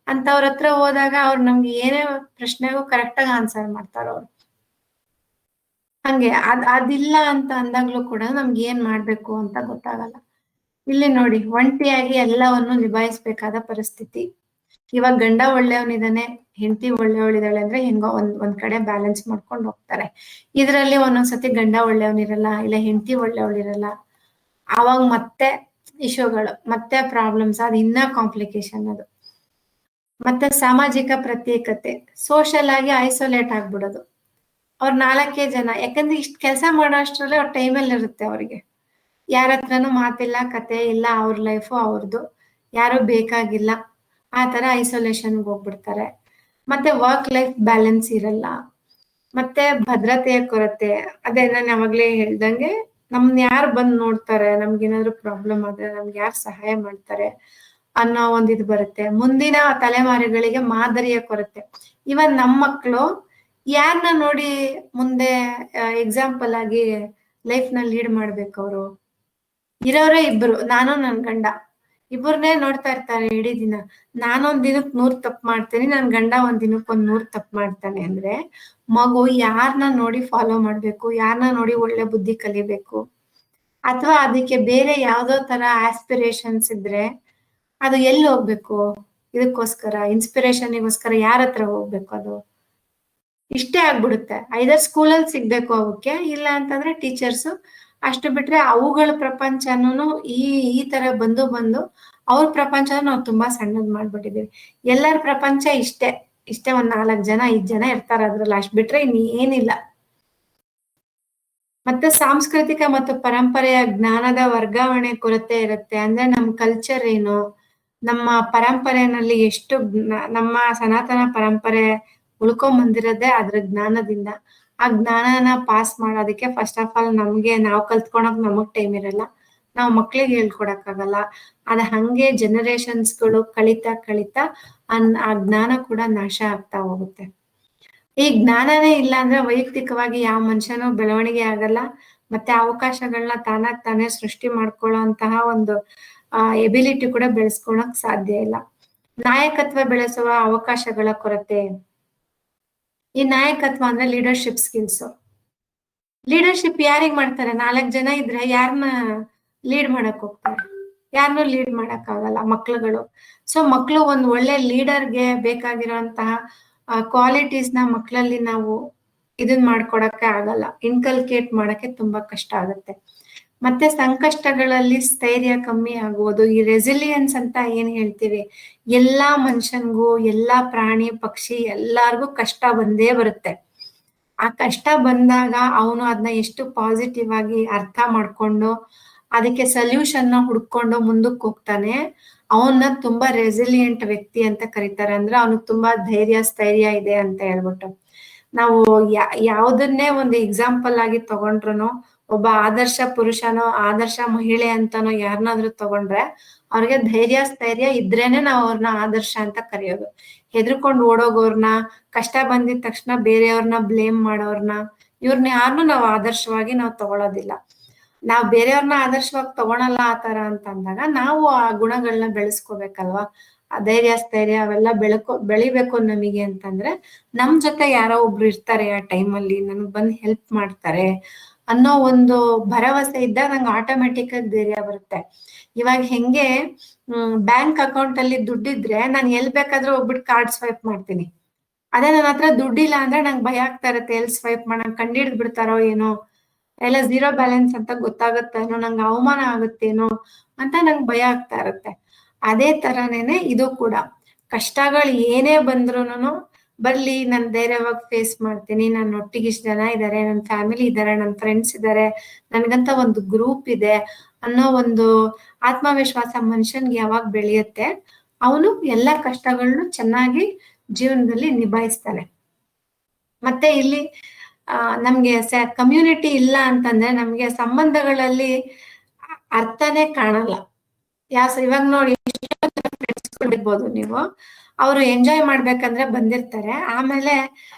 Speaker 1: ಅಂತವ್ರ ಹತ್ರ ಹೋದಾಗ ಅವ್ರು ನಮ್ಗೆ ಏನೇ ಪ್ರಶ್ನೆಗೂ ಕರೆಕ್ಟ್ ಆಗಿ ಆನ್ಸರ್ ಮಾಡ್ತಾರ ಅವ್ರು. ಹಂಗೆ ಅದಿಲ್ಲ ಅಂತ ಅಂದಾಗ್ಲೂ ಕೂಡ ನಮ್ಗೆ ಏನ್ ಮಾಡ್ಬೇಕು ಅಂತ ಗೊತ್ತಾಗಲ್ಲ. ಇಲ್ಲಿ ನೋಡಿ, ಒಂಟಿಯಾಗಿ ಎಲ್ಲವನ್ನು ನಿಭಾಯಿಸ್ಬೇಕಾದ ಪರಿಸ್ಥಿತಿ. ಇವಾಗ ಗಂಡ ಒಳ್ಳೆಯವನಿದಾನೆ, ಹೆಂಡತಿ ಒಳ್ಳೆಯವಳಿದಾಳೆ ಅಂದ್ರೆ ಹೆಂಗೋ ಒಂದ್ ಕಡೆ ಬ್ಯಾಲೆನ್ಸ್ ಮಾಡ್ಕೊಂಡು ಹೋಗ್ತಾರೆ. ಇದ್ರಲ್ಲಿ ಒಂದೊಂದ್ಸತಿ ಗಂಡ ಒಳ್ಳೆಯವನಿರಲ್ಲ, ಇಲ್ಲ ಹೆಂಡತಿ ಒಳ್ಳೆಯವಳಿರಲ್ಲ. ಆವಾಗ ಮತ್ತೆ ಇಶ್ಯೂಗಳು, ಮತ್ತೆ ಪ್ರಾಬ್ಲಮ್ಸ್, ಅದು ಇನ್ನ ಕಾಂಪ್ಲಿಕೇಶನ್ ಅದು. ಮತ್ತೆ ಸಾಮಾಜಿಕ ಪ್ರತ್ಯೇಕತೆ, ಸೋಷಲ್ ಆಗಿ ಐಸೋಲೇಟ್ ಆಗ್ಬಿಡೋದು. ಅವ್ರ 4 ಜನ, ಯಾಕಂದ್ರೆ ಇಷ್ಟ ಕೆಲಸ ಮಾಡೋ ಅಷ್ಟ್ರಲ್ಲೇ ಅವ್ರ ಟೈಮಲ್ಲಿ ಇರುತ್ತೆ ಅವ್ರಿಗೆ. ಯಾರ ಹತ್ರನೂ ಮಾತಿಲ್ಲ, ಕತೆ ಇಲ್ಲ, ಅವ್ರ ಲೈಫು ಅವ್ರದ್ದು, ಯಾರು ಬೇಕಾಗಿಲ್ಲ. ಆ ತರ ಐಸೋಲೇಷನ್ಗೆ ಹೋಗ್ಬಿಡ್ತಾರೆ. ಮತ್ತೆ ವರ್ಕ್ ಲೈಫ್ ಬ್ಯಾಲೆನ್ಸ್ ಇರಲ್ಲ. ಮತ್ತೆ ಭದ್ರತೆಯ ಕೊರತೆ, ಅದೇ ನಾನು ಯಾವಾಗ್ಲೇ ಹೇಳ್ದಂಗೆ ನಮ್ನ ಯಾರು ಬಂದ್ ನೋಡ್ತಾರೆ, ನಮ್ಗೇನಾದ್ರು ಪ್ರಾಬ್ಲಮ್ ಆದ್ರೆ ನಮ್ಗೆ ಯಾರು ಸಹಾಯ ಮಾಡ್ತಾರೆ ಅನ್ನೋ ಇದು ಬರುತ್ತೆ. ಮುಂದಿನ ತಲೆಮಾರುಗಳಿಗೆ ಮಾದರಿಯ ಕೊರತೆ. ಇವನ್ ನಮ್ಮ ಮಕ್ಕಳು ಯಾರನ್ನ ನೋಡಿ ಮುಂದೆ ಎಕ್ಸಾಂಪಲ್ ಆಗಿ ಲೈಫ್ ನ ಲೀಡ್ ಮಾಡ್ಬೇಕು? ಅವರು ಇರೋರೇ ಇಬ್ರು, ನಾನು ನನ್ ಗಂಡ, ಇಬ್ಬರನ್ನೇ ನೋಡ್ತಾ ಇರ್ತಾರೆ ಇಡೀ ದಿನ. ನಾನೊಂದ್ ದಿನಕ್ಕೆ 100 ತಪ್ಪು ಮಾಡ್ತೀನಿ, ನನ್ ಗಂಡ ಒಂದ್ ದಿನಕ್ಕೆ 100 ತಪ್ಪು ಮಾಡ್ತಾನೆ ಅಂದ್ರೆ ಮಗು ಯಾರನ್ನ ನೋಡಿ ಫಾಲೋ ಮಾಡ್ಬೇಕು? ಯಾರನ್ನ ನೋಡಿ ಒಳ್ಳೆ ಬುದ್ಧಿ ಕಲಿಬೇಕು? ಅಥವಾ ಅದಕ್ಕೆ ಬೇರೆ ಯಾವ್ದೋ ತರ ಆಸ್ಪಿರೇಷನ್ಸ್ ಇದ್ರೆ ಅದು ಎಲ್ಲಿ ಹೋಗ್ಬೇಕು? ಇದಕ್ಕೋಸ್ಕರ ಇನ್ಸ್ಪಿರೇಷನ್ಗೋಸ್ಕರ ಯಾರ ಹತ್ರ ಹೋಗ್ಬೇಕು? ಅದು ಇಷ್ಟೇ ಆಗ್ಬಿಡುತ್ತೆ. ಐದರ್ ಸ್ಕೂಲಲ್ಲಿ ಸಿಗ್ಬೇಕು ಅವಕ್ಕೆ, ಇಲ್ಲ ಅಂತಂದ್ರೆ ಟೀಚರ್ಸು. ಅಷ್ಟು ಬಿಟ್ರೆ ಅವುಗಳ ಪ್ರಪಂಚನೂ ಈ ತರ ಬಂದು ಅವ್ರ ಪ್ರಪಂಚ ನಾವು ತುಂಬಾ ಸಣ್ಣದ್ ಮಾಡ್ಬಿಟ್ಟಿದೀವಿ. ಎಲ್ಲರ ಪ್ರಪಂಚ ಇಷ್ಟೇ ಒಂದ್ 4 ಜನ 5 ಜನ ಇರ್ತಾರ ಅದ್ರಲ್ಲಿ, ಅಷ್ಟ್ ಬಿಟ್ರೆ ಇನ್ನೇನಿಲ್ಲ. ಮತ್ತೆ ಸಾಂಸ್ಕೃತಿಕ ಮತ್ತು ಪರಂಪರೆಯ ಜ್ಞಾನದ ವರ್ಗಾವಣೆ ಕೊರತೆ ಇರುತ್ತೆ. ಅಂದ್ರೆ ನಮ್ ಕಲ್ಚರ್ ಏನು, ನಮ್ಮ ಪರಂಪರೆಯಲ್ಲಿ ಎಷ್ಟು ನಮ್ಮ ಸನಾತನ ಪರಂಪರೆ ಉಳ್ಕೊಂಡ್ ಬಂದಿರೋದೇ ಅದ್ರ ಜ್ಞಾನದಿಂದ. ಆ ಜ್ಞಾನನ ಪಾಸ್ ಮಾಡೋದಕ್ಕೆ ಫಸ್ಟ್ ಆಫ್ ಆಲ್ ನಾವು ಕಲ್ತ್ಕೊಳಕ್ ನಮಗ್ ಟೈಮ್ ಇರಲ್ಲ, ನಾವು ಮಕ್ಳಿಗೆ ಹೇಳ್ಕೊಡಕ್ ಆಗಲ್ಲ. ಅದ ಹಂಗೆ ಜನರೇಷನ್ಸ್ಗಳು ಕಳಿತಾ ಆ ಜ್ಞಾನ ಕೂಡ ನಾಶ ಆಗ್ತಾ ಹೋಗುತ್ತೆ. ಈ ಜ್ಞಾನನೇ ಇಲ್ಲ ಅಂದ್ರೆ ವೈಯಕ್ತಿಕವಾಗಿ ಯಾವ ಮನುಷ್ಯನೂ ಬೆಳವಣಿಗೆ ಆಗಲ್ಲ. ಮತ್ತೆ ಅವಕಾಶಗಳನ್ನ ತಾನೇ ಸೃಷ್ಟಿ ಮಾಡ್ಕೊಳ್ಳೋ ಅಂತಹ ಒಂದು ಎಬಿಲಿಟಿ ಕೂಡ ಬೆಳೆಸ್ಕೊಳಕ್ ಸಾಧ್ಯ ಇಲ್ಲ. ನಾಯಕತ್ವ ಬೆಳೆಸುವ ಅವಕಾಶಗಳ ಕೊರತೆ. ಈ ನಾಯಕತ್ವ ಅಂದ್ರೆ ಲೀಡರ್ಶಿಪ್ ಸ್ಕಿಲ್ಸ್. ಲೀಡರ್ಶಿಪ್ ಯಾರಿಗ್ ಮಾಡ್ತಾರೆ? 4 ಜನ ಇದ್ರೆ ಯಾರನ್ನ ಲೀಡ್ ಮಾಡಕ್ ಹೋಗ್ತಾರೆ? ಯಾರನ್ನೂ ಲೀಡ್ ಮಾಡಕ್ ಆಗಲ್ಲ ಮಕ್ಳುಗಳು. ಸೊ ಮಕ್ಳು ಒಂದ್ ಒಳ್ಳೆ ಲೀಡರ್ಗೆ ಬೇಕಾಗಿರೋಂತಹ ಕ್ವಾಲಿಟೀಸ್ ನ ಮಕ್ಕಳಲ್ಲಿ ನಾವು ಮಾಡ್ಕೊಡಕ್ಕೆ ಆಗಲ್ಲ, ಇನ್ಕಲ್ಕೇಟ್ ಮಾಡಕ್ಕೆ ತುಂಬಾ ಕಷ್ಟ ಆಗುತ್ತೆ. ಮತ್ತೆ ಸಂಕಷ್ಟಗಳಲ್ಲಿ ಸ್ಥೈರ್ಯ ಕಮ್ಮಿ ಆಗುವುದು. ಈ ರೆಸಿಲಿಯನ್ಸ್ ಅಂತ ಏನ್ ಹೇಳ್ತೀವಿ, ಎಲ್ಲಾ ಮನುಷ್ಯನ್ಗೂ, ಎಲ್ಲಾ ಪ್ರಾಣಿ ಪಕ್ಷಿ ಎಲ್ಲಾರ್ಗೂ ಕಷ್ಟ ಬಂದೇ ಬರುತ್ತೆ. ಆ ಕಷ್ಟ ಬಂದಾಗ ಅವನು ಅದನ್ನ ಎಷ್ಟು ಪಾಸಿಟಿವ್ ಆಗಿ ಅರ್ಥ ಮಾಡ್ಕೊಂಡು ಅದಕ್ಕೆ ಸೊಲ್ಯೂಷನ್ ನ ಹುಡ್ಕೊಂಡು ಮುಂದಕ್ಕೆ ಹೋಗ್ತಾನೆ, ಅವನ್ನ ತುಂಬಾ ರೆಸಿಲಿಯಂಟ್ ವ್ಯಕ್ತಿ ಅಂತ ಕರೀತಾರೆ. ಅಂದ್ರೆ ಅವನಿಗೆ ತುಂಬಾ ಧೈರ್ಯ ಸ್ಥೈರ್ಯ ಇದೆ ಅಂತ ಹೇಳ್ಬಿಟ್ಟು. ನಾವು ಯಾವ್ದನ್ನೇ ಒಂದು ಎಕ್ಸಾಂಪಲ್ ಆಗಿ ತಗೊಂಡ್ರು, ಒಬ್ಬ ಆದರ್ಶ ಪುರುಷನೋ ಆದರ್ಶ ಮಹಿಳೆ ಅಂತಾನೋ ಯಾರನ್ನಾದ್ರೂ ತಗೊಂಡ್ರೆ ಅವ್ರಿಗೆ ಧೈರ್ಯ ಸ್ಥೈರ್ಯ ಇದ್ರೇನೆ ನಾವು ಅವ್ರನ್ನ ಆದರ್ಶ ಅಂತ ಕರೆಯೋದು. ಹೆದರ್ಕೊಂಡು ಓಡೋಗೋರ್ನ, ಕಷ್ಟ ಬಂದಿದ ತಕ್ಷಣ ಬೇರೆಯವ್ರನ್ನ ಬ್ಲೇಮ್ ಮಾಡೋರ್ನ, ಇವ್ರನ್ನ ಯಾರನ್ನೂ ನಾವು ಆದರ್ಶವಾಗಿ ನಾವು ತಗೊಳೋದಿಲ್ಲ. ನಾವು ಬೇರೆಯವ್ರನ್ನ ಆದರ್ಶವಾಗಿ ತಗೊಳಲ್ಲ ಆ ತರ ಅಂತ ಅಂದಾಗ ನಾವು ಆ ಗುಣಗಳನ್ನ ಬೆಳೆಸ್ಕೋಬೇಕಲ್ವಾ. ಆ ಧೈರ್ಯ ಸ್ಥೈರ್ಯ ಅವೆಲ್ಲ ಬೆಳಿಬೇಕು ನಮಗೆ ಅಂತಂದ್ರೆ ನಮ್ ಜೊತೆ ಯಾರೋ ಒಬ್ರು ಇರ್ತಾರೆ ಆ ಟೈಮಲ್ಲಿ, ನನ್ಗ್ ಬಂದು ಹೆಲ್ಪ್ ಮಾಡ್ತಾರೆ ಅನ್ನೋ ಒಂದು ಭರವಸೆ ಇದ್ದಾಗ ನಂಗೆ ಆಟೋಮೆಟಿಕ್ ಆಗಿ ಧೈರ್ಯ ಬರುತ್ತೆ. ಇವಾಗ ಹೆಂಗೆ ಬ್ಯಾಂಕ್ ಅಕೌಂಟ್ ಅಲ್ಲಿ ದುಡ್ಡಿದ್ರೆ ನಾನು ಎಲ್ ಬೇಕಾದ್ರೂ ಹೋಗ್ಬಿಟ್ಟು ಕಾರ್ಡ್ ಸ್ವೈಪ್ ಮಾಡ್ತೀನಿ. ಅದೇ ನನ್ನ ಹತ್ರ ದುಡ್ಡಿಲ್ಲ ಅಂದ್ರೆ ನಂಗೆ ಭಯ ಆಗ್ತಾ ಇರುತ್ತೆ, ಎಲ್ ಸ್ವೈಪ್ ಮಾಡೋಣ, ಕಂಡಿಡ್ದು ಬಿಡ್ತಾರೋ ಏನೋ, ಎಲ್ಲ ಝೀರೋ ಬ್ಯಾಲೆನ್ಸ್ ಅಂತ ಗೊತ್ತಾಗುತ್ತೇನೋ, ನಂಗೆ ಅವಮಾನ ಆಗುತ್ತೇನೋ ಅಂತ ನಂಗೆ ಭಯ ಆಗ್ತಾ ಇರುತ್ತೆ. ಅದೇ ತರನೇನೆ ಇದು ಕೂಡ. ಕಷ್ಟಗಳು ಏನೇ ಬಂದ್ರೂನು ಬರ್ಲಿ, ನಾನು ಧೈರ್ಯವಾಗಿ ಫೇಸ್ ಮಾಡ್ತೀನಿ, ನನ್ನ ಒಟ್ಟಿಗೆ ಇಷ್ಟು ಜನ ಇದ್ದಾರೆ, ನನ್ನ ಫ್ಯಾಮಿಲಿ ಇದ್ದಾರೆ, ನನ್ನ ಫ್ರೆಂಡ್ಸ್ ಇದ್ದಾರೆ, ನನ್ಗಂತ ಒಂದು ಗ್ರೂಪ್ ಇದೆ ಅನ್ನೋ ಒಂದು ಆತ್ಮವಿಶ್ವಾಸ ಮನುಷ್ಯನ್ಗೆ ಯಾವಾಗ ಬೆಳೆಯುತ್ತೆ ಅವನು ಎಲ್ಲ ಕಷ್ಟಗಳನ್ನು ಚೆನ್ನಾಗಿ ಜೀವನದಲ್ಲಿ ನಿಭಾಯಿಸ್ತಾನೆ. ಮತ್ತೆ ಇಲ್ಲಿ ನಮ್ಗೆ ಕಮ್ಯುನಿಟಿ ಇಲ್ಲ ಅಂತಂದ್ರೆ ನಮ್ಗೆ ಸಂಬಂಧಗಳಲ್ಲಿ ಅರ್ಥನೇ ಕಾಣಲ್ಲ. ಇವಾಗ ನೋಡಿ, ಇರ್ಬೋದು ನೀವು, ಅವರು ಎಂಜಾಯ್ ಮಾಡ್ಬೇಕಂದ್ರೆ ಬಂದಿರ್ತಾರೆ, ಆಮೇಲೆ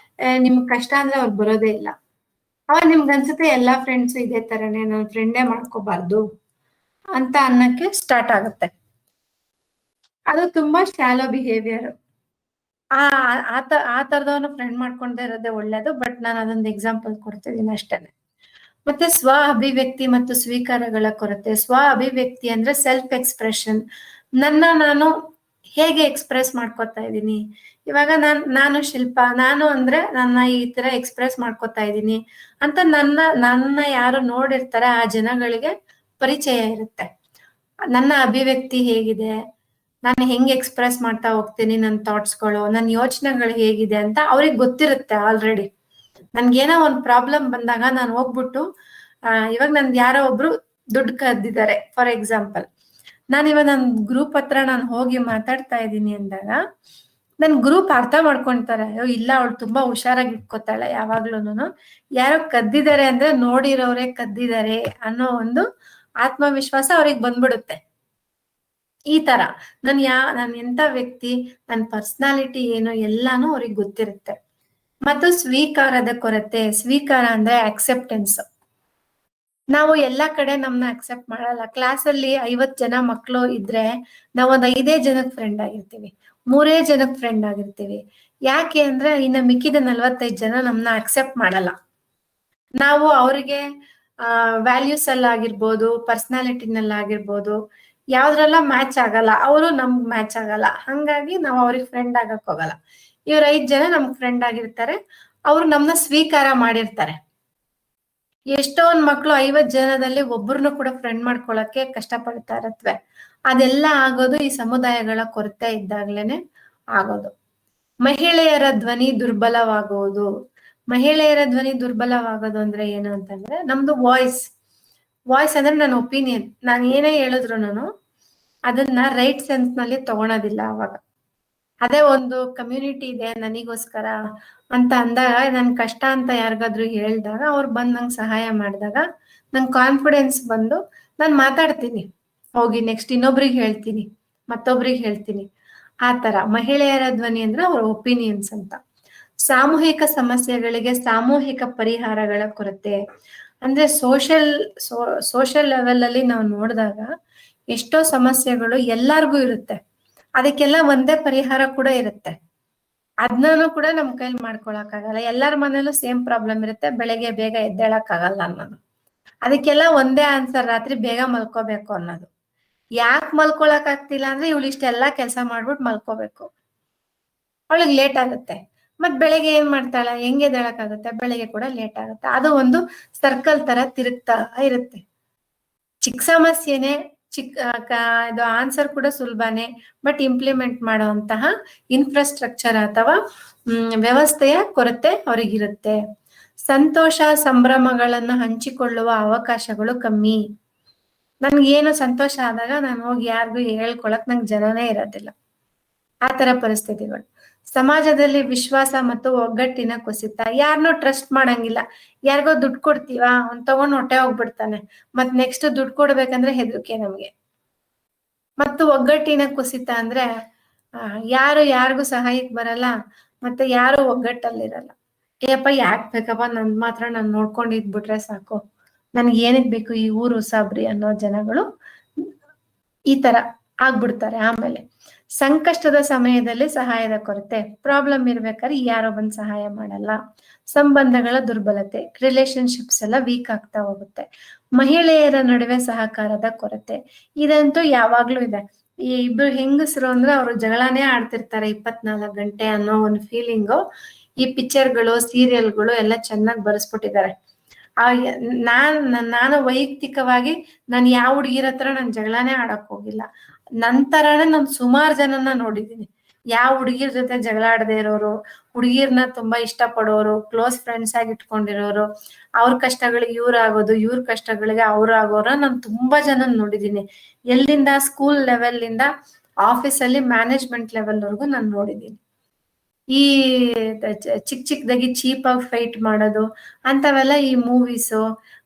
Speaker 1: ನಿಮ್ಗೆ ಕಷ್ಟ ಅಂದ್ರೆ ಅವ್ರು ಬರೋದೇ ಇಲ್ಲ. ಅವಾಗ ನಿಮ್ಗೆ ಅನ್ಸುತ್ತೆ ಎಲ್ಲಾ ಫ್ರೆಂಡ್ಸ್ ಇದೇ ತರನೇ, ನನ್ನ ಫ್ರೆಂಡೇ ಮಾಡ್ಕೋಬಾರ್ದು ಅಂತ ಅನ್ನಕ್ಕೆ ಸ್ಟಾರ್ಟ್ ಆಗುತ್ತೆ. ಅದು ತುಂಬಾ ಶಾಲೋ ಬಿಹೇವಿಯರ್. ಆ ತರದವನ್ನ ಫ್ರೆಂಡ್ ಮಾಡ್ಕೊಂಡೇ ಇರೋದೇ ಒಳ್ಳೇದು. ಬಟ್ ನಾನು ಅದೊಂದು ಎಕ್ಸಾಂಪಲ್ ಕೊಡ್ತಿದ್ದೀನಿ ಅಷ್ಟೇನೆ. ಮತ್ತೆ ಸ್ವ ಅಭಿವ್ಯಕ್ತಿ ಮತ್ತು ಸ್ವೀಕಾರಗಳ ಕೊರತೆ. ಸ್ವ ಅಭಿವ್ಯಕ್ತಿ ಅಂದ್ರೆ ಸೆಲ್ಫ್ ಎಕ್ಸ್ಪ್ರೆಷನ್. ನಾನು ಹೇಗೆ ಎಕ್ಸ್ಪ್ರೆಸ್ ಮಾಡ್ಕೊತಾ ಇದ್ದೀನಿ, ಇವಾಗ ನಾನು ಶಿಲ್ಪ, ನಾನು ಅಂದ್ರೆ ನನ್ನ ಈ ತರ ಎಕ್ಸ್ಪ್ರೆಸ್ ಮಾಡ್ಕೊತಾ ಇದ್ದೀನಿ ಅಂತ ನನ್ನ ಯಾರು ನೋಡಿರ್ತಾರೆ ಆ ಜನಗಳಿಗೆ ಪರಿಚಯ ಇರುತ್ತೆ. ನನ್ನ ಅಭಿವ್ಯಕ್ತಿ ಹೇಗಿದೆ, ನಾನು ಹೆಂಗೆ ಎಕ್ಸ್ಪ್ರೆಸ್ ಮಾಡ್ತಾ ಹೋಗ್ತೀನಿ, ನನ್ನ ಥಾಟ್ಸ್ಗಳು, ನನ್ನ ಯೋಚನೆಗಳು ಹೇಗಿದೆ ಅಂತ ಅವ್ರಿಗೆ ಗೊತ್ತಿರುತ್ತೆ ಆಲ್ರೆಡಿ. ನನ್ಗೇನೋ ಒಂದು ಪ್ರಾಬ್ಲಮ್ ಬಂದಾಗ ನಾನು ಹೋಗ್ಬಿಟ್ಟು ಇವಾಗ ನನ್ಗೆ ಯಾರೋ ಒಬ್ರು ದುಡ್ಡು ಕದ್ದಿದ್ದಾರೆ ಫಾರ್ ಎಕ್ಸಾಂಪಲ್, ನಾನು ಇವಾಗ ನನ್ನ ಗ್ರೂಪ್ ಹತ್ರ ನಾನು ಹೋಗಿ ಮಾತಾಡ್ತಾ ಇದ್ದೀನಿ ಅಂದಾಗ ನನ್ ಗ್ರೂಪ್ ಅರ್ಥ ಮಾಡ್ಕೊಂತಾರೆ, ಅಯ್ಯೋ ಇಲ್ಲ ಅವಳು ತುಂಬಾ ಹುಷಾರಾಗಿ ಇಟ್ಕೋತಾಳೆ, ಯಾವಾಗ್ಲೂನು ಯಾರೋ ಕದ್ದಿದ್ದಾರೆ ಅಂದ್ರೆ ನೋಡಿರೋರೆ ಕದ್ದಿದ್ದಾರೆ ಅನ್ನೋ ಒಂದು ಆತ್ಮವಿಶ್ವಾಸ ಅವ್ರಿಗೆ ಬಂದ್ಬಿಡುತ್ತೆ. ಈ ತರ ನಾನು ಎಂತ ವ್ಯಕ್ತಿ, ನನ್ನ ಪರ್ಸನಾಲಿಟಿ ಏನು ಎಲ್ಲಾನು ಅವ್ರಿಗೆ ಗೊತ್ತಿರುತ್ತೆ. ಮತ್ತು ಸ್ವೀಕಾರದ ಕೊರತೆ. ಸ್ವೀಕಾರ ಅಂದ್ರೆ ಅಕ್ಸೆಪ್ಟೆನ್ಸ್. ನಾವು ಎಲ್ಲಾ ಕಡೆ ನಮ್ನ ಅಕ್ಸೆಪ್ಟ್ ಮಾಡಲ್ಲ. ಕ್ಲಾಸಲ್ಲಿ 50 ಜನ ಮಕ್ಕಳು ಇದ್ರೆ ನಾವೊಂದ್ 5 ಜನಕ್ಕೆ ಫ್ರೆಂಡ್ ಆಗಿರ್ತೀವಿ, 3 ಜನಕ್ಕೆ ಫ್ರೆಂಡ್ ಆಗಿರ್ತೀವಿ. ಯಾಕೆ ಅಂದ್ರೆ ಇನ್ನು ಮಿಕ್ಕಿದ 45 ಜನ ನಮ್ನ ಅಕ್ಸೆಪ್ಟ್ ಮಾಡಲ್ಲ. ನಾವು ಅವ್ರಿಗೆ ವ್ಯಾಲ್ಯೂಸ್ ಅಲ್ಲಾಗಿರ್ಬೋದು, ಪರ್ಸನಾಲಿಟಿನಲ್ಲಾಗಿರ್ಬೋದು, ಯಾವ್ದ್ರೆಲ್ಲ ಮ್ಯಾಚ್ ಆಗಲ್ಲ, ಅವರು ನಮ್ಗ್ ಮ್ಯಾಚ್ ಆಗಲ್ಲ. ಹಂಗಾಗಿ ನಾವು ಅವ್ರಿಗೆ ಫ್ರೆಂಡ್ ಆಗಕ್ ಹೋಗಲ್ಲ. ಇವ್ರ 5 ಜನ ನಮ್ಗ್ ಫ್ರೆಂಡ್ ಆಗಿರ್ತಾರೆ, ಅವ್ರು ನಮ್ನ ಸ್ವೀಕಾರ ಮಾಡಿರ್ತಾರೆ. ಎಷ್ಟೊಂದ್ ಮಕ್ಳು 50 ಜನದಲ್ಲಿ ಒಬ್ಬರನ್ನು ಕೂಡ ಫ್ರೆಂಡ್ ಮಾಡ್ಕೊಳಕ್ಕೆ ಕಷ್ಟಪಡ್ತಾ ಇರತ್ವೆ. ಅದೆಲ್ಲ ಆಗೋದು ಈ ಸಮುದಾಯಗಳ ಕೊರತೆ ಇದ್ದಾಗ್ಲೇನೆ ಆಗೋದು. ಮಹಿಳೆಯರ ಧ್ವನಿ ದುರ್ಬಲವಾಗುವುದು. ಮಹಿಳೆಯರ ಧ್ವನಿ ದುರ್ಬಲವಾಗೋದು ಅಂದ್ರೆ ಏನು ಅಂತಂದ್ರೆ, ನಮ್ದು ವಾಯ್ಸ್ ಅಂದ್ರೆ ನನ್ನ ಒಪಿನಿಯನ್. ನಾನು ಏನೇ ಹೇಳಿದ್ರು ಅದನ್ನ ರೈಟ್ ಸೆನ್ಸ್ ನಲ್ಲಿ ತಗೊಳೋದಿಲ್ಲ. ಅವಾಗ ಅದೇ ಒಂದು ಕಮ್ಯುನಿಟಿ ಇದೆ ನನಗೋಸ್ಕರ ಅಂತ ಅಂದಾಗ, ನನ್ ಕಷ್ಟ ಅಂತ ಯಾರಿಗಾದ್ರೂ ಹೇಳ್ದಾಗ ಅವ್ರು ಬಂದ್ ನಂಗೆ ಸಹಾಯ ಮಾಡಿದಾಗ ನಂಗೆ ಕಾನ್ಫಿಡೆನ್ಸ್ ಬಂದು ನಾನು ಮಾತಾಡ್ತೀನಿ, ಹೋಗಿ ನೆಕ್ಸ್ಟ್ ಇನ್ನೊಬ್ರಿಗೆ ಹೇಳ್ತೀನಿ, ಮತ್ತೊಬ್ರಿಗೆ ಹೇಳ್ತೀನಿ. ಆ ತರ ಮಹಿಳೆಯರ ಧ್ವನಿ ಅಂದ್ರೆ ಅವ್ರ ಒಪಿನಿಯನ್ಸ್ ಅಂತ. ಸಾಮೂಹಿಕ ಸಮಸ್ಯೆಗಳಿಗೆ ಸಾಮೂಹಿಕ ಪರಿಹಾರಗಳ ಕೊರತೆ. ಅಂದ್ರೆ ಸೋಷಲ್ ಲೆವೆಲ್ ಅಲ್ಲಿ ನಾವು ನೋಡಿದಾಗ ಎಷ್ಟೋ ಸಮಸ್ಯೆಗಳು ಎಲ್ಲಾರ್ಗೂ ಇರುತ್ತೆ, ಅದಕ್ಕೆಲ್ಲ ಒಂದೇ ಪರಿಹಾರ ಕೂಡ ಇರುತ್ತೆ. ಅದನ್ನೂ ಕೂಡ ನಮ್ ಕೈಲಿ ಮಾಡ್ಕೊಳಕ್ ಆಗಲ್ಲ. ಎಲ್ಲಾರ ಮನೇಲೂ ಸೇಮ್ ಪ್ರಾಬ್ಲಮ್ ಇರುತ್ತೆ, ಬೆಳಗ್ಗೆ ಬೇಗ ಎದ್ದೇಳಕ್ ಆಗಲ್ಲ ಅನ್ನೋದು. ಅದಕ್ಕೆಲ್ಲ ಒಂದೇ ಆನ್ಸರ್, ರಾತ್ರಿ ಬೇಗ ಮಲ್ಕೋಬೇಕು ಅನ್ನೋದು. ಯಾಕೆ ಮಲ್ಕೊಳಕ್ ಆಗ್ತಿಲ್ಲ ಅಂದ್ರೆ ಇವಳು ಇಷ್ಟೆಲ್ಲಾ ಕೆಲಸ ಮಾಡ್ಬಿಟ್ಟು ಮಲ್ಕೋಬೇಕು, ಅವಳಿಗೆ ಲೇಟ್ ಆಗುತ್ತೆ. ಮತ್ ಬೆಳಗ್ಗೆ ಏನ್ ಮಾಡ್ತಾಳೆ, ಹೆಂಗೆ ಎದ್ದೇಳಕ್ಕಾಗುತ್ತೆ, ಬೆಳಗ್ಗೆ ಕೂಡ ಲೇಟ್ ಆಗುತ್ತೆ. ಅದು ಒಂದು ಸರ್ಕಲ್ ತರ ತಿರುಗ್ತಾ ಇರುತ್ತೆ. ಚಿಕ್ಕ ಸಮಸ್ಯೆನೆ, ಇದು ಆನ್ಸರ್ ಕೂಡ ಸುಲಭನೇ, ಬಟ್ ಇಂಪ್ಲಿಮೆಂಟ್ ಮಾಡುವಂತಹ ಇನ್ಫ್ರಾಸ್ಟ್ರಕ್ಚರ್ ಅಥವಾ ವ್ಯವಸ್ಥೆಯ ಕೊರತೆ ಅವರಿಗಿರುತ್ತೆ. ಸಂತೋಷ ಸಂಭ್ರಮಗಳನ್ನು ಹಂಚಿಕೊಳ್ಳುವ ಅವಕಾಶಗಳು ಕಮ್ಮಿ. ನನ್ಗೇನು ಸಂತೋಷ ಆದಾಗ ನಾನು ಹೋಗಿ ಯಾರಿಗೂ ಹೇಳ್ಕೊಳಕ್ ನಂಗೆ ಜನನೇ ಇರೋದಿಲ್ಲ. ಆ ತರ ಪರಿಸ್ಥಿತಿಗಳು. ಸಮಾಜದಲ್ಲಿ ವಿಶ್ವಾಸ ಮತ್ತು ಒಗ್ಗಟ್ಟಿನ ಕುಸಿತ. ಯಾರನ್ನೂ ಟ್ರಸ್ಟ್ ಮಾಡಂಗಿಲ್ಲ. ಯಾರಿಗೋ ದುಡ್ಡು ಕೊಡ್ತೀವ, ಅವ್ನ್ ತಗೊಂಡ್ ಹೊಟ್ಟೆ ಹೋಗ್ಬಿಡ್ತಾನೆ, ಮತ್ ನೆಕ್ಸ್ಟ್ ದುಡ್ಡು ಕೊಡ್ಬೇಕಂದ್ರೆ ಹೆದರಿಕೆ ನಮ್ಗೆ. ಮತ್ತು ಒಗ್ಗಟ್ಟಿನ ಕುಸಿತ ಅಂದ್ರೆ ಯಾರು ಯಾರಿಗೂ ಸಹಾಯಕ್ ಬರಲ್ಲ, ಮತ್ತೆ ಯಾರು ಒಗ್ಗಟ್ಟಲ್ಲಿರಲ್ಲ. ಏಪ್ಪ ಯಾಕೆ ಬೇಕಪ್ಪ, ನನ್ ಮಾತ್ರ ನಾನು ನೋಡ್ಕೊಂಡಿದ್ಬಿಟ್ರೆ ಸಾಕು, ನನ್ಗೆ ಏನಕ್ ಬೇಕು ಈ ಊರು ಸಾಬ್ರಿ ಅನ್ನೋ ಜನಗಳು ಈ ತರ ಆಗ್ಬಿಡ್ತಾರೆ. ಆಮೇಲೆ ಸಂಕಷ್ಟದ ಸಮಯದಲ್ಲಿ ಸಹಾಯದ ಕೊರತೆ. ಪ್ರಾಬ್ಲಮ್ ಇರ್ಬೇಕಾದ್ರೆ ಯಾರೋ ಬಂದ್ ಸಹಾಯ ಮಾಡಲ್ಲ. ಸಂಬಂಧಗಳ ದುರ್ಬಲತೆ, ರಿಲೇಶನ್ಶಿಪ್ಸ್ ಎಲ್ಲ ವೀಕ್ ಆಗ್ತಾ ಹೋಗುತ್ತೆ. ಮಹಿಳೆಯರ ನಡುವೆ ಸಹಕಾರದ ಕೊರತೆ. ಇದಂತೂ ಯಾವಾಗ್ಲೂ ಇದೆ. ಈ ಇಬ್ರು ಹೆಂಗಸರು ಅಂದ್ರೆ ಅವರು ಜಗಳಾನೇ ಆಡ್ತಿರ್ತಾರೆ 24 ಗಂಟೆ ಅನ್ನೋ ಒಂದು ಫೀಲಿಂಗು ಈ ಪಿಕ್ಚರ್ಗಳು, ಸೀರಿಯಲ್ಗಳು ಎಲ್ಲ ಚೆನ್ನಾಗಿ ಬರೆಸ್ಬಿಟ್ಟಿದ್ದಾರೆ. ನಾನು ವೈಯಕ್ತಿಕವಾಗಿ ನಾನು ಯಾವ ಹುಡುಗಿರ ಹತ್ರ ನಾನು ಜಗಳಾನೇ ಆಡಕ್ ಹೋಗಿಲ್ಲ. ನಂತರನೇ ನಾನು ಸುಮಾರು ಜನನ ನೋಡಿದ್ದೀನಿ, ಯಾವ ಹುಡುಗಿರ್ ಜೊತೆ ಜಗಳ ಆಡದೆ ಇರೋರು, ಹುಡುಗಿರ್ನ ತುಂಬಾ ಇಷ್ಟ ಪಡೋರು, ಕ್ಲೋಸ್ ಫ್ರೆಂಡ್ಸ್ ಆಗಿ ಇಟ್ಕೊಂಡಿರೋರು, ಅವ್ರ ಕಷ್ಟಗಳಿಗೆ ಇವ್ರು ಆಗೋದು, ಇವ್ರ ಕಷ್ಟಗಳಿಗೆ ಅವ್ರು ಆಗೋರ ನಾನು ತುಂಬಾ ಜನ ನೋಡಿದ್ದೀನಿ. ಎಲ್ಲಿಂದ ಸ್ಕೂಲ್ ಲೆವೆಲ್ ಇಂದ ಆಫೀಸಲ್ಲಿ ಮ್ಯಾನೇಜ್ಮೆಂಟ್ ಲೆವೆಲ್ ವರ್ಗು ನಾನು ನೋಡಿದ್ದೀನಿ. ಈ ಚಿಕ್ಕದಾಗಿ ಚೀಪ್ ಆಗಿ ಫೈಟ್ ಮಾಡೋದು ಅಂತವೆಲ್ಲ ಈ ಮೂವೀಸು.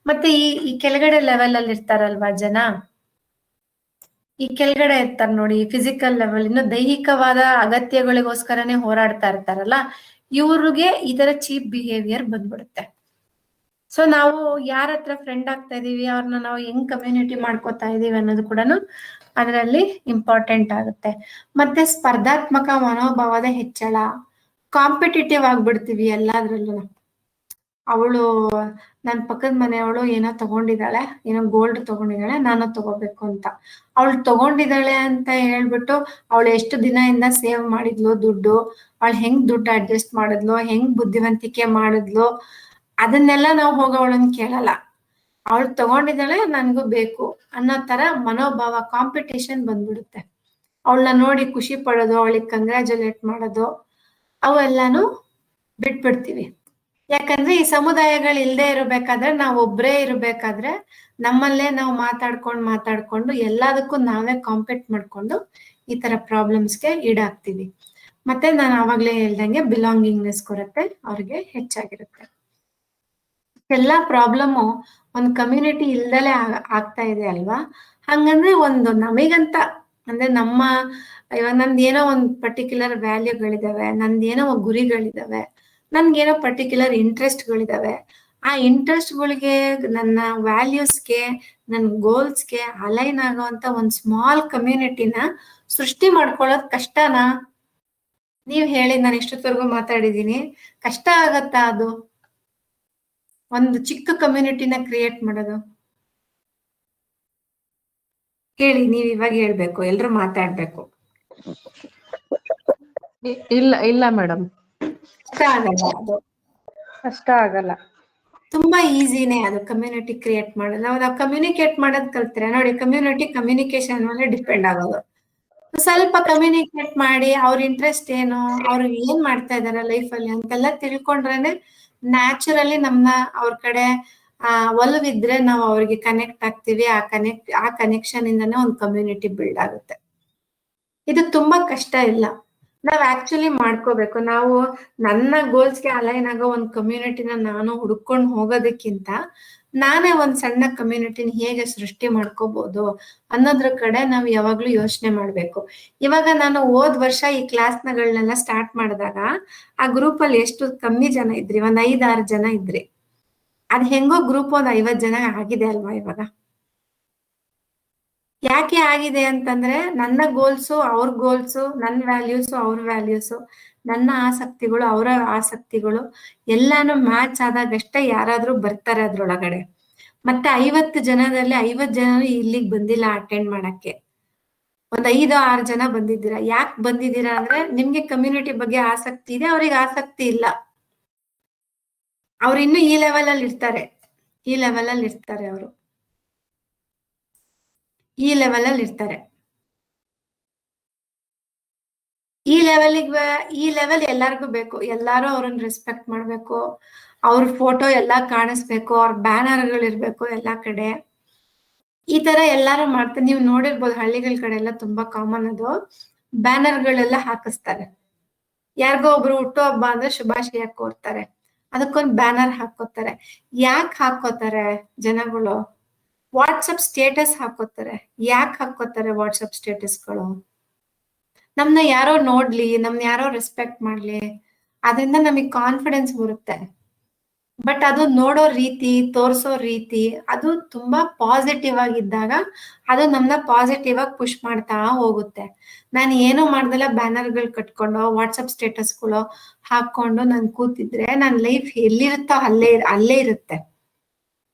Speaker 1: ಮತ್ತೆ ಈ ಕೆಳಗಡೆ ಲೆವೆಲ್ ಅಲ್ಲಿ ಇರ್ತಾರಲ್ವಾ ಜನ, ಈ ಕೆಳಗಡೆ ಇರ್ತಾರ ನೋಡಿ, ಫಿಸಿಕಲ್ ಲೆವೆಲ್, ಇನ್ನು ದೈಹಿಕವಾದ ಅಗತ್ಯಗಳಿಗೋಸ್ಕರನೇ ಹೋರಾಡ್ತಾ ಇರ್ತಾರಲ್ಲ, ಇವ್ರಿಗೆ ಈ ತರ ಚೀಪ್ ಬಿಹೇವಿಯರ್ ಬಂದ್ಬಿಡುತ್ತೆ. ಸೊ ನಾವು ಯಾರ ಹತ್ರ ಫ್ರೆಂಡ್ ಆಗ್ತಾ ಇದೀವಿ, ಅವ್ರನ್ನ ನಾವು ಹೆಂಗ್ ಕಮ್ಯುನಿಟಿ ಮಾಡ್ಕೋತಾ ಇದೀವಿ ಅನ್ನೋದು ಕೂಡ ಅದರಲ್ಲಿ ಇಂಪಾರ್ಟೆಂಟ್ ಆಗುತ್ತೆ. ಮತ್ತೆ ಸ್ಪರ್ಧಾತ್ಮಕ ಮನೋಭಾವದ ಹೆಚ್ಚಳ, ಕಾಂಪಿಟೇಟಿವ್ ಆಗ್ಬಿಡ್ತೀವಿ ಎಲ್ಲಾದ್ರಲ್ಲೂ. ಅವಳು ನನ್ನ ಪಕ್ಕದ ಮನೆಯವಳು ಏನೋ ತಗೊಂಡಿದ್ದಾಳೆ, ಏನೋ ಗೋಲ್ಡ್ ತಗೊಂಡಿದ್ದಾಳೆ, ನಾನು ತಗೋಬೇಕು ಅಂತ. ಅವಳು ತಗೊಂಡಿದ್ದಾಳೆ ಅಂತ ಹೇಳ್ಬಿಟ್ಟು ಅವಳು ಎಷ್ಟು ದಿನದಿಂದ ಸೇವ್ ಮಾಡಿದ್ಲು ದುಡ್ಡು, ಅವಳು ಹೆಂಗ್ ದುಡ್ಡು ಅಡ್ಜಸ್ಟ್ ಮಾಡಿದ್ಲು, ಹೆಂಗ್ ಬುದ್ಧಿವಂತಿಕೆ ಮಾಡಿದ್ಲು, ಅದನ್ನೆಲ್ಲ ನಾವು ಹೋಗಿ ಅವಳನ್ನ ಕೇಳಲ್ಲ. ಅವಳು ತಗೊಂಡಿದ್ದಾಳೆ ನನ್ಗೂ ಬೇಕು ಅನ್ನೋ ತರ ಮನೋಭಾವ, ಕಾಂಪಿಟೇಷನ್ ಬಂದ್ಬಿಡುತ್ತೆ. ಅವಳನ್ನ ನೋಡಿ ಖುಷಿ ಪಡೋದು, ಅವಳಿಗೆ ಕಂಗ್ರ್ಯಾಚುಲೇಟ್ ಮಾಡೋದು, ಅವೆಲ್ಲಾನು ಬಿಟ್ಬಿಡ್ತೀವಿ. ಯಾಕಂದ್ರೆ ಈ ಸಮುದಾಯಗಳು ಇಲ್ಲದೆ ಇರಬೇಕಾದ್ರೆ, ನಾವು ಒಬ್ಬರೇ ಇರಬೇಕಾದ್ರೆ ನಮ್ಮಲ್ಲೇ ನಾವು ಮಾತಾಡ್ಕೊಂಡು ಎಲ್ಲದಕ್ಕೂ ನಾವೇ ಕಾಂಪೀಟ್ ಮಾಡ್ಕೊಂಡು ಈ ತರ ಪ್ರಾಬ್ಲಮ್ಸ್ಗೆ ಈಡಾಗ್ತೀವಿ. ಮತ್ತೆ ನಾನು ಆವಾಗ್ಲೇ ಹೇಳ್ದಂಗೆ ಬಿಲಾಂಗಿಂಗ್ನೆಸ್ ಕೊರತೆ ಅವ್ರಿಗೆ ಹೆಚ್ಚಾಗಿರುತ್ತೆ. ಎಲ್ಲಾ ಪ್ರಾಬ್ಲಮ್ಮು ಒಂದು ಕಮ್ಯುನಿಟಿ ಇಲ್ದಲೆ ಆಗ್ತಾ ಇದೆ ಅಲ್ವಾ. ಹಂಗಂದ್ರೆ ಒಂದು ನಮಗಂತ ಅಂದ್ರೆ ನಮ್ಮ ಇವಾಗ ನಂದು ಏನೋ ಒಂದು ಪರ್ಟಿಕ್ಯುಲರ್ ವ್ಯಾಲ್ಯೂಗಳಿದಾವೆ, ನಂದೇನೋ ಗುರಿಗಳಿದಾವೆ, ನನ್ಗೇನೋ ಪರ್ಟಿಕ್ಯುಲರ್ ಇಂಟ್ರೆಸ್ಟ್ಗಳಿದಾವೆ. ಆ ಇಂಟ್ರೆಸ್ಟ್ಗಳಿಗೆ, ನನ್ನ ವ್ಯಾಲ್ಯೂಸ್ಗೆ, ನನ್ನ ಗೋಲ್ಸ್ಗೆ ಅಲೈನ್ ಆಗೋವಂತ ಒಂದು ಸ್ಮಾಲ್ ಕಮ್ಯುನಿಟಿನ ಸೃಷ್ಟಿ ಮಾಡ್ಕೊಳ್ಳೋದು ಕಷ್ಟನಾ? ನೀವ್ ಹೇಳಿ, ನಾನು ಇಷ್ಟೊತ್ತವರೆಗೂ ಮಾತಾಡಿದೀನಿ. ಕಷ್ಟ ಆಗತ್ತಾ ಅದು ಒಂದು ಚಿಕ್ಕ ಕಮ್ಯುನಿಟಿನ ಕ್ರಿಯೇಟ್ ಮಾಡೋದು? ಹೇಳಿ, ನೀವ್ ಇವಾಗ ಹೇಳ್ಬೇಕು, ಎಲ್ರು ಮಾತಾಡ್ಬೇಕು.
Speaker 4: ಇಲ್ಲ ಇಲ್ಲ ಮೇಡಮ್,
Speaker 1: ಕಷ್ಟ ಆಗಲ್ಲ ಅದು,
Speaker 2: ಕಷ್ಟ ಆಗಲ್ಲ.
Speaker 1: ತುಂಬಾ ಈಸಿನೇ ಅದು ಕಮ್ಯುನಿಟಿ ಕ್ರಿಯೇಟ್ ಮಾಡೋದು. ನಾವು ಕಮ್ಯುನಿಕೇಟ್ ಮಾಡೋದ್ ಕಲ್ತ್ರೆ ನೋಡಿ, ಕಮ್ಯುನಿಕೇಶನ್ ಮೇಲೆ ಡಿಪೆಂಡ್ ಆಗೋದು. ಸ್ವಲ್ಪ ಕಮ್ಯುನಿಕೇಟ್ ಮಾಡಿ ಅವ್ರ ಇಂಟ್ರೆಸ್ಟ್ ಏನು, ಅವ್ರು ಏನ್ ಮಾಡ್ತಾ ಇದಾರೆ ಲೈಫ್ ಅಲ್ಲಿ ಅಂತೆಲ್ಲ ತಿಳ್ಕೊಂಡ್ರೇನೆ ನ್ಯಾಚುರಲಿ ನಮ್ನ ಅವ್ರ ಕಡೆ ಒಲವಿದ್ರೆ ನಾವು ಅವ್ರಿಗೆ ಕನೆಕ್ಟ್ ಆಗ್ತೀವಿ. ಆ ಕನೆಕ್ಷನ್ ಇಂದಾನೆ ಒಂದು ಕಮ್ಯುನಿಟಿ ಬಿಲ್ಡ್ ಆಗುತ್ತೆ. ಇದು ತುಂಬಾ ಕಷ್ಟ ಇಲ್ಲ, ನಾವ್ ಆಕ್ಚುಲಿ ಮಾಡ್ಕೋಬೇಕು. ನಾವು ನನ್ನ ಗೋಲ್ಸ್ಗೆ ಅಲೈನ್ ಆಗೋ ಒಂದು ಕಮ್ಯುನಿಟಿನ ನಾನು ಹುಡ್ಕೊಂಡು ಹೋಗೋದಕ್ಕಿಂತ ನಾನೇ ಒಂದ್ ಸಣ್ಣ ಕಮ್ಯುನಿಟಿನ ಹೇಗೆ ಸೃಷ್ಟಿ ಮಾಡ್ಕೋಬಹುದು ಅನ್ನೋದ್ರ ಕಡೆ ನಾವು ಯಾವಾಗ್ಲೂ ಯೋಚನೆ ಮಾಡ್ಬೇಕು. ಇವಾಗ ನಾನು ಹೋದ್ ವರ್ಷ ಈ ಕ್ಲಾಸ್ಗಳನ್ನೆಲ್ಲ ಸ್ಟಾರ್ಟ್ ಮಾಡಿದಾಗ ಆ ಗ್ರೂಪ್ ಅಲ್ಲಿ ಎಷ್ಟು ಕಮ್ಮಿ ಜನ ಇದ್ರಿ, ಒಂದ್ 5-6 ಜನ ಇದ್ರಿ. ಅದ್ ಹೆಂಗೋ ಗ್ರೂಪ್ ಒಂದ್ 50 ಜನ ಆಗಿದೆ ಅಲ್ವಾ ಇವಾಗ. ಯಾಕೆ ಆಗಿದೆ ಅಂತಂದ್ರೆ ನನ್ನ ಗೋಲ್ಸು ಅವ್ರ ಗೋಲ್ಸು, ನನ್ನ ವ್ಯಾಲ್ಯೂಸು ಅವ್ರ ವ್ಯಾಲ್ಯೂಸು, ನನ್ನ ಆಸಕ್ತಿಗಳು ಅವರ ಆಸಕ್ತಿಗಳು ಎಲ್ಲಾನು ಮ್ಯಾಚ್ ಆದಾಗಷ್ಟೇ ಯಾರಾದ್ರೂ ಬರ್ತಾರೆ ಅದ್ರೊಳಗಡೆ. ಮತ್ತೆ 50 ಜನದಲ್ಲಿ 50 ಜನ ಇಲ್ಲಿಗೆ ಬಂದಿಲ್ಲ ಅಟೆಂಡ್ ಮಾಡಕ್ಕೆ, ಒಂದ್ 5-6 ಜನ ಬಂದಿದ್ದೀರಾ. ಯಾಕೆ ಬಂದಿದ್ದೀರಾ ಅಂದ್ರೆ ನಿಮ್ಗೆ ಕಮ್ಯುನಿಟಿ ಬಗ್ಗೆ ಆಸಕ್ತಿ ಇದೆ, ಅವ್ರಿಗೆ ಆಸಕ್ತಿ ಇಲ್ಲ. ಅವ್ರು ಇನ್ನು ಈ ಲೆವೆಲ್ ಅಲ್ಲಿ ಇರ್ತಾರೆ, ಈ ಲೆವೆಲ್ ಅಲ್ಲಿ ಇರ್ತಾರೆ, ಅವರು ಈ ಲೆವೆಲ್ ಅಲ್ಲಿ ಇರ್ತಾರೆ. ಈ ಲೆವೆಲ್ ಎಲ್ಲಾರ್ಗು ಬೇಕು. ಎಲ್ಲಾರು ಅವ್ರನ್ನ ರೆಸ್ಪೆಕ್ಟ್ ಮಾಡ್ಬೇಕು, ಅವ್ರ ಫೋಟೋ ಎಲ್ಲಾ ಕಾಣಿಸ್ಬೇಕು, ಅವ್ರ ಬ್ಯಾನರ್ಗಳಿರ್ಬೇಕು ಎಲ್ಲಾ ಕಡೆ. ಈ ತರ ಎಲ್ಲಾರು ಮಾಡ್ತಾರೆ. ನೀವು ನೋಡಿರ್ಬೋದು ಹಳ್ಳಿಗಳ ಕಡೆ ಎಲ್ಲ ತುಂಬಾ ಕಾಮನ್ ಅದು, ಬ್ಯಾನರ್ಗಳೆಲ್ಲ ಹಾಕಿಸ್ತಾರೆ. ಯಾರಿಗೋ ಒಬ್ರು ಹುಟ್ಟು ಹಬ್ಬ ಅಂದ್ರೆ ಶುಭಾಶಯ ಕೋರ್ತಾರೆ, ಅದಕ್ಕೊಂದು ಬ್ಯಾನರ್ ಹಾಕೋತಾರೆ. ಯಾಕೆ ಹಾಕೋತಾರೆ ಜನಗಳು? ವಾಟ್ಸಪ್ ಸ್ಟೇಟಸ್ ಹಾಕೋತಾರೆ. ಯಾಕೆ ಹಾಕೋತಾರೆ ವಾಟ್ಸಪ್ ಸ್ಟೇಟಸ್ಗಳು? ನಮ್ನ ಯಾರೋ ನೋಡ್ಲಿ, ನಮ್ನ ಯಾರೋ ರೆಸ್ಪೆಕ್ಟ್ ಮಾಡ್ಲಿ, ಅದರಿಂದ ನಮಗ್ ಕಾನ್ಫಿಡೆನ್ಸ್ ಬರುತ್ತೆ. ಬಟ್ ಅದು ನೋಡೋ ರೀತಿ, ತೋರ್ಸೋ ರೀತಿ ಅದು ತುಂಬಾ ಪಾಸಿಟಿವ್ ಆಗಿದ್ದಾಗ ಅದು ನಮ್ನ ಪಾಸಿಟಿವ್ ಆಗಿ ಪುಷ್ ಮಾಡ್ತಾ ಹೋಗುತ್ತೆ. ನಾನು ಏನೋ ಮಾಡ್ದಲ್ಲ ಬ್ಯಾನರ್ಗಳು ಕಟ್ಕೊಂಡು ವಾಟ್ಸಪ್ ಸ್ಟೇಟಸ್ಗಳು ಹಾಕೊಂಡು ನಾನು ಕೂತಿದ್ರೆ ನನ್ನ ಲೈಫ್ ಎಲ್ಲಿರುತ್ತೋ ಅಲ್ಲೇ ಇರುತ್ತೆ.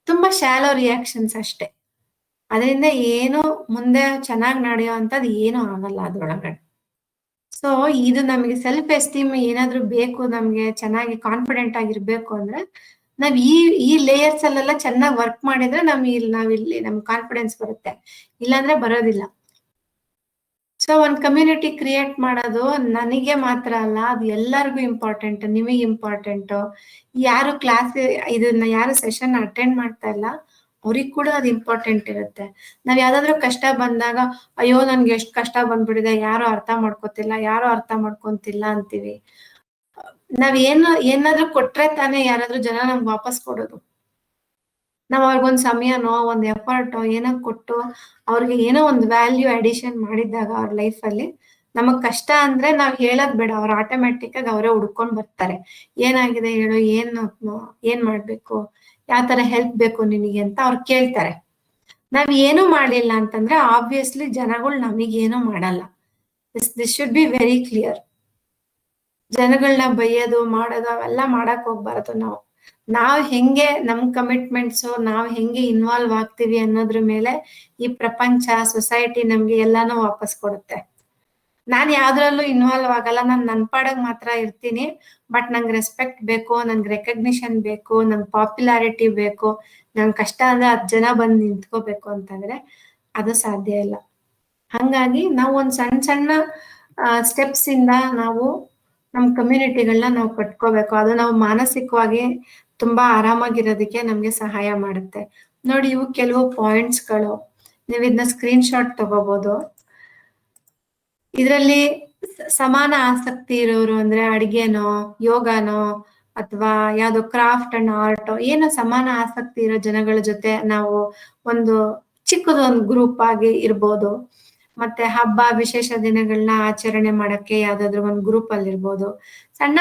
Speaker 1: ತುಂಬಾ ಶಾಲೋ ರಿಯಾಕ್ಷನ್ಸ್ ಅಷ್ಟೇ. ಅದರಿಂದ ಏನು ಮುಂದೆ ಚೆನ್ನಾಗಿ ನಡೆಯೋ ಅಂತದ್ ಏನು ಆಗಲ್ಲ ಅದ್ರೊಳಗಡೆ. ಸೊ ಇದು ನಮಗೆ ಸೆಲ್ಫ್ ಎಸ್ಟೀಮ್ ಏನಾದ್ರೂ ಬೇಕು, ನಮ್ಗೆ ಚೆನ್ನಾಗಿ ಕಾನ್ಫಿಡೆಂಟ್ ಆಗಿರ್ಬೇಕು ಅಂದ್ರೆ ನಾವ್ ಈ ಲೇಯರ್ಸ್ ಅಲ್ಲೆಲ್ಲ ಚೆನ್ನಾಗಿ ವರ್ಕ್ ಮಾಡಿದ್ರೆ ನಾವಿಲ್ಲಿ ನಮ್ಗೆ ಕಾನ್ಫಿಡೆನ್ಸ್ ಬರುತ್ತೆ, ಇಲ್ಲಾಂದ್ರೆ ಬರೋದಿಲ್ಲ. ಸೊ ಒಂದ್ ಕಮ್ಯುನಿಟಿ ಕ್ರಿಯೇಟ್ ಮಾಡೋದು ನನಗೆ ಮಾತ್ರ ಅಲ್ಲ, ಅದು ಎಲ್ಲರಿಗೂ ಇಂಪಾರ್ಟೆಂಟ್. ನಿಮಗೆ ಇಂಪಾರ್ಟೆಂಟ್. ಯಾರು ಇದನ್ನ ಯಾರು ಸೆಷನ್ ಅಟೆಂಡ್ ಮಾಡ್ತಾ ಇಲ್ಲ ಅವ್ರಿಗೆ ಕೂಡ ಅದು ಇಂಪಾರ್ಟೆಂಟ್ ಇರುತ್ತೆ. ನಾವ್ ಯಾವ್ದಾದ್ರು ಕಷ್ಟ ಬಂದಾಗ ಅಯ್ಯೋ ನನ್ಗೆ ಎಷ್ಟು ಕಷ್ಟ ಬಂದ್ಬಿಟ್ಟಿದೆ, ಯಾರು ಅರ್ಥ ಮಾಡ್ಕೊತಿಲ್ಲ, ಯಾರು ಅರ್ಥ ಮಾಡ್ಕೊಂತಿಲ್ಲ ಅಂತೀವಿ. ಏನಾದ್ರೂ ಕೊಟ್ರೆ ತಾನೇ ಯಾರಾದ್ರೂ ಜನ ನಮ್ಗೆ ವಾಪಸ್ ಕೊಡೋದು. ನಾವ್ ಅವ್ರಿಗೊಂದ್ ಸಮಯನೋ ಒಂದ್ ಎಫರ್ಟೋ ಏನೋ ಕೊಟ್ಟು ಅವ್ರಿಗೆ ಏನೋ ಒಂದು ವ್ಯಾಲ್ಯೂ ಅಡಿಷನ್ ಮಾಡಿದಾಗ ಅವ್ರ ಲೈಫ್ ಅಲ್ಲಿ ನಮಗ್ ಕಷ್ಟ ಅಂದ್ರೆ ನಾವ್ ಹೇಳೋದ್ ಬೇಡ, ಅವ್ರು ಆಟೋಮೆಟಿಕ್ ಆಗಿ ಅವರೇ ಹುಡ್ಕೊಂಡ್ ಬರ್ತಾರೆ. ಏನಾಗಿದೆ ಹೇಳು, ಏನ್ ಮಾಡ್ಬೇಕು, ಯಾವ ತರ ಹೆಲ್ಪ್ ಬೇಕು ನಿನಗೆ ಅಂತ ಅವ್ರು ಕೇಳ್ತಾರೆ. ನಾವ್ ಏನು ಮಾಡಿಲ್ಲ ಅಂತಂದ್ರೆ ಆಬ್ವಿಯಸ್ಲಿ ಜನಗಳು ನಮಗೇನು ಮಾಡಲ್ಲ. This should be very clear. ಜನಗಳನ್ನ ಬೈಯೋದು ಮಾಡೋದು ಅವೆಲ್ಲ ಮಾಡಕ್ ಹೋಗ್ಬಾರ್ದು. ನಾವ್ ಹೆಂಗೆ ನಮ್ ಕಮಿಟ್ಮೆಂಟ್ಸ್ ನಾವ್ ಹೆಂಗೆ ಇನ್ವಾಲ್ವ್ ಆಗ್ತೀವಿ ಅನ್ನೋದ್ರ ಮೇಲೆ ಈ ಪ್ರಪಂಚ ಸೊಸೈಟಿ ನಮ್ಗೆ ಎಲ್ಲಾನು ವಾಪಸ್ ಕೊಡುತ್ತೆ. ನಾನ್ ಯಾವ್ದ್ರಲ್ಲೂ ಇನ್ವಾಲ್ವ್ ಆಗಲ್ಲ, ನಾನ್ ನನ್ ಪಾಡಗ್ ಮಾತ್ರ ಇರ್ತೀನಿ. ಬಟ್ ನಂಗೆ ರೆಸ್ಪೆಕ್ಟ್ ಬೇಕು, ನಂಗೆ ರೆಕಗ್ನಿಷನ್ ಬೇಕು, ನಂಗೆ ಪಾಪ್ಯುಲಾರಿಟಿ ಬೇಕು, ನನ್ ಕಷ್ಟ ಅಂದ್ರೆ 10 ಜನ ಬಂದು ನಿಂತ್ಕೋಬೇಕು ಅಂತಂದ್ರೆ ಅದು ಸಾಧ್ಯ ಇಲ್ಲ. ಹಂಗಾಗಿ ನಾವು ಒಂದ್ ಸಣ್ಣ ಸಣ್ಣ ಸ್ಟೆಪ್ಸ್ ಇಂದ ನಾವು ನಮ್ ಕಮ್ಯುನಿಟಿಗಳನ್ನ ನಾವು ಕಟ್ಕೋಬೇಕು. ಅದು ನಾವು ಮಾನಸಿಕವಾಗಿ ತುಂಬಾ ಆರಾಮಾಗಿರೋದಕ್ಕೆ ನಮ್ಗೆ ಸಹಾಯ ಮಾಡುತ್ತೆ. ನೋಡಿ, ಇವು ಕೆಲವು ಪಾಯಿಂಟ್ಸ್ಗಳು. ನೀವು ಇದನ್ನ ಸ್ಕ್ರೀನ್ ಶಾಟ್ ತಗೋಬಹುದು. ಇದರಲ್ಲಿ ಸಮಾನ ಆಸಕ್ತಿ ಇರೋರು ಅಂದ್ರೆ ಅಡಿಗೆನೋ, ಯೋಗನೋ, ಅಥವಾ ಯಾವ್ದೋ ಕ್ರಾಫ್ಟ್ ಅಂಡ್ ಆರ್ಟ್, ಏನೋ ಸಮಾನ ಆಸಕ್ತಿ ಇರೋ ಜನಗಳ ಜೊತೆ ನಾವು ಒಂದು ಚಿಕ್ಕದೊಂದು ಗ್ರೂಪ್ ಆಗಿ ಇರ್ಬೋದು. ಮತ್ತೆ ಹಬ್ಬ ವಿಶೇಷ ದಿನಗಳನ್ನ ಆಚರಣೆ ಮಾಡಕ್ಕೆ ಯಾವ್ದಾದ್ರು ಒಂದು ಗ್ರೂಪ್ ಅಲ್ಲಿ ಇರ್ಬೋದು. ಸಣ್ಣ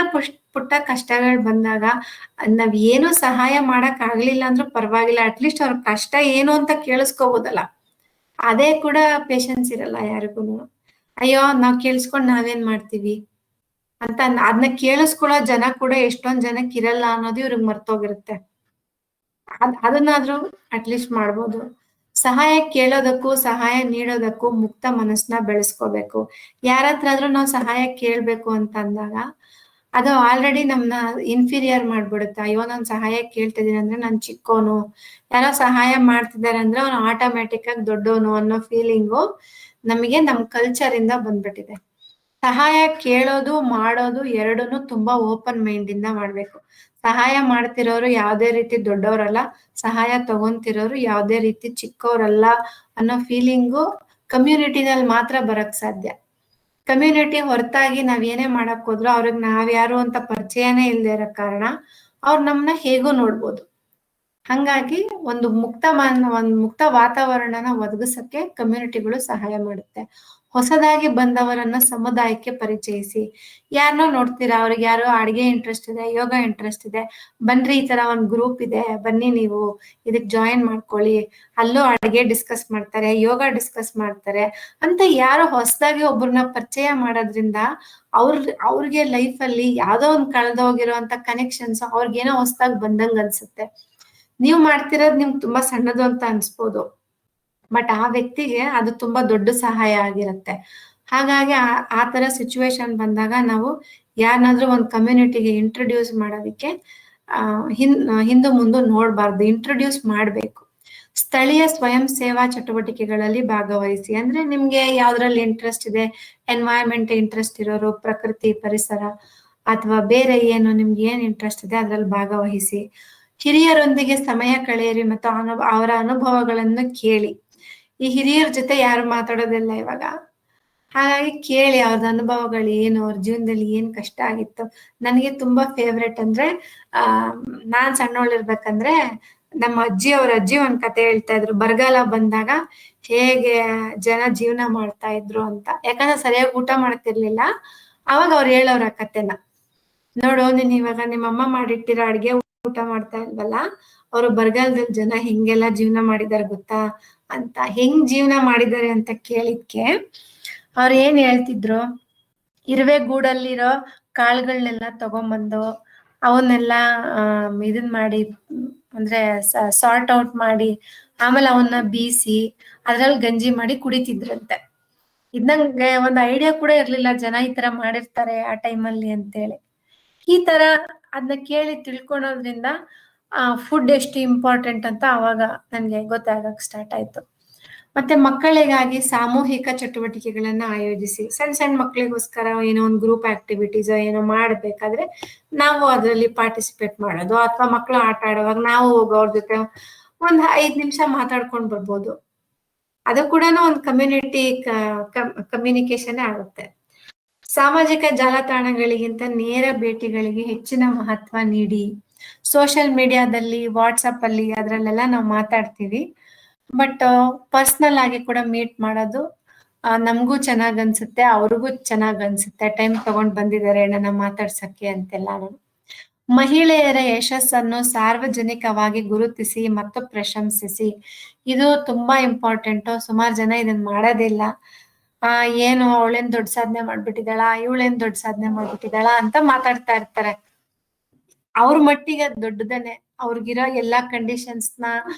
Speaker 1: ಪುಟ್ಟ ಕಷ್ಟಗಳು ಬಂದಾಗ ನಾವ್ ಏನು ಸಹಾಯ ಮಾಡಕ್ ಆಗ್ಲಿಲ್ಲ ಅಂದ್ರೂ ಪರವಾಗಿಲ್ಲ, ಅಟ್ಲೀಸ್ಟ್ ಅವ್ರ ಕಷ್ಟ ಏನು ಅಂತ ಕೇಳಿಸ್ಕೋಬೋದಲ್ಲ. ಅದೇ ಕೂಡ ಪೇಶನ್ಸ್ ಇರಲ್ಲ ಯಾರಿಗೂ. ಅಯ್ಯೋ ನಾವ್ ಕೇಳಿಸ್ಕೊಂಡ್ ನಾವೇನ್ ಮಾಡ್ತೀವಿ ಅಂತ ಅದನ್ನ ಕೇಳಿಸ್ಕೊಳ್ಳೋ ಜನ ಕೂಡ ಎಷ್ಟೊಂದ್ ಜನಕ್ಕೆ ಇರಲ್ಲ ಅನ್ನೋದು ಇವ್ರಿಗೆ ಮರ್ತೋಗಿರುತ್ತೆ. ಅದನ್ನಾದ್ರೂ ಅಟ್ಲೀಸ್ಟ್ ಮಾಡ್ಬೋದು. ಸಹಾಯ ಕೇಳೋದಕ್ಕೂ ಸಹಾಯ ನೀಡೋದಕ್ಕೂ ಮುಕ್ತ ಮನಸ್ಸನ್ನ ಬೆಳೆಸ್ಕೋಬೇಕು. ಯಾರತ್ರಾದ್ರೂ ನಾವು ಸಹಾಯ ಕೇಳ್ಬೇಕು ಅಂತ ಅಂದಾಗ ಅದು ಆಲ್ರೆಡಿ ನಮ್ನ ಇನ್ಫೀರಿಯರ್ ಮಾಡ್ಬಿಡುತ್ತೆ. ಅಯ್ಯೋ ನಾನ್ ಸಹಾಯ ಕೇಳ್ತಿದ್ದೀನಿ ಅಂದ್ರೆ ನಾನ್ ಚಿಕ್ಕೋನು, ಯಾರೋ ಸಹಾಯ ಮಾಡ್ತಿದ್ದಾರೆ ಅಂದ್ರೆ ಅವ್ನು ಆಟೋಮ್ಯಾಟಿಕ್ ಆಗಿ ದೊಡ್ಡೋನು ಅನ್ನೋ ಫೀಲಿಂಗು ನಮಗೆ ನಮ್ ಕಲ್ಚರ್ ಇಂದ ಬಂದ್ಬಿಟ್ಟಿದೆ. ಸಹಾಯ ಕೇಳೋದು ಮಾಡೋದು ಎರಡೂನು ತುಂಬಾ ಓಪನ್ ಮೈಂಡ್ ಇಂದ ಮಾಡ್ಬೇಕು. ಸಹಾಯ ಮಾಡ್ತಿರೋರು ಯಾವ್ದೇ ರೀತಿ ದೊಡ್ಡವರಲ್ಲ, ಸಹಾಯ ತಗೊಂತಿರೋರು ಯಾವ್ದೇ ರೀತಿ ಚಿಕ್ಕವರಲ್ಲ ಅನ್ನೋ ಫೀಲಿಂಗು ಕಮ್ಯುನಿಟಿನಲ್ಲಿ ಮಾತ್ರ ಬರಕ್ ಸಾಧ್ಯ. ಕಮ್ಯುನಿಟಿ ಹೊರತಾಗಿ ನಾವ್ ಏನೇ ಮಾಡಕ್ ಹೋದ್ರು ಅವ್ರಿಗೆ ನಾವ್ಯಾರು ಅಂತ ಪರಿಚಯನೇ ಇಲ್ದೇ ಇರೋ ಕಾರಣ ಅವ್ರು ನಮ್ನ ಹೇಗೂ ನೋಡ್ಬೋದು. ಹಂಗಾಗಿ ಒಂದು ಮುಕ್ತ ವಾತಾವರಣನ ಒದಗಿಸಕ್ಕೆ ಕಮ್ಯುನಿಟಿಗಳು ಸಹಾಯ ಮಾಡುತ್ತೆ. ಹೊಸದಾಗಿ ಬಂದವರನ್ನ ಸಮುದಾಯಕ್ಕೆ ಪರಿಚಯಿಸಿ. ಯಾರನ್ನೋ ನೋಡ್ತೀರಾ, ಅವ್ರಿಗೆ ಯಾರೋ ಅಡಿಗೆ ಇಂಟ್ರೆಸ್ಟ್ ಇದೆ, ಯೋಗ ಇಂಟ್ರೆಸ್ಟ್ ಇದೆ, ಬನ್ರಿ ಈ ತರ ಒಂದ್ ಗ್ರೂಪ್ ಇದೆ, ಬನ್ನಿ ನೀವು ಇದಕ್ ಜಾಯಿನ್ ಮಾಡ್ಕೊಳ್ಳಿ. ಅಲ್ಲೂ ಅಡಿಗೆ ಡಿಸ್ಕಸ್ ಮಾಡ್ತಾರೆ, ಯೋಗ ಡಿಸ್ಕಸ್ ಮಾಡ್ತಾರೆ ಅಂತ ಯಾರೋ ಹೊಸದಾಗಿ ಒಬ್ರನ್ನ ಪರಿಚಯ ಮಾಡೋದ್ರಿಂದ ಅವ್ರಿಗೆ ಲೈಫ್ ಅಲ್ಲಿ ಯಾವ್ದೋ ಒಂದ್ ಕಳೆದೋಗಿರೋಂತ ಕನೆಕ್ಷನ್ಸ್ ಅವ್ರಿಗೇನೋ ಹೊಸದಾಗಿ ಬಂದಂಗ ಅನ್ಸುತ್ತೆ. ನೀವು ಮಾಡ್ತಿರೋದು ನಿಮ್ಗೆ ತುಂಬಾ ಸಣ್ಣದು ಅಂತ ಅನ್ಸ್ಬೋದು, ಬಟ್ ಆ ವ್ಯಕ್ತಿಗೆ ಅದು ತುಂಬಾ ದೊಡ್ಡ ಸಹಾಯ ಆಗಿರುತ್ತೆ. ಹಾಗಾಗಿ ಆ ತರ ಸಿಚುವೇಶನ್ ಬಂದಾಗ ನಾವು ಯಾರನ್ನಾದ್ರೂ ಒಂದು ಕಮ್ಯುನಿಟಿಗೆ ಇಂಟ್ರೊಡ್ಯೂಸ್ ಮಾಡೋದಕ್ಕೆ ಹಿಂದೆ ಮುಂದೆ ನೋಡ್ಬಾರ್ದು, ಇಂಟ್ರೊಡ್ಯೂಸ್ ಮಾಡ್ಬೇಕು. ಸ್ಥಳೀಯ ಸ್ವಯಂ ಸೇವಾ ಚಟುವಟಿಕೆಗಳಲ್ಲಿ ಭಾಗವಹಿಸಿ. ಅಂದ್ರೆ ನಿಮ್ಗೆ ಯಾವ್ದ್ರಲ್ಲಿ ಇಂಟ್ರೆಸ್ಟ್ ಇದೆ, ಎನ್ವೈರನ್ಮೆಂಟ್ ಇಂಟ್ರೆಸ್ಟ್ ಇರೋರು, ಪ್ರಕೃತಿ ಪರಿಸರ ಅಥವಾ ಬೇರೆ ಏನು ನಿಮ್ಗೆ ಏನ್ ಇಂಟ್ರೆಸ್ಟ್ ಇದೆ ಅದ್ರಲ್ಲಿ ಭಾಗವಹಿಸಿ. ಹಿರಿಯರೊಂದಿಗೆ ಸಮಯ ಕಳೆಯಿರಿ ಮತ್ತು ಅವರ ಅನುಭವಗಳನ್ನು ಕೇಳಿ. ಈ ಹಿರಿಯರ ಜೊತೆ ಯಾರು ಮಾತಾಡೋದಿಲ್ಲ ಇವಾಗ, ಹಾಗಾಗಿ ಕೇಳಿ ಅವ್ರದ್ದು ಅನುಭವಗಳು ಏನು, ಅವ್ರ ಜೀವನದಲ್ಲಿ ಏನ್ ಕಷ್ಟ ಆಗಿತ್ತು. ನನಗೆ ತುಂಬಾ ಫೇವ್ರೆಟ್ ಅಂದ್ರೆ ನಾನ್ ಸಣ್ಣವಳಿರ್ಬೇಕಂದ್ರೆ ನಮ್ಮ ಅವ್ರ ಅಜ್ಜಿ ಒಂದ್ ಕತೆ ಹೇಳ್ತಾ ಇದ್ರು. ಬರಗಾಲ ಬಂದಾಗ ಹೇಗೆ ಜನ ಜೀವನ ಮಾಡ್ತಾ ಇದ್ರು ಅಂತ. ಯಾಕಂದ್ರೆ ಸರಿಯಾಗಿ ಊಟ ಮಾಡ್ತಿರ್ಲಿಲ್ಲ. ಅವಾಗ ಅವ್ರು ಹೇಳೋರ ಕತೆನ. ನೋಡು, ನೀನ್ ಇವಾಗ ನಿಮ್ಮಮ್ಮ ಮಾಡಿಟ್ಟಿರೋ ಅಡ್ಗೆ ಊಟ ಮಾಡ್ತಾ ಇಲ್ವಲ್ಲ, ಅವರು ಬರಗಾಲದಲ್ಲಿ ಜನ ಹೆಂಗೆಲ್ಲ ಜೀವನ ಮಾಡಿದಾರೆ ಗೊತ್ತಾ ಅಂತ. ಹೆಂಗ್ ಜೀವನ ಮಾಡಿದ್ದಾರೆ ಅಂತ ಕೇಳಿದ್ಕೆ ಅವ್ರು ಏನ್ ಹೇಳ್ತಿದ್ರು, ಇರುವೆ ಗೂಡಲ್ಲಿರೋ ಕಾಳುಗಳನ್ನೆಲ್ಲ ತಗೊಂಬಂದು ಅವನ್ನೆಲ್ಲ ಇದನ್ ಮಾಡಿ, ಅಂದ್ರೆ ಸಾರ್ಟ್ ಔಟ್ ಮಾಡಿ ಆಮೇಲೆ ಅವನ್ನ ಬೀಸಿ ಅದ್ರಲ್ಲಿ ಗಂಜಿ ಮಾಡಿ ಕುಡಿತಿದ್ರಂತೆ. ಇದ್ನಂಗೆ ಒಂದ್ ಐಡಿಯಾ ಕೂಡ ಇರ್ಲಿಲ್ಲ ಜನ ಈ ತರ ಮಾಡಿರ್ತಾರೆ ಆ ಟೈಮಲ್ಲಿ ಅಂತೇಳಿ. ಈ ತರ ಅದನ್ನ ಕೇಳಿ ತಿಳ್ಕೊಳೋದ್ರಿಂದ ಫುಡ್ ಎಷ್ಟು ಇಂಪಾರ್ಟೆಂಟ್ ಅಂತ ಅವಾಗ ನನ್ಗೆ ಗೊತ್ತಾಗಕ್ ಸ್ಟಾರ್ಟ್ ಆಯ್ತು. ಮತ್ತೆ ಮಕ್ಕಳಿಗಾಗಿ ಸಾಮೂಹಿಕ ಚಟುವಟಿಕೆಗಳನ್ನ ಆಯೋಜಿಸಿ. ಸಣ್ಣ ಸಣ್ಣ ಮಕ್ಕಳಿಗೋಸ್ಕರ ಏನೋ ಒಂದು ಗ್ರೂಪ್ ಆಕ್ಟಿವಿಟೀಸ್ ಏನೋ ಮಾಡ್ಬೇಕಾದ್ರೆ ನಾವು ಅದರಲ್ಲಿ ಪಾರ್ಟಿಸಿಪೇಟ್ ಮಾಡೋದು, ಅಥವಾ ಮಕ್ಕಳು ಆಟ ಆಡುವಾಗ ನಾವು ಹೋಗೋ ಅವ್ರ ಜೊತೆ ಒಂದ್ 5 ನಿಮಿಷ ಮಾತಾಡ್ಕೊಂಡ್ ಬರ್ಬೋದು. ಅದು ಕೂಡ ಒಂದು ಕಮ್ಯುನಿಕೇಶನ್ ಆಗುತ್ತೆ. ಸಾಮಾಜಿಕ ಜಾಲತಾಣಗಳಿಗಿಂತ ನೇರ ಭೇಟಿಗಳಿಗೆ ಹೆಚ್ಚಿನ ಮಹತ್ವ ನೀಡಿ. ಸೋಷಿಯಲ್ ಮೀಡಿಯಾದಲ್ಲಿ, ವಾಟ್ಸಪ್ ಅಲ್ಲಿ ಅದ್ರಲ್ಲೆಲ್ಲ ನಾವು ಮಾತಾಡ್ತೀವಿ, ಬಟ್ ಪರ್ಸನಲ್ ಆಗಿ ಕೂಡ ಮೀಟ್ ಮಾಡೋದು ನಮಗೂ ಚೆನ್ನಾಗ್ ಅನ್ಸುತ್ತೆ, ಅವ್ರಿಗೂ ಚೆನ್ನಾಗ್ ಅನ್ಸುತ್ತೆ. ಟೈಮ್ ತಗೊಂಡ್ ಬಂದಿದ್ದಾರೆ ನನ್ನ ಮಾತಾಡ್ಸಕ್ಕೆ ಅಂತೆಲ್ಲ. ಮಹಿಳೆಯರ ಯಶಸ್ಸನ್ನು ಸಾರ್ವಜನಿಕವಾಗಿ ಗುರುತಿಸಿ ಮತ್ತು ಪ್ರಶಂಸಿಸಿ. ಇದು ತುಂಬಾ ಇಂಪಾರ್ಟೆಂಟು. ಸುಮಾರು ಜನ ಇದನ್ನ ಮಾಡೋದಿಲ್ಲ. ಏನು ಅವಳೇನ್ ದೊಡ್ಡ ಸಾಧನೆ ಮಾಡ್ಬಿಟ್ಟಿದ್ದಾಳ, ಇವಳೇನ್ ದೊಡ್ಡ ಸಾಧನೆ ಮಾಡ್ಬಿಟ್ಟಿದ್ದಾಳ ಅಂತ ಮಾತಾಡ್ತಾ ಇರ್ತಾರೆ. ಅವ್ರ ಮಟ್ಟಿಗೆ ಅದ್ ದೊಡ್ಡದನೆ. ಅವ್ರಿಗಿರೋ ಎಲ್ಲಾ ಕಂಡೀಷನ್ಸ್ನ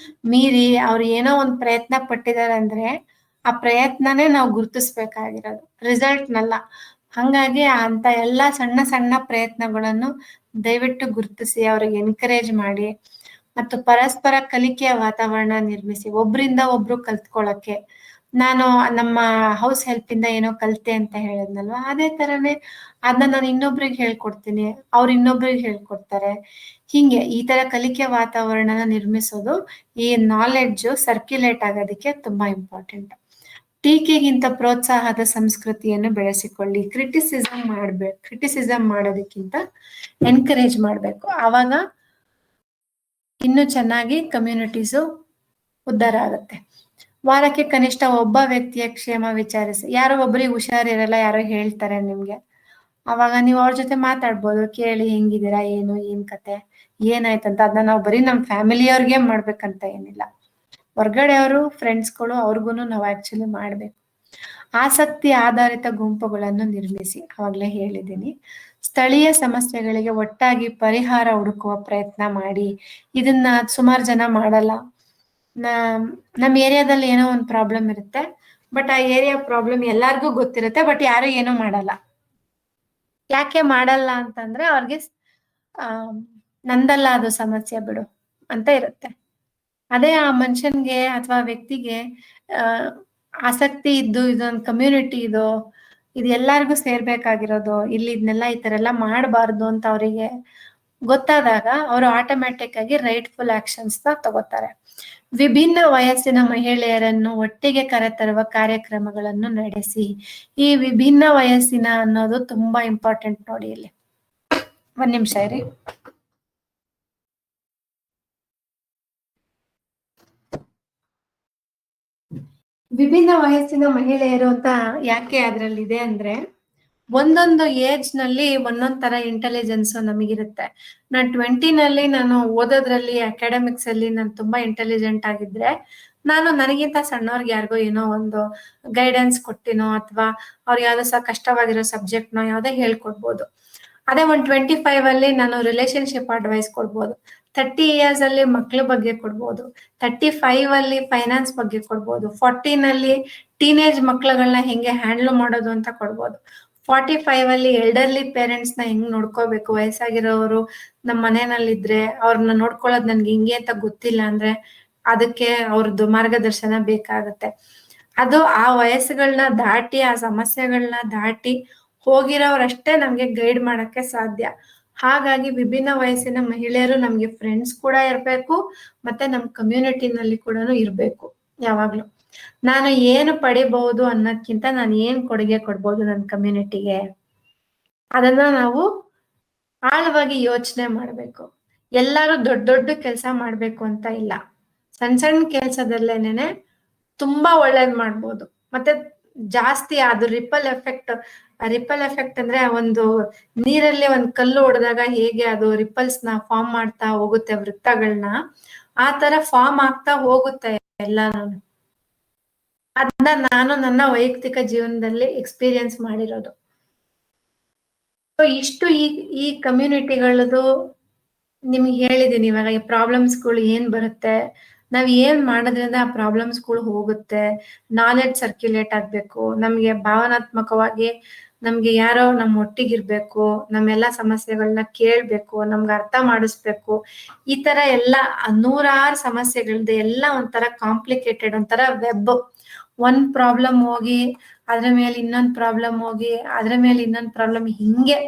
Speaker 1: ಮೀರಿ ಅವ್ರು ಏನೋ ಒಂದ್ ಪ್ರಯತ್ನ ಪಟ್ಟಿದ್ದಾರೆ ಅಂದ್ರೆ ಆ ಪ್ರಯತ್ನನೇ ನಾವು ಗುರುತಿಸ್ಬೇಕಾಗಿರೋದು, ರಿಸಲ್ಟ್ನಲ್ಲ. ಹಂಗಾಗಿ ಅಂತ ಎಲ್ಲಾ ಸಣ್ಣ ಸಣ್ಣ ಪ್ರಯತ್ನಗಳನ್ನು ದಯವಿಟ್ಟು ಗುರುತಿಸಿ ಅವ್ರಿಗೆ ಎನ್ಕರೇಜ್ ಮಾಡಿ ಮತ್ತು ಪರಸ್ಪರ ಕಲಿಕೆಯ ವಾತಾವರಣ ನಿರ್ಮಿಸಿ, ಒಬ್ರಿಂದ ಒಬ್ರು ಕಲ್ತ್ಕೊಳಕ್ಕೆ. ನಾನು ನಮ್ಮ ಹೌಸ್ ಹೆಲ್ಪ್ ಇಂದ ಏನೋ ಕಲ್ತೆ ಅಂತ ಹೇಳಿದ್ನಲ್ವಾ, ಅದೇ ತರನೇ ಅದನ್ನ ನಾನು ಇನ್ನೊಬ್ರಿಗೆ ಹೇಳ್ಕೊಡ್ತೀನಿ, ಅವ್ರು ಇನ್ನೊಬ್ರಿಗೆ ಹೇಳ್ಕೊಡ್ತಾರೆ. ಹಿಂಗೆ ಈ ತರ ಕಲಿಕೆ ವಾತಾವರಣನ ನಿರ್ಮಿಸೋದು, ಈ ನಾಲೆಡ್ಜ್ ಸರ್ಕ್ಯುಲೇಟ್ ಆಗೋದಕ್ಕೆ ತುಂಬಾ ಇಂಪಾರ್ಟೆಂಟ್. ಟೀಕೆಗಿಂತ ಪ್ರೋತ್ಸಾಹದ ಸಂಸ್ಕೃತಿಯನ್ನು ಬೆಳೆಸಿಕೊಳ್ಳಿ. ಕ್ರಿಟಿಸಿಸಮ್ ಮಾಡೋದಕ್ಕಿಂತ ಎನ್ಕರೇಜ್ ಮಾಡ್ಬೇಕು. ಆವಾಗ ಇನ್ನು ಚೆನ್ನಾಗಿ ಕಮ್ಯುನಿಟೀಸು ಉದ್ಧಾರ ಆಗುತ್ತೆ. ವಾರಕ್ಕೆ ಕನಿಷ್ಠ ಒಬ್ಬ ವ್ಯಕ್ತಿಯ ಕ್ಷೇಮ ವಿಚಾರಿಸಿ. ಯಾರೋ ಒಬ್ರಿಗೆ ಹುಷಾರಿರಲ್ಲ, ಯಾರೋ ಹೇಳ್ತಾರೆ ನಿಮ್ಗೆ, ಅವಾಗ ನೀವು ಅವ್ರ ಜೊತೆ ಮಾತಾಡ್ಬೋದು. ಕೇಳಿ ಹೆಂಗಿದ್ದೀರಾ, ಏನ್ ಕತೆ, ಏನಾಯ್ತಂತ. ಅದನ್ನ ನಾವು ಬರೀ ನಮ್ಮ ಫ್ಯಾಮಿಲಿಯವ್ರಿಗೆ ಮಾಡ್ಬೇಕಂತ ಏನಿಲ್ಲ, ಹೊರ್ಗಡೆಯವರು ಫ್ರೆಂಡ್ಸ್ಗಳು ಅವ್ರಿಗೂ ನಾವು ಆಕ್ಚುಲಿ ಮಾಡ್ಬೇಕು. ಆಸಕ್ತಿ ಆಧಾರಿತ ಗುಂಪುಗಳನ್ನು ನಿರ್ಮಿಸಿ. ಅವಾಗ್ಲೇ ಹೇಳಿದ್ದೀನಿ. ಸ್ಥಳೀಯ ಸಮಸ್ಯೆಗಳಿಗೆ ಒಟ್ಟಾಗಿ ಪರಿಹಾರ ಹುಡುಕುವ ಪ್ರಯತ್ನ ಮಾಡಿ. ಇದನ್ನ ಸುಮಾರು ಜನ ಮಾಡಲ್ಲ. ನಮ್ಮ ಏರಿಯಾದಲ್ಲಿ ಏನೋ ಒಂದು ಪ್ರಾಬ್ಲಮ್ ಇರುತ್ತೆ, ಬಟ್ ಆ ಏರಿಯಾ ಪ್ರಾಬ್ಲಮ್ ಎಲ್ಲಾರ್ಗೂ ಗೊತ್ತಿರುತ್ತೆ, ಬಟ್ ಯಾರು ಏನೂ ಮಾಡಲ್ಲ. ಯಾಕೆ ಮಾಡಲ್ಲ ಅಂತಂದ್ರೆ ಅವ್ರಿಗೆ ನಂದಲ್ಲ ಅದು ಸಮಸ್ಯೆ ಬಿಡು ಅಂತ ಇರುತ್ತೆ. ಅದೇ ಆ ಮನುಷ್ಯನ್ಗೆ ಅಥವಾ ವ್ಯಕ್ತಿಗೆ ಆಸಕ್ತಿ ಇದ್ದು ಇದೊಂದು ಕಮ್ಯುನಿಟಿ ಇದು ಎಲ್ಲಾರ್ಗೂ ಸೇರ್ಬೇಕಾಗಿರೋದು, ಇಲ್ಲಿ ಇದನ್ನೆಲ್ಲ ಈ ತರ ಎಲ್ಲ ಮಾಡಬಾರ್ದು ಅಂತ ಅವರಿಗೆ ಗೊತ್ತಾದಾಗ ಅವರು ಆಟೋಮ್ಯಾಟಿಕ್ ಆಗಿ ರೈಟ್ಫುಲ್ ಆಕ್ಷನ್ಸ್ ನ ತಗೋತಾರೆ. ವಿಭಿನ್ನ ವಯಸ್ಸಿನ ಮಹಿಳೆಯರನ್ನು ಒಟ್ಟಿಗೆ ಕರೆತರುವ ಕಾರ್ಯಕ್ರಮಗಳನ್ನು ನಡೆಸಿ. ಈ ವಿಭಿನ್ನ ವಯಸ್ಸಿನ ಅನ್ನೋದು ತುಂಬಾ ಇಂಪಾರ್ಟೆಂಟ್ ನೋಡಿ. ಇಲ್ಲಿ ಒಂದ್ ನಿಮಿಷ ಇರಿ. ವಿಭಿನ್ನ ವಯಸ್ಸಿನ ಮಹಿಳೆಯರು ಅಂತ ಯಾಕೆ ಅದ್ರಲ್ಲಿದೆ ಅಂದ್ರೆ, ಒಂದೊಂದು ಏಜ್ ನಲ್ಲಿ ಒಂದೊಂದ್ ತರ ಇಂಟೆಲಿಜೆನ್ಸ್ ನಮಗಿರುತ್ತೆ. ನಾನ್ 20ನಲ್ಲಿ ನಾನು ಓದೋದ್ರಲ್ಲಿ ಅಕಾಡೆಮಿಕ್ಸ್ ಅಲ್ಲಿ ನಾನು ತುಂಬಾ ಇಂಟೆಲಿಜೆಂಟ್ ಆಗಿದ್ರೆ, ನಾನು ನನಗಿಂತ ಸಣ್ಣವ್ರಿಗೆ ಯಾರಿಗೋ ಏನೋ ಒಂದು ಗೈಡೆನ್ಸ್ ಕೊಟ್ಟಿನೋ ಅಥವಾ ಅವ್ರಿಗೆ ಯಾವ್ದೋ ಕಷ್ಟವಾಗಿರೋ ಸಬ್ಜೆಕ್ಟ್ನೋ ಯಾವ್ದೋ ಹೇಳ್ಕೊಡ್ಬೋದು. ಅದೇ 25 ಅಲ್ಲಿ ನಾನು ರಿಲೇಶನ್ಶಿಪ್ ಅಡ್ವೈಸ್ ಕೊಡ್ಬೋದು. 30 years ಅಲ್ಲಿ ಮಕ್ಳ ಬಗ್ಗೆ ಕೊಡ್ಬೋದು. 35 ಅಲ್ಲಿ ಫೈನಾನ್ಸ್ ಬಗ್ಗೆ ಕೊಡ್ಬೋದು. 40ನಲ್ಲಿ ಟೀನೇಜ್ ಮಕ್ಳುಗಳನ್ನ ಹೆಂಗೆ ಹ್ಯಾಂಡಲ್ ಮಾಡೋದು ಅಂತ ಕೊಡ್ಬೋದು. 45 ಅಲ್ಲಿ ಎಲ್ಡರ್ಲಿ ಪೇರೆಂಟ್ಸ್ ನ ಹೆಂಗ್ ನೋಡ್ಕೋಬೇಕು, ವಯಸ್ಸಾಗಿರೋರು ನಮ್ಮ ಮನೆಯಲ್ಲಿದ್ರೆ ಅವ್ರನ್ನ ನೋಡ್ಕೊಳ್ಳೋದು ನನ್ಗೆ ಹಿಂಗೆ ಅಂತ ಗೊತ್ತಿಲ್ಲ ಅಂದ್ರೆ ಅದಕ್ಕೆ ಅವ್ರದ್ದು ಮಾರ್ಗದರ್ಶನ ಬೇಕಾಗತ್ತೆ. ಅದು ಆ ವಯಸ್ಸುಗಳನ್ನ ದಾಟಿ ಆ ಸಮಸ್ಯೆಗಳನ್ನ ದಾಟಿ ಹೋಗಿರೋರಷ್ಟೇ ನಮ್ಗೆ ಗೈಡ್ ಮಾಡಕ್ಕೆ ಸಾಧ್ಯ. ಹಾಗಾಗಿ ವಿಭಿನ್ನ ವಯಸ್ಸಿನ ಮಹಿಳೆಯರು ನಮ್ಗೆ ಫ್ರೆಂಡ್ಸ್ ಕೂಡ ಇರ್ಬೇಕು, ಮತ್ತೆ ನಮ್ ಕಮ್ಯುನಿಟಿನಲ್ಲಿ ಕೂಡ ಇರ್ಬೇಕು. ಯಾವಾಗ್ಲೂ ನಾನು ಏನು ಪಡಿಬಹುದು ಅನ್ನೋದ್ಕಿಂತ ನಾನು ಏನ್ ಕೊಡುಗೆ ಕೊಡ್ಬೋದು ನನ್ನ ಕಮ್ಯುನಿಟಿಗೆ, ಅದನ್ನ ನಾವು ಆಳವಾಗಿ ಯೋಚನೆ ಮಾಡ್ಬೇಕು. ಎಲ್ಲರೂ ದೊಡ್ಡ ದೊಡ್ಡ ಕೆಲಸ ಮಾಡ್ಬೇಕು ಅಂತ ಇಲ್ಲ, ಸಣ್ಣ ಸಣ್ಣ ಕೆಲಸದಲ್ಲೇನೆ ತುಂಬಾ ಒಳ್ಳೇದ್ ಮಾಡ್ಬೋದು. ಮತ್ತೆ ಜಾಸ್ತಿ ಅದು ರಿಪಲ್ ಎಫೆಕ್ಟ್ ಅಂದ್ರೆ ಒಂದು ನೀರಲ್ಲಿ ಒಂದ್ ಕಲ್ಲು ಹೊಡೆದಾಗ ಹೇಗೆ ಅದು ರಿಪಲ್ಸ್ ನ ಫಾರ್ಮ್ ಮಾಡ್ತಾ ಹೋಗುತ್ತೆ, ವೃತ್ತಗಳನ್ನ ಆ ತರ ಫಾರ್ಮ್ ಆಗ್ತಾ ಹೋಗುತ್ತೆ ಎಲ್ಲ. ಅದನ್ನ ನಾನು ನನ್ನ ವೈಯಕ್ತಿಕ ಜೀವನದಲ್ಲಿ ಎಕ್ಸ್ಪೀರಿಯನ್ಸ್ ಮಾಡಿರೋದು. ಇಷ್ಟು ಈ ಕಮ್ಯುನಿಟಿಗಳದು ನಿಮ್ಗೆ ಹೇಳಿದೀನಿ. ಇವಾಗ ಈ ಪ್ರಾಬ್ಲಮ್ಸ್ಗಳು ಏನ್ ಬರುತ್ತೆ, ನಾವ್ ಏನ್ ಮಾಡೋದ್ರಿಂದ ಆ ಪ್ರಾಬ್ಲಮ್ಸ್ಗಳು ಹೋಗುತ್ತೆ, ನಾಲೆಡ್ಜ್ ಸರ್ಕ್ಯುಲೇಟ್ ಆಗ್ಬೇಕು, ನಮ್ಗೆ ಭಾವನಾತ್ಮಕವಾಗಿ ನಮ್ಗೆ ಯಾರೋ ನಮ್ಮ ಒಟ್ಟಿಗಿರ್ಬೇಕು, ನಮ್ಮೆಲ್ಲಾ ಸಮಸ್ಯೆಗಳನ್ನ ಕೇಳ್ಬೇಕು, ನಮ್ಗೆ ಅರ್ಥ ಮಾಡಿಸ್ಬೇಕು. ಈ ತರ ಎಲ್ಲ 106 ಸಮಸ್ಯೆಗಳದ್ದು ಎಲ್ಲ ಒಂಥರ ಕಾಂಪ್ಲಿಕೇಟೆಡ್, ಒಂಥರ ವೆಬ್. ಒಂದ್ ಪ್ರಾಬ್ಲಮ್ ಹೋಗಿ ಅದ್ರ ಮೇಲೆ ಇನ್ನೊಂದ್ ಪ್ರಾಬ್ಲಮ್ ಹೋಗಿ ಅದ್ರ ಮೇಲೆ ಇನ್ನೊಂದ್ ಪ್ರಾಬ್ಲಮ್, ಹಿಂಗೆ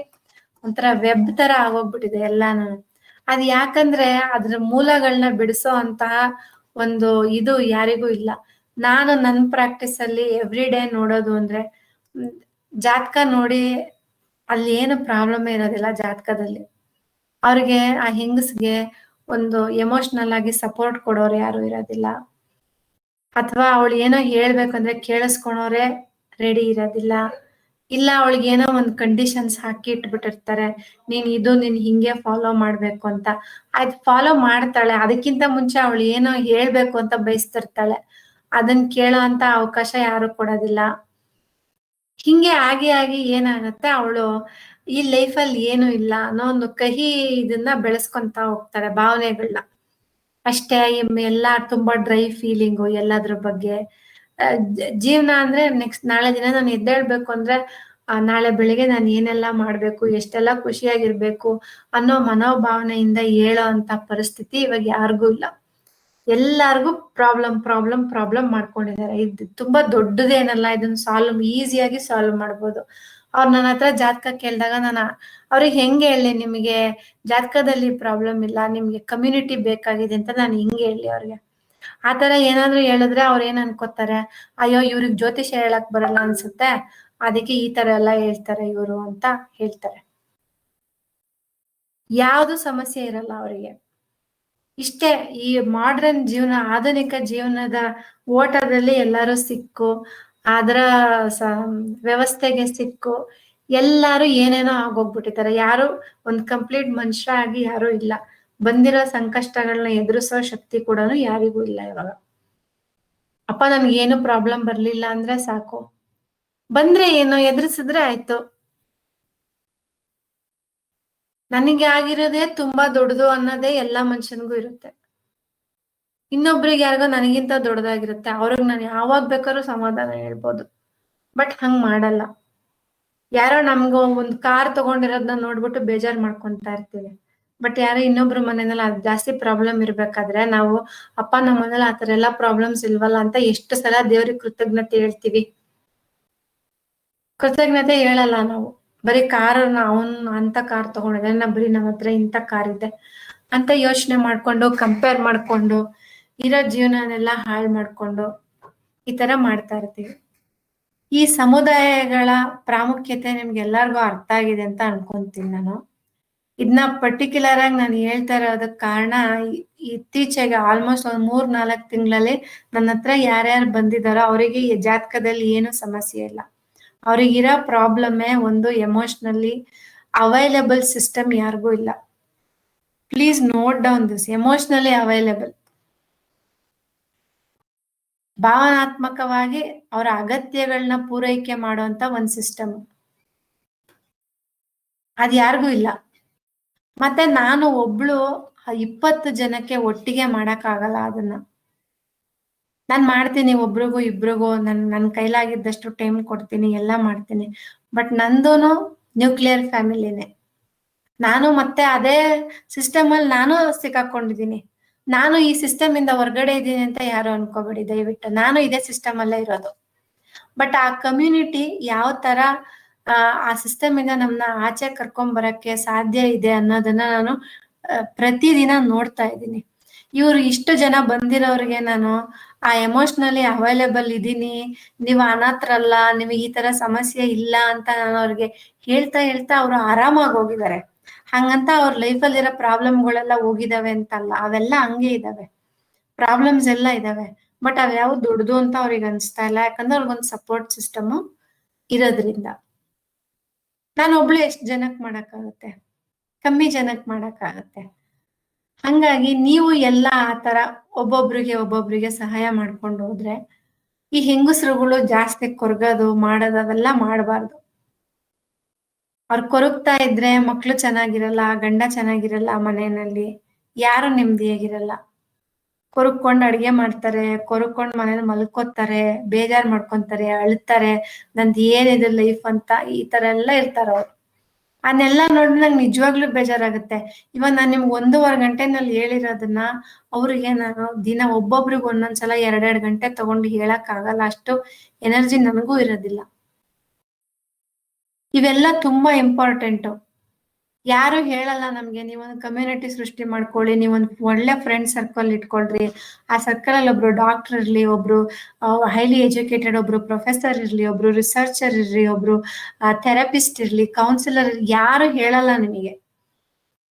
Speaker 1: ಒಂಥರ ವೆಬ್ ತರ ಆಗೋಗ್ಬಿಟ್ಟಿದೆ ಎಲ್ಲಾನು. ಅದ್ ಯಾಕಂದ್ರೆ ಅದ್ರ ಮೂಲಗಳನ್ನ ಬಿಡಿಸೋ ಅಂತಹ ಒಂದು ಇದು ಯಾರಿಗೂ ಇಲ್ಲ. ನಾನು ನನ್ನ ಪ್ರಾಕ್ಟೀಸ್ ಅಲ್ಲಿ ಎವ್ರಿ ಡೇ ನೋಡೋದು ಅಂದ್ರೆ, ಜಾತಕ ನೋಡಿ ಅಲ್ಲಿ ಏನು ಪ್ರಾಬ್ಲಮ್ ಇರೋದಿಲ್ಲ ಜಾತಕದಲ್ಲಿ. ಅವ್ರಿಗೆ ಆ ಹೆಂಗಸ್ಗೆ ಒಂದು ಎಮೋಷನಲ್ ಆಗಿ ಸಪೋರ್ಟ್ ಕೊಡೋರು ಯಾರು ಇರೋದಿಲ್ಲ, ಅಥವಾ ಅವಳು ಏನೋ ಹೇಳ್ಬೇಕಂದ್ರೆ ಕೇಳಿಸ್ಕೊಳೋರೆ ರೆಡಿ ಇರೋದಿಲ್ಲ. ಇಲ್ಲ ಅವಳಿಗೆ ಏನೋ ಒಂದು ಕಂಡೀಷನ್ಸ್ ಹಾಕಿ ಇಟ್ಬಿಟ್ಟಿರ್ತಾರೆ, ನೀನ್ ಹಿಂಗೆ ಫಾಲೋ ಮಾಡ್ಬೇಕು ಅಂತ. ಆಯ್ತು, ಫಾಲೋ ಮಾಡ್ತಾಳೆ. ಅದಕ್ಕಿಂತ ಮುಂಚೆ ಅವಳು ಏನೋ ಹೇಳ್ಬೇಕು ಅಂತ ಬಯಸ್ತಿರ್ತಾಳೆ, ಅದನ್ನ ಕೇಳೋ ಅಂತ ಅವಕಾಶ ಯಾರು ಕೊಡೋದಿಲ್ಲ. ಹಿಂಗೆ ಆಗಿ ಆಗಿ ಏನಾಗತ್ತೆ, ಅವಳು ಈ ಲೈಫಲ್ಲಿ ಏನು ಇಲ್ಲ ಅನ್ನೋ ಒಂದು ಕಹಿ ಇದನ್ನ ಬೆಳೆಸ್ಕೊಂತ ಹೋಗ್ತಾಳೆ, ಭಾವನೆಗಳನ್ನ ಅಷ್ಟೇ. ಎಲ್ಲ ತುಂಬಾ ಡ್ರೈ ಫೀಲಿಂಗು ಎಲ್ಲದ್ರ ಬಗ್ಗೆ. ಜೀವನ ಅಂದ್ರೆ ನೆಕ್ಸ್ಟ್ ನಾಳೆ ದಿನ ನಾನು ಎದ್ದೇಳ್ಬೇಕು ಅಂದ್ರೆ ನಾಳೆ ಬೆಳಿಗ್ಗೆ ನಾನು ಏನೆಲ್ಲ ಮಾಡ್ಬೇಕು, ಎಷ್ಟೆಲ್ಲ ಖುಷಿಯಾಗಿರ್ಬೇಕು ಅನ್ನೋ ಮನೋಭಾವನೆಯಿಂದ ಹೇಳೋ ಅಂತ ಪರಿಸ್ಥಿತಿ ಇವಾಗ ಯಾರಿಗೂ ಇಲ್ಲ. ಎಲ್ಲಾರ್ಗು ಪ್ರಾಬ್ಲಮ್ ಮಾಡ್ಕೊಂಡಿದ್ದಾರೆ. ಇದು ತುಂಬಾ ದೊಡ್ಡದೇನಲ್ಲ, ಇದನ್ನ ಈಸಿಯಾಗಿ ಸಾಲ್ವ್ ಮಾಡ್ಬೋದು. ಅವ್ರು ನನ್ನ ಹತ್ರ ಜಾತಕ ಕೇಳಿದಾಗ ನಾನು ಅವ್ರಿಗೆ ಹೆಂಗೆ ಹೇಳಿ, ನಿಮಗೆ ಜಾತಕದಲ್ಲಿ ಪ್ರಾಬ್ಲಮ್ ಇಲ್ಲ, ನಿಮ್ಗೆ ಕಮ್ಯುನಿಟಿ ಬೇಕಾಗಿದೆ ಅಂತ ನಾನು ಹಿಂಗೆ ಹೇಳಿ ಅವ್ರಿಗೆ? ಆತರ ಏನಾದ್ರು ಹೇಳಿದ್ರೆ ಅವ್ರು ಏನ್ ಅನ್ಕೋತಾರೆ, ಅಯ್ಯೋ ಇವ್ರಿಗೆ ಜ್ಯೋತಿಷ್ಯ ಹೇಳಕ್ ಬರಲ್ಲ ಅನ್ಸುತ್ತೆ, ಅದಕ್ಕೆ ಈ ತರ ಎಲ್ಲ ಹೇಳ್ತಾರೆ ಇವರು ಅಂತ ಹೇಳ್ತಾರೆ. ಯಾವ್ದು ಸಮಸ್ಯೆ ಇರಲ್ಲ ಅವರಿಗೆ. ಇಷ್ಟೇ, ಈ ಮಾಡ್ರನ್ ಜೀವನ, ಆಧುನಿಕ ಜೀವನದ ಓಟದಲ್ಲಿ ಎಲ್ಲರೂ ಸಿಕ್ಕು, ಅದರ ವ್ಯವಸ್ಥೆಗೆ ಸಿಕ್ಕು ಎಲ್ಲಾರು ಏನೇನೋ ಆಗೋಗ್ಬಿಟ್ಟಿದ್ದಾರೆ. ಯಾರು ಒಂದ್ ಕಂಪ್ಲೀಟ್ ಮನುಷ್ಯ ಆಗಿ ಯಾರು ಇಲ್ಲ. ಬಂದಿರೋ ಸಂಕಷ್ಟಗಳನ್ನ ಎದುರಿಸೋ ಶಕ್ತಿ ಕೂಡ ಯಾರಿಗೂ ಇಲ್ಲ ಇವಾಗ. ಅಪ್ಪ ನನ್ಗೇನು ಪ್ರಾಬ್ಲಮ್ ಬರ್ಲಿಲ್ಲ ಅಂದ್ರೆ ಸಾಕು, ಬಂದ್ರೆ ಏನು ಎದುರಿಸಿದ್ರೆ ಆಯ್ತು, ನನಗೆ ಆಗಿರೋದೇ ತುಂಬಾ ದೊಡ್ಡದು ಅನ್ನೋದೇ ಎಲ್ಲಾ ಮನುಷ್ಯನಿಗೂ ಇರುತ್ತೆ. ಇನ್ನೊಬ್ರಿಗೆ ಯಾರಿಗೋ ನನಗಿಂತ ದೊಡ್ಡದಾಗಿರುತ್ತೆ, ಅವ್ರಿಗೆ ನಾನು ಯಾವಾಗ ಬೇಕಾದ್ರೂ ಸಮಾಧಾನ ಹೇಳ್ಬೋದು. ಬಟ್ ಹಂಗ್ ಮಾಡಲ್ಲ. ಯಾರೋ ನಮ್ಗೋ ಒಂದ್ ಕಾರ್ ತಗೊಂಡಿರೋದನ್ನ ನೋಡ್ಬಿಟ್ಟು ಬೇಜಾರ್ ಮಾಡ್ಕೊಂತ ಇರ್ತೀವಿ. ಬಟ್ ಯಾರೋ ಇನ್ನೊಬ್ರು ಮನೆಯಲ್ಲಿ ಅದ್ ಜಾಸ್ತಿ ಪ್ರಾಬ್ಲಮ್ ಇರ್ಬೇಕಾದ್ರೆ ನಾವು, ಅಪ್ಪ ನಮ್ಮ ಮನೇಲಿ ಆತರ ಎಲ್ಲಾ ಪ್ರಾಬ್ಲಮ್ಸ್ ಇಲ್ವಲ್ಲ ಅಂತ ಎಷ್ಟು ಸಲ ದೇವ್ರಿಗೆ ಕೃತಜ್ಞತೆ ಹೇಳ್ತೀವಿ. ಕೃತಜ್ಞತೆ ಹೇಳಲ್ಲ ನಾವು. ಬರೀ ಕಾರ್, ಅವನ್ ಅಂತ ಕಾರ್ ತಗೊಂಡಿದ್ದಾನೆ, ಬರೀ ನಮ್ಮ ಹತ್ರ ಇಂಥ ಕಾರ್ ಇದೆ ಅಂತ ಯೋಚನೆ ಮಾಡ್ಕೊಂಡು, ಕಂಪೇರ್ ಮಾಡ್ಕೊಂಡು, ಇರೋ ಜೀವನನೆಲ್ಲ ಹಾಳು ಮಾಡ್ಕೊಂಡು ಈ ತರ ಮಾಡ್ತಾ ಇರ್ತೀವಿ. ಈ ಸಮುದಾಯಗಳ ಪ್ರಾಮುಖ್ಯತೆ ನಿಮ್ಗೆ ಎಲ್ಲರಿಗೂ ಅರ್ಥ ಆಗಿದೆ ಅಂತ ಅನ್ಕೊಂತೀನಿ ನಾನು. ಇದನ್ನ ಪರ್ಟಿಕ್ಯುಲರ್ ಆಗಿ ನಾನು ಹೇಳ್ತಾ ಇರೋದಕ್ಕೆ ಕಾರಣ, ಇತ್ತೀಚೆಗೆ ಆಲ್ಮೋಸ್ಟ್ ಒಂದ್ 3-4 ತಿಂಗಳಲ್ಲಿ ನನ್ನ ಹತ್ರ ಯಾರ್ಯಾರು ಬಂದಿದಾರೋ ಅವರಿಗೆ ಈ ಜಾತಕದಲ್ಲಿ ಏನು ಸಮಸ್ಯೆ ಇಲ್ಲ. ಅವ್ರಿಗಿರೋ ಪ್ರಾಬ್ಲಮ್ಮೇ ಒಂದು, ಎಮೋಷನಲಿ ಅವೈಲೇಬಲ್ ಸಿಸ್ಟಮ್ ಯಾರಿಗೂ ಇಲ್ಲ. Please note down this, emotionally available. ಭಾವನಾತ್ಮಕವಾಗಿ ಅವರ ಅಗತ್ಯಗಳನ್ನ ಪೂರೈಕೆ ಮಾಡುವಂತ ಒಂದ್ ಸಿಸ್ಟಮ್ ಅದ್ ಯಾರಿಗೂ ಇಲ್ಲ. ಮತ್ತೆ ನಾನು ಒಬ್ಳು 20 ಜನಕ್ಕೆ ಒಟ್ಟಿಗೆ ಮಾಡಕ್ ಆಗಲ್ಲ ಅದನ್ನ. ನಾನ್ ಮಾಡ್ತೀನಿ, ಒಬ್ರಿಗೂ ಇಬ್ರಿಗೂ ನನ್ ಕೈಲಾಗಿದ್ದಷ್ಟು ಟೈಮ್ ಕೊಡ್ತೀನಿ, ಎಲ್ಲ ಮಾಡ್ತೀನಿ. ಬಟ್ ನಂದೂನು ನ್ಯೂಕ್ಲಿಯರ್ ಫ್ಯಾಮಿಲಿನೇ. ನಾನು ಮತ್ತೆ ಅದೇ ಸಿಸ್ಟಮ್ ಅಲ್ಲಿ ನಾನು ಸಿಕ್ಕಾಕೊಂಡಿದ್ದೀನಿ. ನಾನು ಈ ಸಿಸ್ಟಮ್ ಇಂದ ಹೊರಗಡೆ ಇದ್ದೀನಿ ಅಂತ ಯಾರು ಅನ್ಕೋಬೇಡಿ ದಯವಿಟ್ಟು. ನಾನು ಇದೇ ಸಿಸ್ಟಮ್ ಅಲ್ಲೇ ಇರೋದು. ಬಟ್ ಆ ಕಮ್ಯುನಿಟಿ ಯಾವ ತರ ಆ ಸಿಸ್ಟಮ್ ಇಂದ ನಮ್ಮನ್ನ ಆಚೆ ಕರ್ಕೊಂಡ್ ಬರಕ್ಕೆ ಸಾಧ್ಯ ಇದೆ ಅನ್ನೋದನ್ನ ನಾನು ಪ್ರತಿದಿನ ನೋಡ್ತಾ ಇದ್ದೀನಿ. ಇವ್ರು ಇಷ್ಟು ಜನ ಬಂದಿರೋರಿಗೆ ನಾನು ಆ ಎಮೋಷನಲಿ ಅವೈಲೇಬಲ್ ಇದ್ದೀನಿ, ನೀವು ಅನಾಥರಲ್ಲ, ನಿಮಗೆ ಈ ತರ ಸಮಸ್ಯೆ ಇಲ್ಲ ಅಂತ ನಾನು ಅವ್ರಿಗೆ ಹೇಳ್ತಾ ಅವ್ರು ಆರಾಮಾಗಿ ಹೋಗಿದ್ದಾರೆ. ಹಂಗಂತ ಅವ್ರ ಲೈಫಲ್ಲಿರೋ ಪ್ರಾಬ್ಲಮ್ಗಳೆಲ್ಲ ಹೋಗಿದಾವೆ ಅಂತಲ್ಲ, ಅವೆಲ್ಲ ಹಂಗೆ ಇದಾವೆ. ಪ್ರಾಬ್ಲಮ್ಸ್ ಎಲ್ಲ ಇದಾವೆ, ಬಟ್ ಅವ್ಯಾವ ದೊಡ್ಡದು ಅಂತ ಅವ್ರಿಗೆ ಅನ್ಸ್ತಾ ಇಲ್ಲ. ಯಾಕಂದ್ರೆ ಅವ್ರಿಗೊಂದು ಸಪೋರ್ಟ್ ಸಿಸ್ಟಮ್ ಇರೋದ್ರಿಂದ. ನಾನು ಒಬ್ಳು ಎಷ್ಟು ಜನಕ್ಕೆ ಮಾಡಕ್ಕಾಗತ್ತೆ? ಕಮ್ಮಿ ಜನಕ್ಕೆ ಮಾಡಕ್ಕಾಗತ್ತೆ. ಹಂಗಾಗಿ ನೀವು ಎಲ್ಲ ಆ ತರ ಒಬ್ಬೊಬ್ರಿಗೆ ಸಹಾಯ ಮಾಡ್ಕೊಂಡು ಹೋದ್ರೆ, ಈ ಹೆಂಗಸರುಗಳು ಜಾಸ್ತಿ ಕೊರಗೋದು ಮಾಡೋದು ಅವೆಲ್ಲ ಮಾಡಬಾರ್ದು. ಅವ್ರು ಕೊರಗ್ತಾ ಇದ್ರೆ ಮಕ್ಳು ಚೆನ್ನಾಗಿರಲ್ಲ, ಗಂಡ ಚೆನ್ನಾಗಿರಲ್ಲ, ಮನೆಯಲ್ಲಿ ಯಾರು ನೆಮ್ಮದಿಯಾಗಿರಲ್ಲ. ಕೊರಗ್ಕೊಂಡು ಅಡ್ಗೆ ಮಾಡ್ತಾರೆ, ಕೊರಗ್ಕೊಂಡು ಮನೇಲಿ ಮಲ್ಕೋತಾರೆ, ಬೇಜಾರ್ ಮಾಡ್ಕೊಂತಾರೆ, ಅಳ್ತಾರೆ, ನಂದು ಏನಿದೆ ಲೈಫ್ ಅಂತ ಈ ತರ ಎಲ್ಲ ಇರ್ತಾರ ಅವ್ರು. ಅದನ್ನೆಲ್ಲ ನೋಡಿ ನಂಗೆ ನಿಜವಾಗ್ಲೂ ಬೇಜಾರಾಗುತ್ತೆ. ಇವಾಗ ನಾನು ನಿಮ್ಗೆ 1.5 ಗಂಟೆನಲ್ಲಿ ಹೇಳಿರೋದನ್ನ ಅವ್ರಿಗೆ ನಾನು ದಿನ ಒಬ್ಬೊಬ್ರಿಗೆ ಒಂದೊಂದ್ಸಲ 2 ಗಂಟೆ ತಗೊಂಡು ಹೇಳಕ್ ಆಗಲ್ಲ. ಅಷ್ಟು ಎನರ್ಜಿ ನನಗೂ ಇರೋದಿಲ್ಲ. ಇವೆಲ್ಲ ತುಂಬಾ ಇಂಪಾರ್ಟೆಂಟು. ಯಾರು ಹೇಳಲ್ಲ ನಮ್ಗೆ, ನೀವೊಂದು ಕಮ್ಯುನಿಟಿ ಸೃಷ್ಟಿ ಮಾಡ್ಕೊಳ್ಳಿ, ನೀವೊಂದು ಒಳ್ಳೆ ಫ್ರೆಂಡ್ ಸರ್ಕಲ್ ಇಟ್ಕೊಳ್ರಿ. ಆ ಸರ್ಕಲ್ ಅಲ್ಲಿ ಒಬ್ರು ಡಾಕ್ಟರ್ ಇರ್ಲಿ, ಒಬ್ರು ಹೈಲಿ ಎಜುಕೇಟೆಡ್, ಒಬ್ರು ಪ್ರೊಫೆಸರ್ ಇರ್ಲಿ, ಒಬ್ರು ರಿಸರ್ಚರ್ ಇರ್ಲಿ, ಒಬ್ರು ಥೆರಪಿಸ್ಟ್ ಇರ್ಲಿ, ಕೌನ್ಸಿಲರ್ ಇರ್ಲಿ, ಯಾರು ಹೇಳಲ್ಲ ನಿಮಗೆ.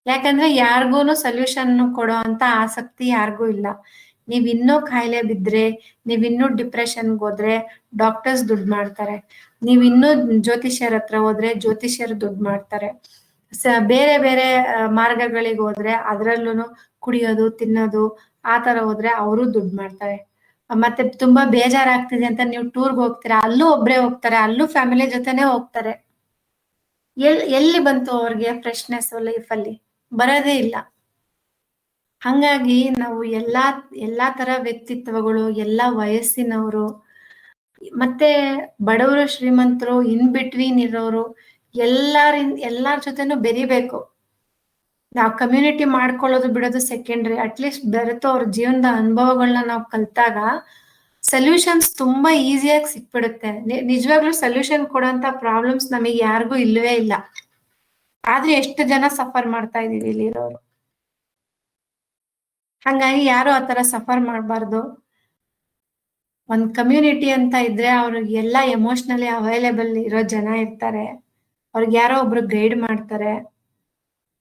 Speaker 1: ಯಾಕಂದ್ರೆ ಯಾರಿಗೂನು ಸೊಲ್ಯೂಷನ್ ಕೊಡೋ ಅಂತ ಆಸಕ್ತಿ ಯಾರಿಗೂ ಇಲ್ಲ. ನೀವಿನ್ನೂ ಕಾಯಿಲೆ ಬಿದ್ರೆ, ನೀವಿನ್ನೂ ಡಿಪ್ರೆಷನ್ಗೆ ಹೋದ್ರೆ ಡಾಕ್ಟರ್ಸ್ ದುಡ್ಡು ಮಾಡ್ತಾರೆ. ನೀವ್ ಇನ್ನೂ ಜ್ಯೋತಿಷ್ಯರ ಹತ್ರ ಹೋದ್ರೆ ಜ್ಯೋತಿಷ್ಯರು ದುಡ್ಡು ಮಾಡ್ತಾರೆ. ಬೇರೆ ಬೇರೆ ಮಾರ್ಗಗಳಿಗೆ ಹೋದ್ರೆ ಅದ್ರಲ್ಲೂ ಕುಡಿಯೋದು ತಿನ್ನೋದು ಆ ತರ ಹೋದ್ರೆ ಅವರು ದುಡ್ಡು ಮಾಡ್ತಾರೆ. ಮತ್ತೆ ತುಂಬಾ ಬೇಜಾರಾಗ್ತಿದೆ ಅಂತ ನೀವು ಟೂರ್ಗೆ ಹೋಗ್ತೀರಾ, ಅಲ್ಲೂ ಒಬ್ರೇ ಹೋಗ್ತಾರೆ, ಅಲ್ಲೂ ಫ್ಯಾಮಿಲಿ ಜೊತೆನೆ ಹೋಗ್ತಾರೆ. ಎಲ್ಲಿ ಬಂತು ಅವ್ರಿಗೆ ಫ್ರೆಶ್ನೆಸ್ ಲೈಫಲ್ಲಿ? ಬರೋದೇ ಇಲ್ಲ. ಹಂಗಾಗಿ ನಾವು ಎಲ್ಲಾ ತರ ವ್ಯಕ್ತಿತ್ವಗಳು, ಎಲ್ಲಾ ವಯಸ್ಸಿನವರು, ಮತ್ತೆ ಬಡವರು ಶ್ರೀಮಂತರು ಇನ್ ಬಿಟ್ವೀನ್ ಇರೋರು ಎಲ್ಲಾರ ಜೊತೆನೂ ಬೆರಿಬೇಕು. ನಾವು ಕಮ್ಯುನಿಟಿ ಮಾಡ್ಕೊಳ್ಳೋದು ಬಿಡೋದು ಸೆಕೆಂಡ್ರಿ. ಅಟ್ಲೀಸ್ಟ್ ಬೆರೆತು ಅವ್ರ ಜೀವನದ ಅನುಭವಗಳನ್ನ ನಾವು ಕಲ್ತಾಗ ಸೊಲ್ಯೂಷನ್ಸ್ ತುಂಬಾ ಈಸಿಯಾಗಿ ಸಿಕ್ಬಿಡುತ್ತೆ. ನಿಜವಾಗ್ಲೂ ಸೊಲ್ಯೂಷನ್ ಕೊಡೋಂತ ಪ್ರಾಬ್ಲಮ್ಸ್ ನಮಗೆ ಯಾರಿಗೂ ಇಲ್ಲವೇ ಇಲ್ಲ. ಆದ್ರೆ ಎಷ್ಟು ಜನ ಸಫರ್ ಮಾಡ್ತಾ ಇದೀವಿ ಇಲ್ಲಿರೋರು. ಹಂಗಾಗಿ ಯಾರು ಆತರ ಸಫರ್ ಮಾಡಬಾರ್ದು. ಒಂದ್ ಕಮ್ಯುನಿಟಿ ಅಂತ ಇದ್ರೆ ಅವ್ರಿಗೆ ಎಲ್ಲ ಎಮೋಷನಲಿ ಅವೈಲೇಬಲ್ ಇರೋ ಜನ ಇರ್ತಾರೆ. ಅವ್ರಿಗೆ ಯಾರೋ ಒಬ್ರು ಗೈಡ್ ಮಾಡ್ತಾರೆ,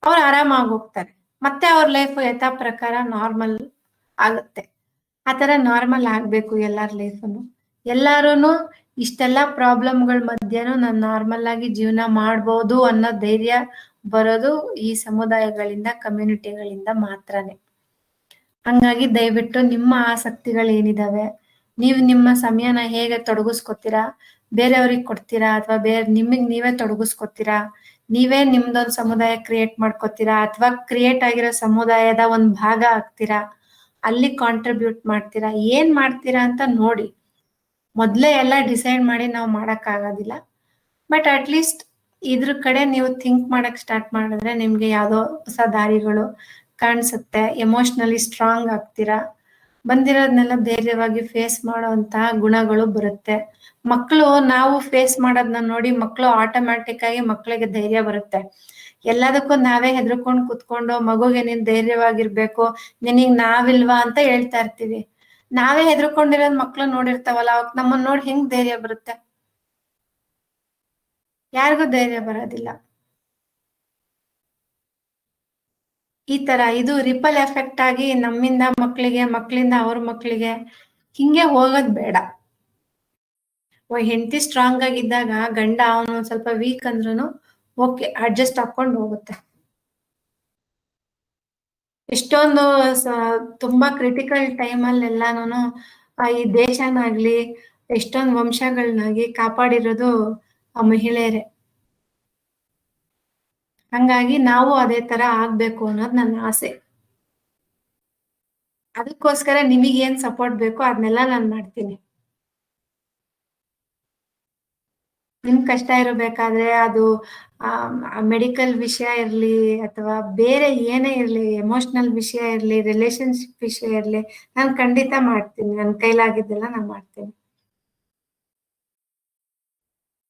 Speaker 1: ಅವ್ರು ಆರಾಮಾಗಿ ಹೋಗ್ತಾರೆ. ಮತ್ತೆ ಅವ್ರ ಲೈಫ್ ಯಥಾ ಪ್ರಕಾರ ನಾರ್ಮಲ್ ಆಗುತ್ತೆ. ಆತರ ನಾರ್ಮಲ್ ಆಗ್ಬೇಕು ಎಲ್ಲಾರ ಲೈಫನ್ನು. ಎಲ್ಲಾರು ಇಷ್ಟೆಲ್ಲ ಪ್ರಾಬ್ಲಮ್ಗಳ ಮಧ್ಯನೂ ನಾನು ನಾರ್ಮಲ್ ಆಗಿ ಜೀವನ ಮಾಡ್ಬೋದು ಅನ್ನೋ ಧೈರ್ಯ ಬರೋದು ಈ ಸಮುದಾಯಗಳಿಂದ, ಕಮ್ಯುನಿಟಿಗಳಿಂದ ಮಾತ್ರನೇ. ಹಂಗಾಗಿ ದಯವಿಟ್ಟು ನಿಮ್ಮ ಆಸಕ್ತಿಗಳೇನಿದಾವೆ, ನೀವು ನಿಮ್ಮ ಸಮಯನ ಹೇಗೆ ತೊಡಗಿಸ್ಕೊತೀರಾ, ಬೇರೆಯವ್ರಿಗೆ ಕೊಡ್ತೀರಾ ಅಥವಾ ನಿಮಗ್ ನೀವೇ ತೊಡಗಿಸ್ಕೊತೀರಾ, ನೀವೇ ನಿಮ್ದೊಂದು ಸಮುದಾಯ ಕ್ರಿಯೇಟ್ ಮಾಡ್ಕೊತೀರಾ ಅಥವಾ ಕ್ರಿಯೇಟ್ ಆಗಿರೋ ಸಮುದಾಯದ ಒಂದು ಭಾಗ ಆಗ್ತೀರಾ, ಅಲ್ಲಿ ಕಾಂಟ್ರಿಬ್ಯೂಟ್ ಮಾಡ್ತೀರಾ, ಏನ್ ಮಾಡ್ತೀರಾ ಅಂತ ನೋಡಿ. ಮೊದ್ಲೇ ಎಲ್ಲ ಡಿಸೈಡ್ ಮಾಡಿ ನಾವು ಮಾಡಕ್ಕಾಗೋದಿಲ್ಲ. ಬಟ್ ಅಟ್ಲೀಸ್ಟ್ ಇದ್ರ ಕಡೆ ನೀವು ಥಿಂಕ್ ಮಾಡಕ್ ಸ್ಟಾರ್ಟ್ ಮಾಡಿದ್ರೆ ನಿಮ್ಗೆ ಯಾವ್ದೋ ಹೊಸ ದಾರಿಗಳು ಕಾಣಿಸುತ್ತೆ. ಎಮೋಷನಲಿ ಸ್ಟ್ರಾಂಗ್ ಆಗ್ತೀರಾ. ಬಂದಿರೋದ್ನೆಲ್ಲ ಧೈರ್ಯವಾಗಿ ಫೇಸ್ ಮಾಡುವಂತಹ ಗುಣಗಳು ಬರುತ್ತೆ. ಮಕ್ಕಳು ನಾವು ಫೇಸ್ ಮಾಡೋದನ್ನ ನೋಡಿ ಮಕ್ಕಳು ಆಟೋಮ್ಯಾಟಿಕ್ ಆಗಿ ಮಕ್ಕಳಿಗೆ ಧೈರ್ಯ ಬರುತ್ತೆ. ಎಲ್ಲದಕ್ಕೂ ನಾವೇ ಹೆದರ್ಕೊಂಡು ಕುತ್ಕೊಂಡು ಮಗುಗೆ ನೀನ್ ಧೈರ್ಯವಾಗಿರ್ಬೇಕು, ನಿನಗ್ ನಾವಿಲ್ವಾ ಅಂತ ಹೇಳ್ತಾ ಇರ್ತೀವಿ. ನಾವೇ ಹೆದರ್ಕೊಂಡಿರೋದ್ ಮಕ್ಳು ನೋಡಿರ್ತಾವಲ್ಲ, ಅವಕ್ ನಮ್ಮನ್ನ ನೋಡಿ ಹೆಂಗ್ ಧೈರ್ಯ ಬರುತ್ತೆ? ಯಾರಿಗೂ ಧೈರ್ಯ ಬರೋದಿಲ್ಲ. ಈ ತರ ಇದು ರಿಪಲ್ ಎಫೆಕ್ಟ್ ಆಗಿ ನಮ್ಮಿಂದ ಮಕ್ಕಳಿಗೆ, ಮಕ್ಕಳಿಂದ ಅವ್ರ ಮಕ್ಕಳಿಗೆ ಹಿಂಗೆ ಹೋಗೋದ್ ಬೇಡ. ಹೆಂಡತಿ ಸ್ಟ್ರಾಂಗ್ ಆಗಿದ್ದಾಗ ಗಂಡ ಅವನು ಸ್ವಲ್ಪ ವೀಕ್ ಅಂದ್ರೂ ಓಕೆ ಅಡ್ಜಸ್ಟ್ ಹಾಕೊಂಡು ಹೋಗುತ್ತೆ. ಎಷ್ಟೊಂದು ತುಂಬಾ ಕ್ರಿಟಿಕಲ್ ಟೈಮಲ್ಲಿ ಎಲ್ಲಾನು ಈ ದೇಶನಾಗ್ಲಿ ಎಷ್ಟೊಂದು ವಂಶಗಳನ್ನಾಗಿ ಕಾಪಾಡಿರೋದು ಆ ಮಹಿಳೆಯರೇ. ಹಂಗಾಗಿ ನಾವು ಅದೇ ತರ ಆಗ್ಬೇಕು ಅನ್ನೋದು ನನ್ನ ಆಸೆ. ಅದಕ್ಕೋಸ್ಕರ ನಿಮಗೇನ್ ಸಪೋರ್ಟ್ ಬೇಕೋ ಅದನ್ನೆಲ್ಲ ನಾನು ಮಾಡ್ತೀನಿ. ನಿಮ್ ಕಷ್ಟ ಇರಬೇಕಾದ್ರೆ ಅದು ಮೆಡಿಕಲ್ ವಿಷಯ ಇರ್ಲಿ ಅಥವಾ ಬೇರೆ ಏನೇ ಇರ್ಲಿ, ಎಮೋಷನಲ್ ವಿಷಯ ಇರ್ಲಿ, ರಿಲೇಶನ್ಶಿಪ್ ವಿಷಯ ಇರ್ಲಿ, ನಾನು ಖಂಡಿತ ಮಾಡ್ತೀನಿ. ನನ್ನ ಕೈಲಾಗಿದ್ದೆಲ್ಲ ನಾನು ಮಾಡ್ತೀನಿ.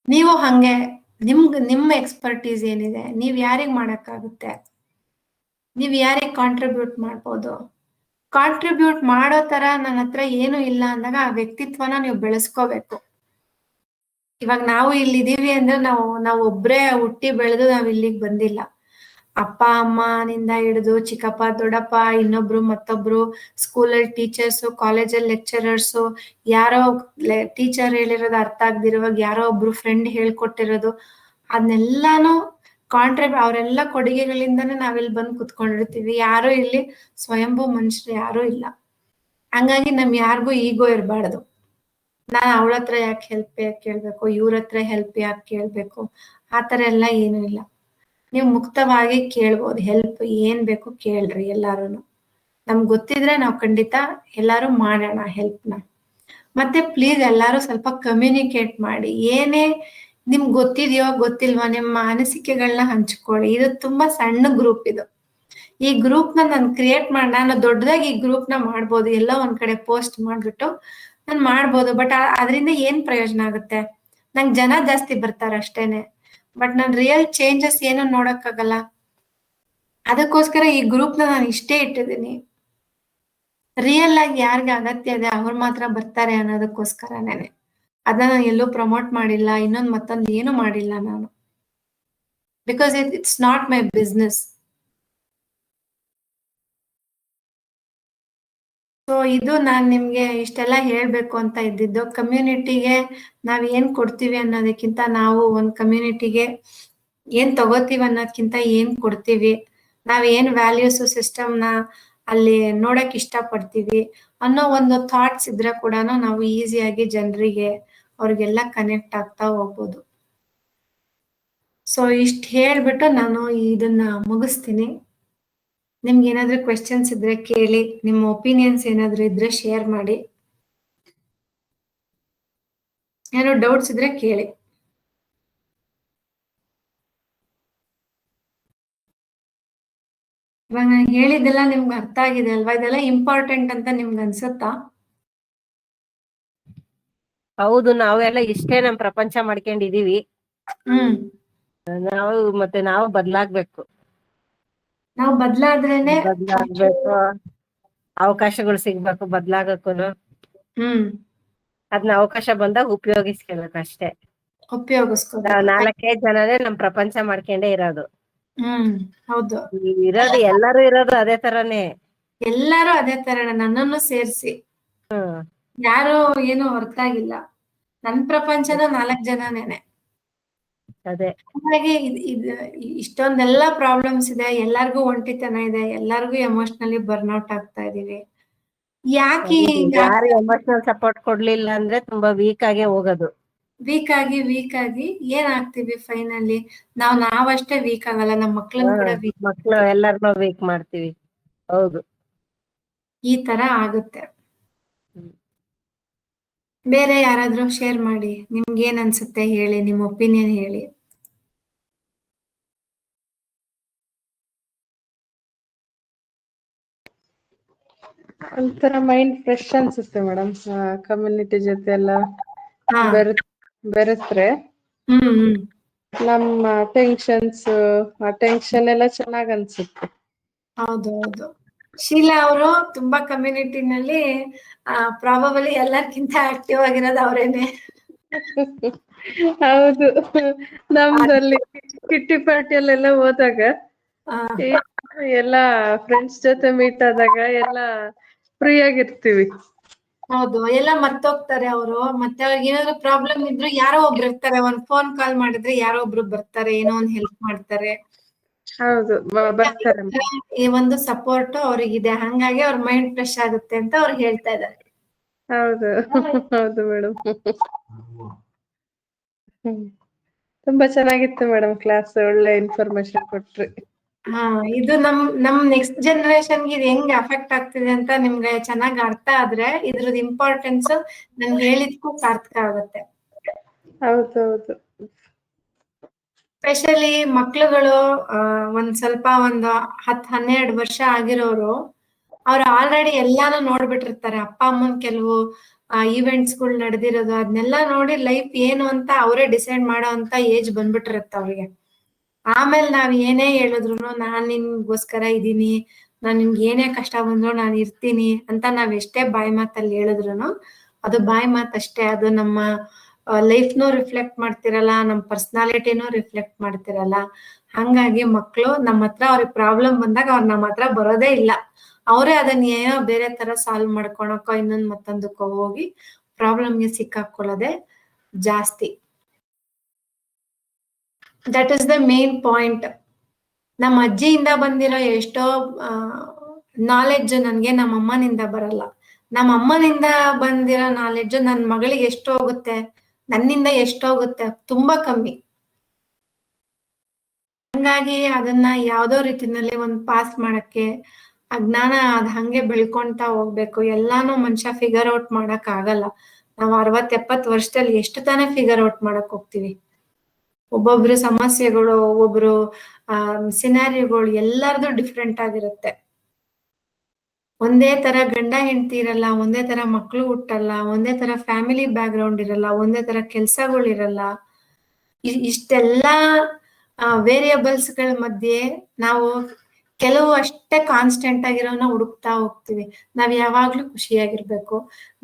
Speaker 1: ನೀವು ಹಂಗೆ ನಿಮ್ಮ ಎಕ್ಸ್ಪರ್ಟೀಸ್ ಏನಿದೆ, ನೀವ್ ಯಾರಿಗ್ ಮಾಡಕ್ಕಾಗುತ್ತೆ, ನೀವ್ ಯಾರಿಗ್ ಕಾಂಟ್ರಿಬ್ಯೂಟ್ ಮಾಡ್ಬೋದು. ಕಾಂಟ್ರಿಬ್ಯೂಟ್ ಮಾಡೋ ತರ ನನ್ನ ಹತ್ರ ಏನು ಇಲ್ಲ ಅಂದಾಗ ಆ ವ್ಯಕ್ತಿತ್ವನ ನೀವು ಬೆಳೆಸ್ಕೋಬೇಕು. ಇವಾಗ ನಾವು ಇಲ್ಲಿದೀವಿ ಅಂದ್ರೆ ನಾವು ಒಬ್ರೇ ಹುಟ್ಟಿ ಬೆಳೆದು ನಾವ್ ಇಲ್ಲಿಗೆ ಬಂದಿಲ್ಲ. ಅಪ್ಪ ಅಮ್ಮನಿಂದ ಹಿಡಿದು ಚಿಕ್ಕಪ್ಪ ದೊಡ್ಡಪ್ಪ, ಇನ್ನೊಬ್ರು ಮತ್ತೊಬ್ರು, ಸ್ಕೂಲಲ್ಲಿ ಟೀಚರ್ಸು, ಕಾಲೇಜಲ್ಲಿ ಲೆಕ್ಚರರ್ಸು, ಯಾರೋ ಟೀಚರ್ ಹೇಳಿರೋದು ಅರ್ಥ ಆಗದಿರುವಾಗ ಯಾರೋ ಒಬ್ರು ಫ್ರೆಂಡ್ ಹೇಳ್ಕೊಟ್ಟಿರೋದು, ಅದನ್ನೆಲ್ಲಾನು ಅವರೆಲ್ಲ ಕೊಡುಗೆಗಳಿಂದಾನೇ ನಾವಿಲ್ಲಿ ಬಂದು ಕುತ್ಕೊಂಡಿರ್ತೀವಿ. ಯಾರು ಇಲ್ಲಿ ಸ್ವಯಂಭೂ ಮನುಷ್ಯರು ಯಾರು ಇಲ್ಲ. ಹಂಗಾಗಿ ನಮ್ ಯಾರಿಗೂ ಈಗೋ ಇರಬಾರ್ದು. ನಾನು ಅವಳ ಹತ್ರ ಯಾಕೆ ಹೆಲ್ಪ್ ಕೇಳ್ಬೇಕು, ಇವ್ರ ಹತ್ರ ಹೆಲ್ಪ್ ಯಾಕೆ ಕೇಳ್ಬೇಕು, ಆತರ ಎಲ್ಲ ಏನು ಇಲ್ಲ. ನೀವು ಮುಕ್ತವಾಗಿ ಕೇಳ್ಬೋದು. ಹೆಲ್ಪ್ ಏನ್ ಬೇಕು ಕೇಳ್ರಿ ಎಲ್ಲಾರು. ನಮ್ಗೆ ಗೊತ್ತಿದ್ರೆ ನಾವು ಖಂಡಿತ ಎಲ್ಲಾರು ಮಾಡೋಣ ಹೆಲ್ಪ್ನ. ಮತ್ತೆ ಪ್ಲೀಸ್ ಎಲ್ಲಾರು ಸ್ವಲ್ಪ ಕಮ್ಯುನಿಕೇಟ್ ಮಾಡಿ. ಏನೇ ನಿಮ್ಗೆ ಗೊತ್ತಿದೆಯೋ ಗೊತ್ತಿಲ್ವಾ ನಿಮ್ಮ ಅನಿಸಿಕೆಗಳನ್ನ ಹಂಚ್ಕೊಳ್ಳಿ. ಇದು ತುಂಬಾ ಸಣ್ಣ ಗ್ರೂಪ್ ಇದು. ಈ ಗ್ರೂಪ್ ನಾನು ಕ್ರಿಯೇಟ್ ನಾನು ದೊಡ್ಡದಾಗಿ ಈ ಗ್ರೂಪ್ ನ ಮಾಡ್ಬೋದು, ಎಲ್ಲ ಒಂದ್ ಕಡೆ ಪೋಸ್ಟ್ ಮಾಡ್ಬಿಟ್ಟು ನಾನು ಮಾಡ್ಬೋದು. ಬಟ್ ಅದರಿಂದ ಏನ್ ಪ್ರಯೋಜನ ಆಗುತ್ತೆ? ನಂಗೆ ಜನ ಜಾಸ್ತಿ ಬರ್ತಾರೆ ಅಷ್ಟೇನೆ, ಬಟ್ ನಾನು ರಿಯಲ್ ಚೇಂಜಸ್ ಏನು ನೋಡಕ್ಕಾಗಲ್ಲ. ಅದಕ್ಕೋಸ್ಕರ ಈ ಗ್ರೂಪ್ ನಾನು ಇಷ್ಟೇ ಇಟ್ಟಿದ್ದೀನಿ. ರಿಯಲ್ ಆಗಿ ಯಾರಿಗೆ ಅಗತ್ಯ ಇದೆ ಅವ್ರು ಮಾತ್ರ ಬರ್ತಾರೆ ಅನ್ನೋದಕ್ಕೋಸ್ಕರನೇ. ಅದನ್ನ ನಾನು ಎಲ್ಲೂ ಪ್ರಮೋಟ್ ಮಾಡಿಲ್ಲ, ಮತ್ತೊಂದು ಏನು ಮಾಡಿಲ್ಲ ನಾನು. Because it's not my business. So ಇದು ನಾನ್ ನಿಮ್ಗೆ ಇಷ್ಟೆಲ್ಲ ಹೇಳ್ಬೇಕು ಅಂತ ಇದ್ದಿದ್ದು. ಕಮ್ಯುನಿಟಿಗೆ ನಾವ್ ಏನ್ ಕೊಡ್ತೀವಿ ಅನ್ನೋದಕ್ಕಿಂತ ನಾವು ಒಂದ್ ಕಮ್ಯುನಿಟಿಗೆ ಏನ್ ತಗೋತೀವಿ ಅನ್ನೋದಕ್ಕಿಂತ ಏನ್ ಕೊಡ್ತೀವಿ, ನಾವ್ ಏನ್ ವ್ಯಾಲ್ಯೂಸ್ ಸಿಸ್ಟಮ್ನ ಅಲ್ಲಿ ನೋಡಕ್ ಇಷ್ಟ ಪಡ್ತೀವಿ ಅನ್ನೋ ಒಂದು ಥಾಟ್ಸ್ ಇದ್ರೆ ಕೂಡ ನಾವು ಈಸಿಯಾಗಿ ಜನರಿಗೆ ಅವ್ರಿಗೆಲ್ಲ ಕನೆಕ್ಟ್ ಆಗ್ತಾ ಹೋಗ್ಬೋದು. ಸೊ ಇಷ್ಟ ಹೇಳ್ಬಿಟ್ಟು ನಾನು ಇದನ್ನ ಮುಗಿಸ್ತೀನಿ. ನಿಮ್ಗೆ ಏನಾದ್ರೂ ಕ್ವೆಶನ್ಸ್ ಇದ್ರೆ ಕೇಳಿ, ನಿಮ್ಮ ಒಪಿನಿಯನ್ಸ್ ಏನಾದ್ರೂ ಇದ್ರೆ ಶೇರ್ ಮಾಡಿ, ಏನೋ ಡೌಟ್ಸ್ ಇದ್ರೆ ಕೇಳಿ. ಇವಾಗ ನಾನು ಹೇಳಿದ್ದೆಲ್ಲ ನಿಮ್ಗೆ ಅರ್ಥ ಆಗಿದೆ ಅಲ್ವಾ? ಇದೆಲ್ಲ ಇಂಪಾರ್ಟೆಂಟ್ ಅಂತ ನಿಮ್ಗೆ ಅನ್ಸುತ್ತಾ?
Speaker 2: ಹೌದು, ನಾವೆಲ್ಲ ಇಷ್ಟೇ ನಮ್ ಪ್ರಪಂಚ ಮಾಡ್ಕೊಂಡಿದೀವಿ.
Speaker 1: ಹ್ಮ್.
Speaker 2: ನಾವು ಬದ್ಲಾಗ್ಬೇಕು.
Speaker 1: ನಾವು ಬದ್ಲಾದ್ರೇನೆ
Speaker 2: ಬದ್ಲಾಗ್ಬೇಕು, ಅವಕಾಶಗಳು ಸಿಗ್ಬೇಕು ಬದ್ಲಾಗಕ್ಕೂನು.
Speaker 1: ಹ್ಮ್
Speaker 2: ಅದನ್ನ ಅವಕಾಶ ಬಂದಾಗ ಉಪಯೋಗಿಸ್ಕೋಬೇಕು ಅಷ್ಟೇ.
Speaker 1: ಉಪಯೋಗಿಸ್ಕೋಬೇಕು.
Speaker 2: 4-5 ಜನನೇ ನಮ್ ಪ್ರಪಂಚ ಮಾಡ್ಕೊಂಡೇ ಇರೋದು.
Speaker 1: ಹೌದು,
Speaker 2: ಎಲ್ಲರೂ ಇರೋದು ಅದೇ ತರನೇ.
Speaker 1: ಎಲ್ಲಾರು ಅದೇ ತರ, ನನ್ನನ್ನು ಸೇರ್ಸಿ ಯಾರು ಏನು ಹೊರತಾಗಿಲ್ಲ. ನನ್ ಪ್ರಪಂಚದ 4 ಜನನೇನೆ.
Speaker 2: ಅದೇ
Speaker 1: ಹಾಗಾಗಿ ಇಷ್ಟೊಂದೆಲ್ಲ ಪ್ರಾಬ್ಲಮ್ಸ್ ಇದೆ, ಎಲ್ಲಾರ್ಗು ಒಂಟಿತನ ಇದೆ, ಎಲ್ಲಾರ್ಗು ಎಮೋಷನಲಿ ಬರ್ನ್ಔಟ್ ಆಗ್ತಾ ಇದೀವಿ. ಯಾಕೆ
Speaker 2: ಯಾರು ಎಮೋಷನಲ್ ಸಪೋರ್ಟ್ ಕೊಡ್ಲಿಲ್ಲ ಅಂದ್ರೆ ತುಂಬಾ ವೀಕ್ ಆಗೇ ಹೋಗೋದು.
Speaker 1: ವೀಕ್ ಆಗಿ ಏನಾಗ್ತೀವಿ ಫೈನಲಿ? ನಾವಷ್ಟೇ ವೀಕ್ ಆಗಲ್ಲ, ನಮ್ಮ ಮಕ್ಳನ್ನ ಕೂಡ
Speaker 2: ಮಕ್ಳು ಎಲ್ಲಾರ್ನೂ ವೀಕ್ ಮಾಡ್ತೀವಿ. ಹೌದು,
Speaker 1: ಈ ತರ ಆಗುತ್ತೆ. ಬೇರೆ ಯಾರಾದ್ರೂ ಶೇರ್ ಮಾಡಿ, ನಿಮ್ಗೆ ಏನ್ ಅನ್ಸುತ್ತೆ ಹೇಳಿ, ನಿಮ್ ಒಪಿನಿಯನ್ ಹೇಳಿ.
Speaker 4: ಒಂಥರ ಮೈಂಡ್ ಫ್ರೆಶ್ ಅನ್ಸುತ್ತೆ ಮೇಡಮ್. ಕಮ್ಯುನಿಟಿ ಜೊತೆ ಎಲ್ಲ
Speaker 1: ಹಾ.
Speaker 4: ಬೆರೆತ್ರೆ
Speaker 1: ಹ್ಮ್
Speaker 4: ನಮ್ಮ ಟೆನ್ಷನ್ ಎಲ್ಲ ಚೆನ್ನಾಗ್ ಅನ್ಸುತ್ತೆ.
Speaker 1: ಹೌದು. ಶೀಲಾ ಅವರು ತುಂಬಾ ಕಮ್ಯುನಿಟಿನಲ್ಲಿ ಪ್ರಾಬಬಲಿ ಎಲ್ಲರ್ಕಿಂತ ಆಕ್ಟಿವ್ ಆಗಿರೋದು ಅವರೇನೆ.
Speaker 4: ಹೌದು, ನಮ್ದಲ್ಲಿ ಕಿಟ್ಟಿ ಪಾರ್ಟಿಯಲ್ಲೆಲ್ಲ ಹೋದಾಗ ಎಲ್ಲ ಫ್ರೆಂಡ್ಸ್ ಜೊತೆ ಮೀಟ್ ಆದಾಗ ಎಲ್ಲ ಫ್ರೀ ಆಗಿರ್ತೀವಿ.
Speaker 1: ಹೌದು, ಎಲ್ಲ ಮರ್ತೋಗ್ತಾರೆ ಅವರು. ಮತ್ತೆ ಅವ್ರಿಗೆ ಏನಾದ್ರು ಪ್ರಾಬ್ಲಮ್ ಇದ್ರು ಯಾರೋ ಒಬ್ರು ಇರ್ತಾರೆ, ಒಂದ್ ಫೋನ್ ಕಾಲ್ ಮಾಡಿದ್ರೆ ಯಾರೋ ಒಬ್ರು ಬರ್ತಾರೆ, ಏನೋ ಒಂದ್ ಹೆಲ್ಪ್ ಮಾಡ್ತಾರೆ.
Speaker 4: ಹೌದು, ಬರ್ತಾರೆ.
Speaker 1: ಈ ಒಂದು ಸಪೋರ್ಟ್ ಅವ್ರಿಗಿದೆ, ಹಂಗಾಗಿ ಅವ್ರ ಮೈಂಡ್ ಫ್ರೆಶ್ ಆಗುತ್ತೆ ಅಂತ ಅವ್ರು ಹೇಳ್ತಾ ಇದ್ದಾರೆ.
Speaker 4: ಹೌದು ಮೇಡಮ್. ತುಂಬಾ ಚೆನ್ನಾಗಿತ್ತು ಮೇಡಮ್ ಕ್ಲಾಸ್, ಒಳ್ಳೆ ಇನ್ಫಾರ್ಮೇಶನ್ ಕೊಟ್ರಿ.
Speaker 1: ಇದು ನಮ್ ನೆಕ್ಸ್ಟ್ ಜನರೇಷನ್ಗೆ ಇದು ಹೆಂಗ್ ಅಫೆಕ್ಟ್ ಆಗ್ತಿದೆ ಅಂತ ನಿಮ್ಗೆ ಚೆನ್ನಾಗಿ ಅರ್ಥ ಆದ್ರೆ ಇದ್ರದ್ದು ಇಂಪಾರ್ಟೆನ್ಸ್ ನನ್ ಹೇಳಿದ್ಕು ಸಾರ್ಥಕ ಆಗುತ್ತೆ.
Speaker 4: ಹೌದು.
Speaker 1: ಸ್ಪೆಷಲಿ ಮಕ್ಳುಗಳು ಒಂದ್ 10-12 ವರ್ಷ ಆಗಿರೋರು, ಅವ್ರು ಆಲ್ರೆಡಿ ಎಲ್ಲಾನು ನೋಡ್ಬಿಟ್ಟಿರ್ತಾರೆ. ಅಪ್ಪ ಅಮ್ಮನ್ ಕೆಲವು ಈವೆಂಟ್ಸ್ ಗಳು ನಡೆದಿರೋದು ಅದನ್ನೆಲ್ಲ ನೋಡಿ ಲೈಫ್ ಏನು ಅಂತ ಅವರೇ ಡಿಸೈಡ್ ಮಾಡೋ ಅಂತ ಏಜ್ ಬಂದ್ಬಿಟ್ಟಿರತ್ತೆ ಅವ್ರಿಗೆ. ಆಮೇಲೆ ನಾವ್ ಏನೇ ಹೇಳಿದ್ರು ನಾನ್ ನಿನ್ಗೋಸ್ಕರ ಇದೀನಿ, ನಾನ್ ನಿಮ್ಗೆ ಏನೇ ಕಷ್ಟ ಬಂದ್ರು ನಾನು ಇರ್ತೀನಿ ಅಂತ ನಾವ್ ಎಷ್ಟೇ ಬಾಯಿ ಮಾತಲ್ಲಿ ಹೇಳಿದ್ರು ಅದು ಬಾಯಿ ಮಾತಷ್ಟೇ. ಅದು ನಮ್ಮ ಲೈಫ್ನು ರಿಫ್ಲೆಕ್ಟ್ ಮಾಡ್ತಿರಲ್ಲ, ನಮ್ ಪರ್ಸನಾಲಿಟಿನೂ ರಿಫ್ಲೆಕ್ಟ್ ಮಾಡ್ತಿರಲ್ಲ. ಹಂಗಾಗಿ ಮಕ್ಳು ನಮ್ಮ ಹತ್ರ ಅವ್ರಿಗೆ ಪ್ರಾಬ್ಲಮ್ ಬಂದಾಗ ಅವ್ರು ನಮ್ಮ ಹತ್ರ ಬರೋದೇ ಇಲ್ಲ. ಅವರೇ ಅದನ್ನ ಏನೋ ಬೇರೆ ತರ ಸಾಲ್ವ್ ಮಾಡ್ಕೊಳಕೋ ಮತ್ತೊಂದಕ್ಕೋ ಹೋಗಿ ಪ್ರಾಬ್ಲಮ್ಗೆ ಸಿಕ್ಕಾಕೊಳ್ಳೋದೆ ಜಾಸ್ತಿ. That is the main point. ನಮ್ಮ ಅಜ್ಜಿಯಿಂದ ಬಂದಿರೋ ಎಷ್ಟೋ ನಾಲೆಡ್ಜ್ ನನ್ಗೆ ನಮ್ಮ ಅಮ್ಮನಿಂದ ಬರಲ್ಲ. ನಮ್ಮ ಅಮ್ಮನಿಂದ ಬಂದಿರೋ ನಾಲೆಡ್ಜ್ ನನ್ ಮಗಳಿಗೆ ಎಷ್ಟು ಹೋಗುತ್ತೆ, ನನ್ನಿಂದ ಎಷ್ಟು ಹೋಗುತ್ತೆ, ತುಂಬಾ ಕಮ್ಮಿ. ಹಂಗಾಗಿ ಅದನ್ನ ಯಾವ್ದೋ ರೀತಿನಲ್ಲಿ ಒಂದ್ ಪಾಸ್ ಮಾಡಕ್ಕೆ ಆ ಜ್ಞಾನ ಅದ್ ಹಂಗೆ ಬೆಳ್ಕೊಂತಾ ಹೋಗ್ಬೇಕು. ಎಲ್ಲಾನು ಮನುಷ್ಯ ಫಿಗರ್ ಔಟ್ ಮಾಡಕ್ ಆಗಲ್ಲ. ನಾವು 60-70 ವರ್ಷದಲ್ಲಿ ಎಷ್ಟು ತಾನೇ ಫಿಗರ್ ಔಟ್ ಮಾಡಕ್ ಹೋಗ್ತೀವಿ. ಒಬ್ಬೊಬ್ರು ಸಮಸ್ಯೆಗಳು, ಒಬ್ಬೊಬ್ರು ಸಿನಾರಿಯೋಗಳು ಎಲ್ಲಾರ್ದು ಡಿಫ್ರೆಂಟ್ ಆಗಿರುತ್ತೆ. ಒಂದೇ ತರ ಗಂಡ ಹೆಂಡತಿ ಇರಲ್ಲ, ಒಂದೇ ತರ ಮಕ್ಳು ಹುಟ್ಟಲ್ಲ, ಒಂದೇ ತರ ಫ್ಯಾಮಿಲಿ ಬ್ಯಾಕ್ ಗ್ರೌಂಡ್ ಇರಲ್ಲ, ಒಂದೇ ತರ ಕೆಲ್ಸಗಳು ಇರಲ್ಲ. ಇಷ್ಟೆಲ್ಲಾ ವೇರಿಯಬಲ್ಸ್ ಗಳ ಮಧ್ಯೆ ನಾವು ಕೆಲವು ಅಷ್ಟೇ ಕಾನ್ಸ್ಟೆಂಟ್ ಆಗಿರೋನ ಹುಡುಕ್ತಾ ಹೋಗ್ತೀವಿ. ನಾವ್ ಯಾವಾಗ್ಲೂ ಖುಷಿಯಾಗಿರ್ಬೇಕು,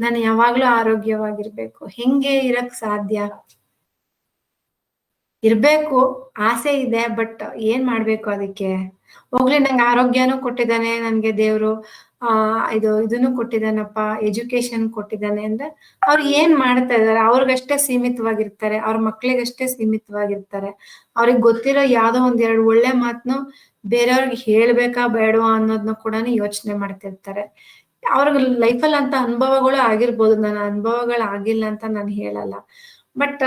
Speaker 1: ನಾನು ಯಾವಾಗ್ಲೂ ಆರೋಗ್ಯವಾಗಿರ್ಬೇಕು. ಹೆಂಗೆ ಇರಕ್ ಸಾಧ್ಯ? ಇರ್ಬೇಕು, ಆಸೆ ಇದೆ, ಬಟ್ ಏನ್ ಮಾಡ್ಬೇಕು ಅದಕ್ಕೆ? ಹೋಗ್ಲಿ, ನಂಗೆ ಆರೋಗ್ಯನೂ ಕೊಟ್ಟಿದ್ದಾನೆ ನನ್ಗೆ ದೇವ್ರು, ಇದನ್ನು ಕೊಟ್ಟಿದ್ದಾನಪ್ಪ, ಎಜುಕೇಶನ್ ಕೊಟ್ಟಿದ್ದಾನೆ ಅಂದ್ರೆ ಅವ್ರು ಏನ್ ಮಾಡ್ತಾ ಇದಾರೆ, ಅವ್ರಿಗಷ್ಟೇ ಸೀಮಿತವಾಗಿರ್ತಾರೆ, ಅವ್ರ ಮಕ್ಳಿಗಷ್ಟೇ ಸೀಮಿತವಾಗಿರ್ತಾರೆ. ಅವ್ರಿಗೆ ಗೊತ್ತಿರೋ ಯಾವ್ದೋ ಒಂದೆರಡು ಒಳ್ಳೆ ಮಾತನ್ನು ಬೇರೆಯವ್ರಿಗೆ ಹೇಳ್ಬೇಕಾ ಬೇಡವಾ ಅನ್ನೋದನ್ನ ಕೂಡ ಯೋಚನೆ ಮಾಡ್ತಿರ್ತಾರೆ. ಅವ್ರಿಗೆ ಲೈಫಲ್ಲಿ ಅಂತ ಅನುಭವಗಳು ಆಗಿರ್ಬೋದು, ನನ್ನ ಅನುಭವಗಳು ಆಗಿಲ್ಲ ಅಂತ ನಾನು ಹೇಳಲ್ಲ. ಬಟ್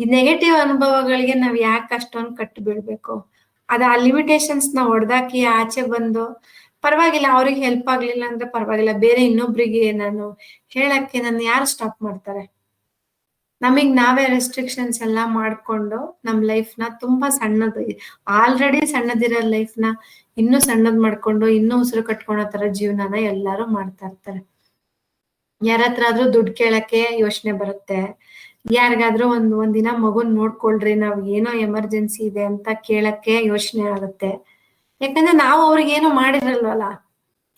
Speaker 1: ಈ ನೆಗೆಟಿವ್ ಅನುಭವಗಳಿಗೆ ನಾವ್ ಯಾಕೆ ಅಷ್ಟೊಂದು ಕಟ್ಟು ಬೀಳ್ಬೇಕು? ಆ ಲಿಮಿಟೇಷನ್ಸ್ ನ ಹೊಡೆದಾಕಿ ಆಚೆ ಬಂದು ಪರವಾಗಿಲ್ಲ, ಅವ್ರಿಗೆ ಹೆಲ್ಪ್ ಆಗ್ಲಿಲ್ಲ ಅಂದ್ರೆ ಪರವಾಗಿಲ್ಲ, ಬೇರೆ ಇನ್ನೊಬ್ರಿಗೆ ನಾನು ಹೇಳಕ್ಕೆ ನನ್ನ ಯಾರು ಸ್ಟಾಪ್ ಮಾಡ್ತಾರೆ? ನಮಗ್ ನಾವೇ ರೆಸ್ಟ್ರಿಕ್ಷನ್ಸ್ ಎಲ್ಲ ಮಾಡ್ಕೊಂಡು ನಮ್ ಲೈಫ್ ನ ತುಂಬಾ ಸಣ್ಣದು, ಆಲ್ರೆಡಿ ಸಣ್ಣದಿರೋ ಲೈಫ್ ನ ಇನ್ನೂ ಸಣ್ಣದ್ ಮಾಡ್ಕೊಂಡು ಇನ್ನೂ ಉಸಿರು ಕಟ್ಕೊಳೋ ತರ ಜೀವನನ ಎಲ್ಲಾರು ಮಾಡ್ತಾ ಇರ್ತಾರೆ. ಯಾರತ್ರ ಆದ್ರೂ ದುಡ್ಡು ಕೇಳಕ್ಕೆ ಯೋಚನೆ ಬರುತ್ತೆ, ಯಾರಿಗಾದ್ರೂ ಒಂದಿನ ಮಗುನ್ ನೋಡ್ಕೊಳ್ರಿ, ನಾವ್ ಏನೋ ಎಮರ್ಜೆನ್ಸಿ ಇದೆ ಅಂತ ಕೇಳಕ್ಕೆ ಯೋಚನೆ ಆಗುತ್ತೆ. ಯಾಕಂದ್ರೆ ನಾವು ಅವ್ರಿಗೆ ಏನು ಮಾಡಿರಲ್ವಲ್ಲ,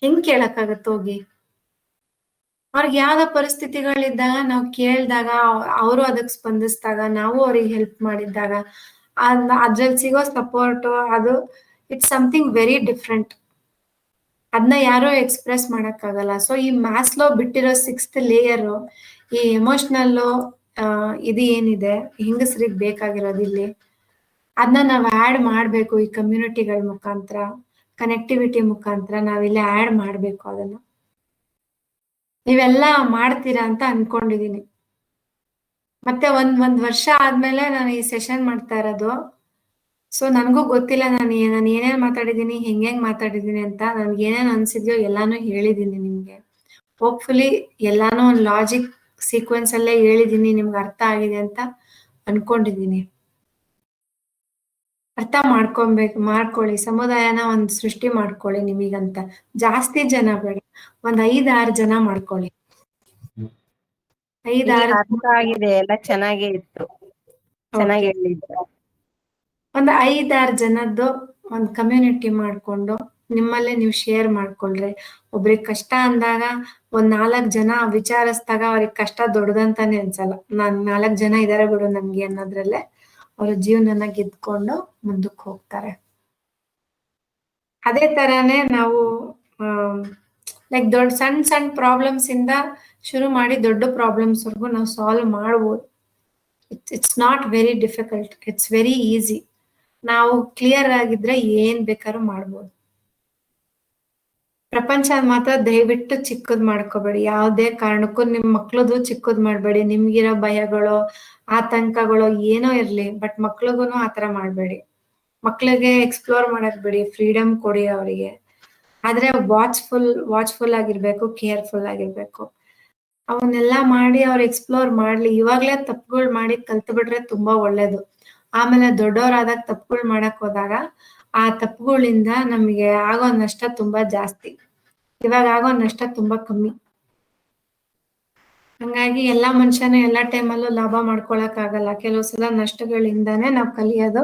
Speaker 1: ಹೆಂಗ್ ಕೇಳಕ್ಕಾಗತ್ತ ಹೋಗಿ? ಅವ್ರಿಗೆ ಯಾವ್ದೋ ಪರಿಸ್ಥಿತಿಗಳಿದ್ದಾಗ ನಾವು ಕೇಳಿದಾಗ, ಅವರು ಅದಕ್ಕೆ ಸ್ಪಂದಿಸಿದಾಗ, ನಾವು ಅವ್ರಿಗೆ ಹೆಲ್ಪ್ ಮಾಡಿದ್ದಾಗ ಅದ್ರಲ್ಲಿ ಸಿಗೋ ಸಪೋರ್ಟ್, ಅದು ಇಟ್ಸ್ ಸಮಥಿಂಗ್ ವೆರಿ ಡಿಫ್ರೆಂಟ್. ಅದನ್ನ ಯಾರು ಎಕ್ಸ್ಪ್ರೆಸ್ ಮಾಡಕ್ಕಾಗಲ್ಲ. ಸೊ ಈ ಮ್ಯಾಸ್ಲೋ ಬಿಟ್ಟಿರೋ 6th ಲೇಯರ್, ಈ ಎಮೋಷನಲ್ ಇದು ಏನಿದೆ ಹೆಂಗಸ್ರಿಗೆ ಬೇಕಾಗಿರೋದು ಇಲ್ಲಿ, ಅದನ್ನ ನಾವ್ ಆಡ್ ಮಾಡ್ಬೇಕು. ಈ ಕಮ್ಯುನಿಟಿಗಳ ಮುಖಾಂತರ, ಕನೆಕ್ಟಿವಿಟಿ ಮುಖಾಂತರ ನಾವಿಲ್ಲಿ ಆಡ್ ಮಾಡ್ಬೇಕು. ಅದನ್ನ ನೀವೆಲ್ಲ ಮಾಡ್ತೀರಾ ಅಂತ ಅನ್ಕೊಂಡಿದೀನಿ. ಮತ್ತೆ ಒಂದ್ ವರ್ಷ ಆದ್ಮೇಲೆ ನಾನು ಈ ಸೆಷನ್ ಮಾಡ್ತಾ ಇರೋದು. ಸೊ ನನ್ಗೂ ಗೊತ್ತಿಲ್ಲ ನಾನು ಏನೇನ್ ಮಾತಾಡಿದೀನಿ, ಹೆಂಗ್ ಮಾತಾಡಿದೀನಿ ಅಂತ. ನನ್ಗೆ ಏನೇನ್ ಅನ್ಸಿದ್ಯೋ ಎಲ್ಲಾನು ಹೇಳಿದೀನಿ ನಿಮ್ಗೆ. ಹೋಪ್ಫುಲಿ ಎಲ್ಲಾನು ಒಂದು ಲಾಜಿಕ್ ಸೀಕ್ವೆನ್ಸ್ ಅಲ್ಲೇ ಹೇಳಿದೀನಿ, ನಿಮ್ಗೆ ಅರ್ಥ ಆಗಿದೆ ಅಂತ ಅನ್ಕೊಂಡಿದೀನಿ. ಅರ್ಥ ಮಾಡ್ಕೊಳ್ಳಿ. ಸಮುದಾಯನ ಒಂದ್ ಸೃಷ್ಟಿ ಮಾಡ್ಕೊಳ್ಳಿ. ನಿಮಗಂತ ಜಾಸ್ತಿ ಜನ ಬೇಡ, ಒಂದ್ 5-6 ಜನ ಮಾಡ್ಕೊಳ್ಳಿ. 5-6
Speaker 2: ಅರ್ಥ ಆಗಿದೆ, ಎಲ್ಲ ಚೆನ್ನಾಗೇ ಇತ್ತು, ಚೆನ್ನಾಗಿ ಹೇಳಿದ್ರು.
Speaker 1: ಒಂದ್ 5-6 ಜನದ್ದು ಒಂದ್ ಕಮ್ಯುನಿಟಿ ಮಾಡ್ಕೊಂಡು ನಿಮ್ಮಲ್ಲೇ ನೀವು ಶೇರ್ ಮಾಡ್ಕೊಳ್ರಿ. ಒಬ್ರಿಗೆ ಕಷ್ಟ ಅಂದಾಗ ಒಂದ್ 4 ಜನ ವಿಚಾರಿಸಿದಾಗ ಅವ್ರಿಗೆ ಕಷ್ಟ ದೊಡ್ಡದಂತಾನೆ ಅನ್ಸಲ್ಲ. 4 ಜನ ಇದಾರೆ ಬಿಡು ನಮ್ಗೆ ಅನ್ನೋದ್ರಲ್ಲೇ ಅವ್ರ ಜೀವನನ ಗೆದ್ಕೊಂಡು ಮುಂದಕ್ಕೆ ಹೋಗ್ತಾರೆ. ಅದೇ ತರಾನೇ ನಾವು ಲೈಕ್ ಸಣ್ಣ ಪ್ರಾಬ್ಲಮ್ಸ್ ಇಂದ ಶುರು ಮಾಡಿ ದೊಡ್ಡ ಪ್ರಾಬ್ಲಮ್ಸ್ ವರ್ಗು ನಾವು ಸಾಲ್ವ್ ಮಾಡ್ಬೋದು. It's not very difficult, it's very easy. ನಾವು ಕ್ಲಿಯರ್ ಆಗಿದ್ರೆ ಏನ್ ಬೇಕಾದ್ರೂ ಮಾಡ್ಬೋದು. ಪ್ರಪಂಚ ಮಾತ್ರ ದಯವಿಟ್ಟು ಚಿಕ್ಕದ್ ಮಾಡ್ಕೋಬೇಡಿ. ಯಾವುದೇ ಕಾರಣಕ್ಕೂ ನಿಮ್ ಮಕ್ಳದು ಚಿಕ್ಕದ್ ಮಾಡ್ಬೇಡಿ. ನಿಮ್ಗಿರೋ ಭಯಗಳು, ಆತಂಕಗಳು ಏನೋ ಇರ್ಲಿ, ಬಟ್ ಮಕ್ಳಿಗೂನು ಆತರ ಮಾಡ್ಬೇಡಿ. ಮಕ್ಳಿಗೆ ಎಕ್ಸ್ಪ್ಲೋರ್ ಮಾಡಕ್ ಬಿಡಿ, ಫ್ರೀಡಮ್ ಕೊಡಿ ಅವರಿಗೆ. ಆದ್ರೆ ವಾಚ್ಫುಲ್ ಆಗಿರ್ಬೇಕು, ಕೇರ್ಫುಲ್ ಆಗಿರ್ಬೇಕು. ಅವನ್ನೆಲ್ಲ ಮಾಡಿ ಅವ್ರು ಎಕ್ಸ್ಪ್ಲೋರ್ ಮಾಡ್ಲಿ. ಇವಾಗ್ಲೇ ತಪ್ಪುಗಳು ಮಾಡಿ ಕಲ್ತು ಬಿಟ್ರೆ ತುಂಬಾ ಒಳ್ಳೇದು. ಆಮೇಲೆ ದೊಡ್ಡವರಾದಾಗ ತಪ್ಪುಗಳು ಮಾಡಕ್ ಹೋದಾಗ ಆ ತಪ್ಪುಗಳಿಂದ ನಮಗೆ ಆಗೋ ನಷ್ಟ ತುಂಬಾ ಜಾಸ್ತಿ, ಇವಾಗ ಆಗೋ ನಷ್ಟ ತುಂಬಾ ಕಮ್ಮಿ. ಹಂಗಾಗಿ ಎಲ್ಲಾ ಮನುಷ್ಯನ ಎಲ್ಲಾ ಟೈಮಲ್ಲೂ ಲಾಭ ಮಾಡ್ಕೊಳಕ್ ಆಗಲ್ಲ. ಕೆಲವು ಸಲ ನಷ್ಟಗಳಿಂದಾನೇ ನಾವು ಕಲಿಯೋದು,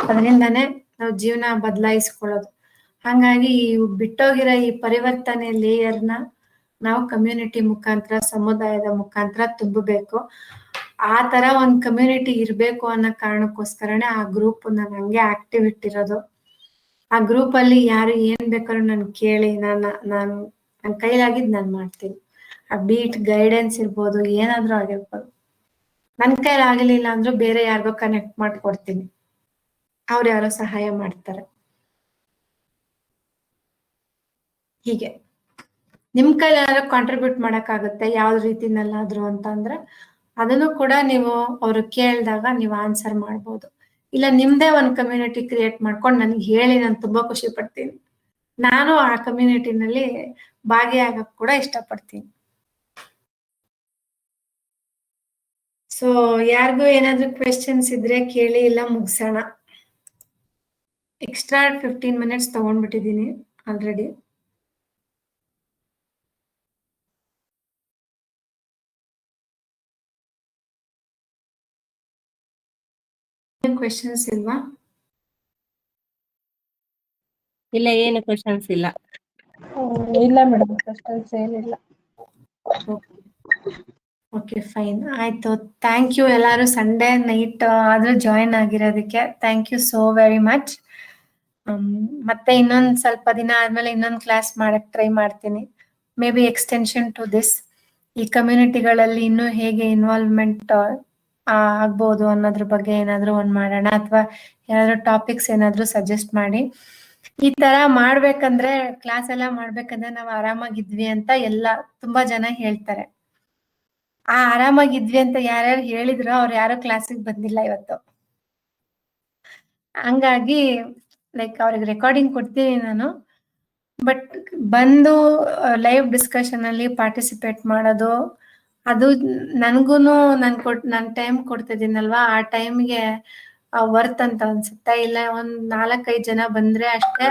Speaker 1: ಅದರಿಂದಾನೇ ನಾವು ಜೀವನ ಬದಲಾಯಿಸ್ಕೊಳ್ಳೋದು. ಹಂಗಾಗಿ ಈ ಬಿಟ್ಟೋಗಿರೋ ಈ ಪರಿವರ್ತನೆ ಲೇಯರ್ನ ನಾವು ಕಮ್ಯುನಿಟಿ ಮುಖಾಂತರ, ಸಮುದಾಯದ ಮುಖಾಂತರ ತುಂಬಬೇಕು. ಆ ತರ ಒಂದ್ ಕಮ್ಯುನಿಟಿ ಇರ್ಬೇಕು ಅನ್ನೋ ಕಾರಣಕ್ಕೋಸ್ಕರನೇ ಆ ಗ್ರೂಪ್ ನಾನು ಹಂಗೆ ಆಕ್ಟಿವ್ ಇಟ್ಟಿರೋದು. ಆ ಗ್ರೂಪ್ ಅಲ್ಲಿ ಯಾರು ಏನ್ ಬೇಕಾದ್ರೂ ನನ್ ಕೇಳಿ, ನನ್ ಕೈಲಾಗಿದ್ ನಾನ್ ಮಾಡ್ತೀನಿ. ಆ ಬೀಟ್ ಗೈಡೆನ್ಸ್ ಇರ್ಬೋದು, ಏನಾದ್ರೂ ಆಗಿರ್ಬೋದು. ನನ್ ಕೈಲಿ ಆಗ್ಲಿಲ್ಲ ಅಂದ್ರೂ ಬೇರೆ ಯಾರಿಗೋ ಕನೆಕ್ಟ್ ಮಾಡ್ಕೊಡ್ತೀನಿ, ಅವ್ರು ಯಾರೋ ಸಹಾಯ ಮಾಡ್ತಾರೆ. ಹೀಗೆ ನಿಮ್ ಕೈಲಿ ಏನಾದ್ರು ಕಾಂಟ್ರಿಬ್ಯೂಟ್ ಮಾಡಕ್ ಆಗುತ್ತೆ ಯಾವ್ದು ರೀತಿನಲ್ಲಾದ್ರು ಅಂತ ಅಂದ್ರೆ ಅದನ್ನು ಕೂಡ ನೀವು ಅವ್ರು ಕೇಳಿದಾಗ ನೀವು ಆನ್ಸರ್ ಮಾಡ್ಬೋದು. ಇಲ್ಲ ನಿಮ್ದೇ ಒಂದ್ ಕಮ್ಯುನಿಟಿ ಕ್ರಿಯೇಟ್ ಮಾಡ್ಕೊಂಡು ನನಗೆ ಹೇಳಿ, ನಾನು ತುಂಬಾ ಖುಷಿ ಪಡ್ತೀನಿ. ನಾನು ಆ ಕಮ್ಯುನಿಟಿನಲ್ಲಿ ಭಾಗಿಯಾಗಕ್ ಕೂಡ ಇಷ್ಟಪಡ್ತೀನಿ. ಸೊ ಯಾರಿಗೂ ಏನಾದ್ರು ಕ್ವೆಶನ್ಸ್ ಇದ್ರೆ ಕೇಳಿ, ಇಲ್ಲ ಮುಗಿಸೋಣ. ಎಕ್ಸ್ಟ್ರಾ 15 minutes ತಗೊಂಡ್ಬಿಟ್ಟಿದೀನಿ ಆಲ್ರೆಡಿ. ಕ್ವೆಶನ್ಸ್ ಇಲ್ವಾ?
Speaker 2: ಇಲ್ಲ, ಏನು ಕ್ವಶನ್ಸ್ ಇಲ್ಲ.
Speaker 4: ಇಲ್ಲ ಮೇಡಮ್, ಕ್ವಶನ್ಸ್ ಏನಿಲ್ಲ.
Speaker 1: ಓಕೆ ಫೈನ್, ಆಯ್ತು. ಥ್ಯಾಂಕ್ ಯು ಎಲ್ಲಾರು ಸಂಡೇ ನೈಟ್ ಆದ್ರೂ ಜಾಯಿನ್ ಆಗಿರೋದಕ್ಕೆ. Thank you so very much. ಮತ್ತೆ ಇನ್ನೊಂದ್ ಸ್ವಲ್ಪ ದಿನ ಆದ್ಮೇಲೆ ಇನ್ನೊಂದ್ ಕ್ಲಾಸ್ ಮಾಡಕ್ ಟ್ರೈ ಮಾಡ್ತೀನಿ. Maybe extension to this, ಈ ಕಮ್ಯುನಿಟಿಗಳಲ್ಲಿ ಇನ್ನೂ ಹೇಗೆ ಇನ್ವಾಲ್ವ್ಮೆಂಟ್ ಆಗ್ಬೋದು ಅನ್ನೋದ್ರ ಬಗ್ಗೆ ಏನಾದ್ರು ಒಂದ್ ಮಾಡೋಣ, ಅಥವಾ ಏನಾದ್ರು ಟಾಪಿಕ್ಸ್ ಏನಾದ್ರು ಸಜೆಸ್ಟ್ ಮಾಡಿ. ಈ ತರ ಮಾಡ್ಬೇಕಂದ್ರೆ, ಕ್ಲಾಸ್ ಎಲ್ಲ ಮಾಡ್ಬೇಕಂದ್ರೆ ನಾವು ಆರಾಮಾಗಿದ್ವಿ ಅಂತ ತುಂಬಾ ಜನ ಹೇಳ್ತಾರೆ. ಆ ಆರಾಮಾಗಿದ್ವಿ ಅಂತ ಯಾರ್ಯಾರು ಹೇಳಿದ್ರು ಅವ್ರು ಯಾರು ಕ್ಲಾಸಿಗೆ ಬಂದಿಲ್ಲ ಇವತ್ತು. ಹಂಗಾಗಿ ಲೈಕ್ ಅವ್ರಿಗೆ ರೆಕಾರ್ಡಿಂಗ್ ಕೊಡ್ತೀನಿ ನಾನು, ಬಟ್ ಬಂದು ಲೈವ್ ಡಿಸ್ಕಷನ್ ಅಲ್ಲಿ ಪಾರ್ಟಿಸಿಪೇಟ್ ಮಾಡೋದು, ಅದು ನನ್ಗೂನು ನನ್ ಟೈಮ್ ಕೊಡ್ತಿದ್ದೀನಲ್ವಾ, ಆ ಟೈಮ್ಗೆ ವರ್ತ್ ಅಂತ ಅನ್ಸುತ್ತೆ. ಇಲ್ಲ ಒಂದ್ 4-5 ಜನ ಬಂದ್ರೆ ಅಷ್ಟೇ,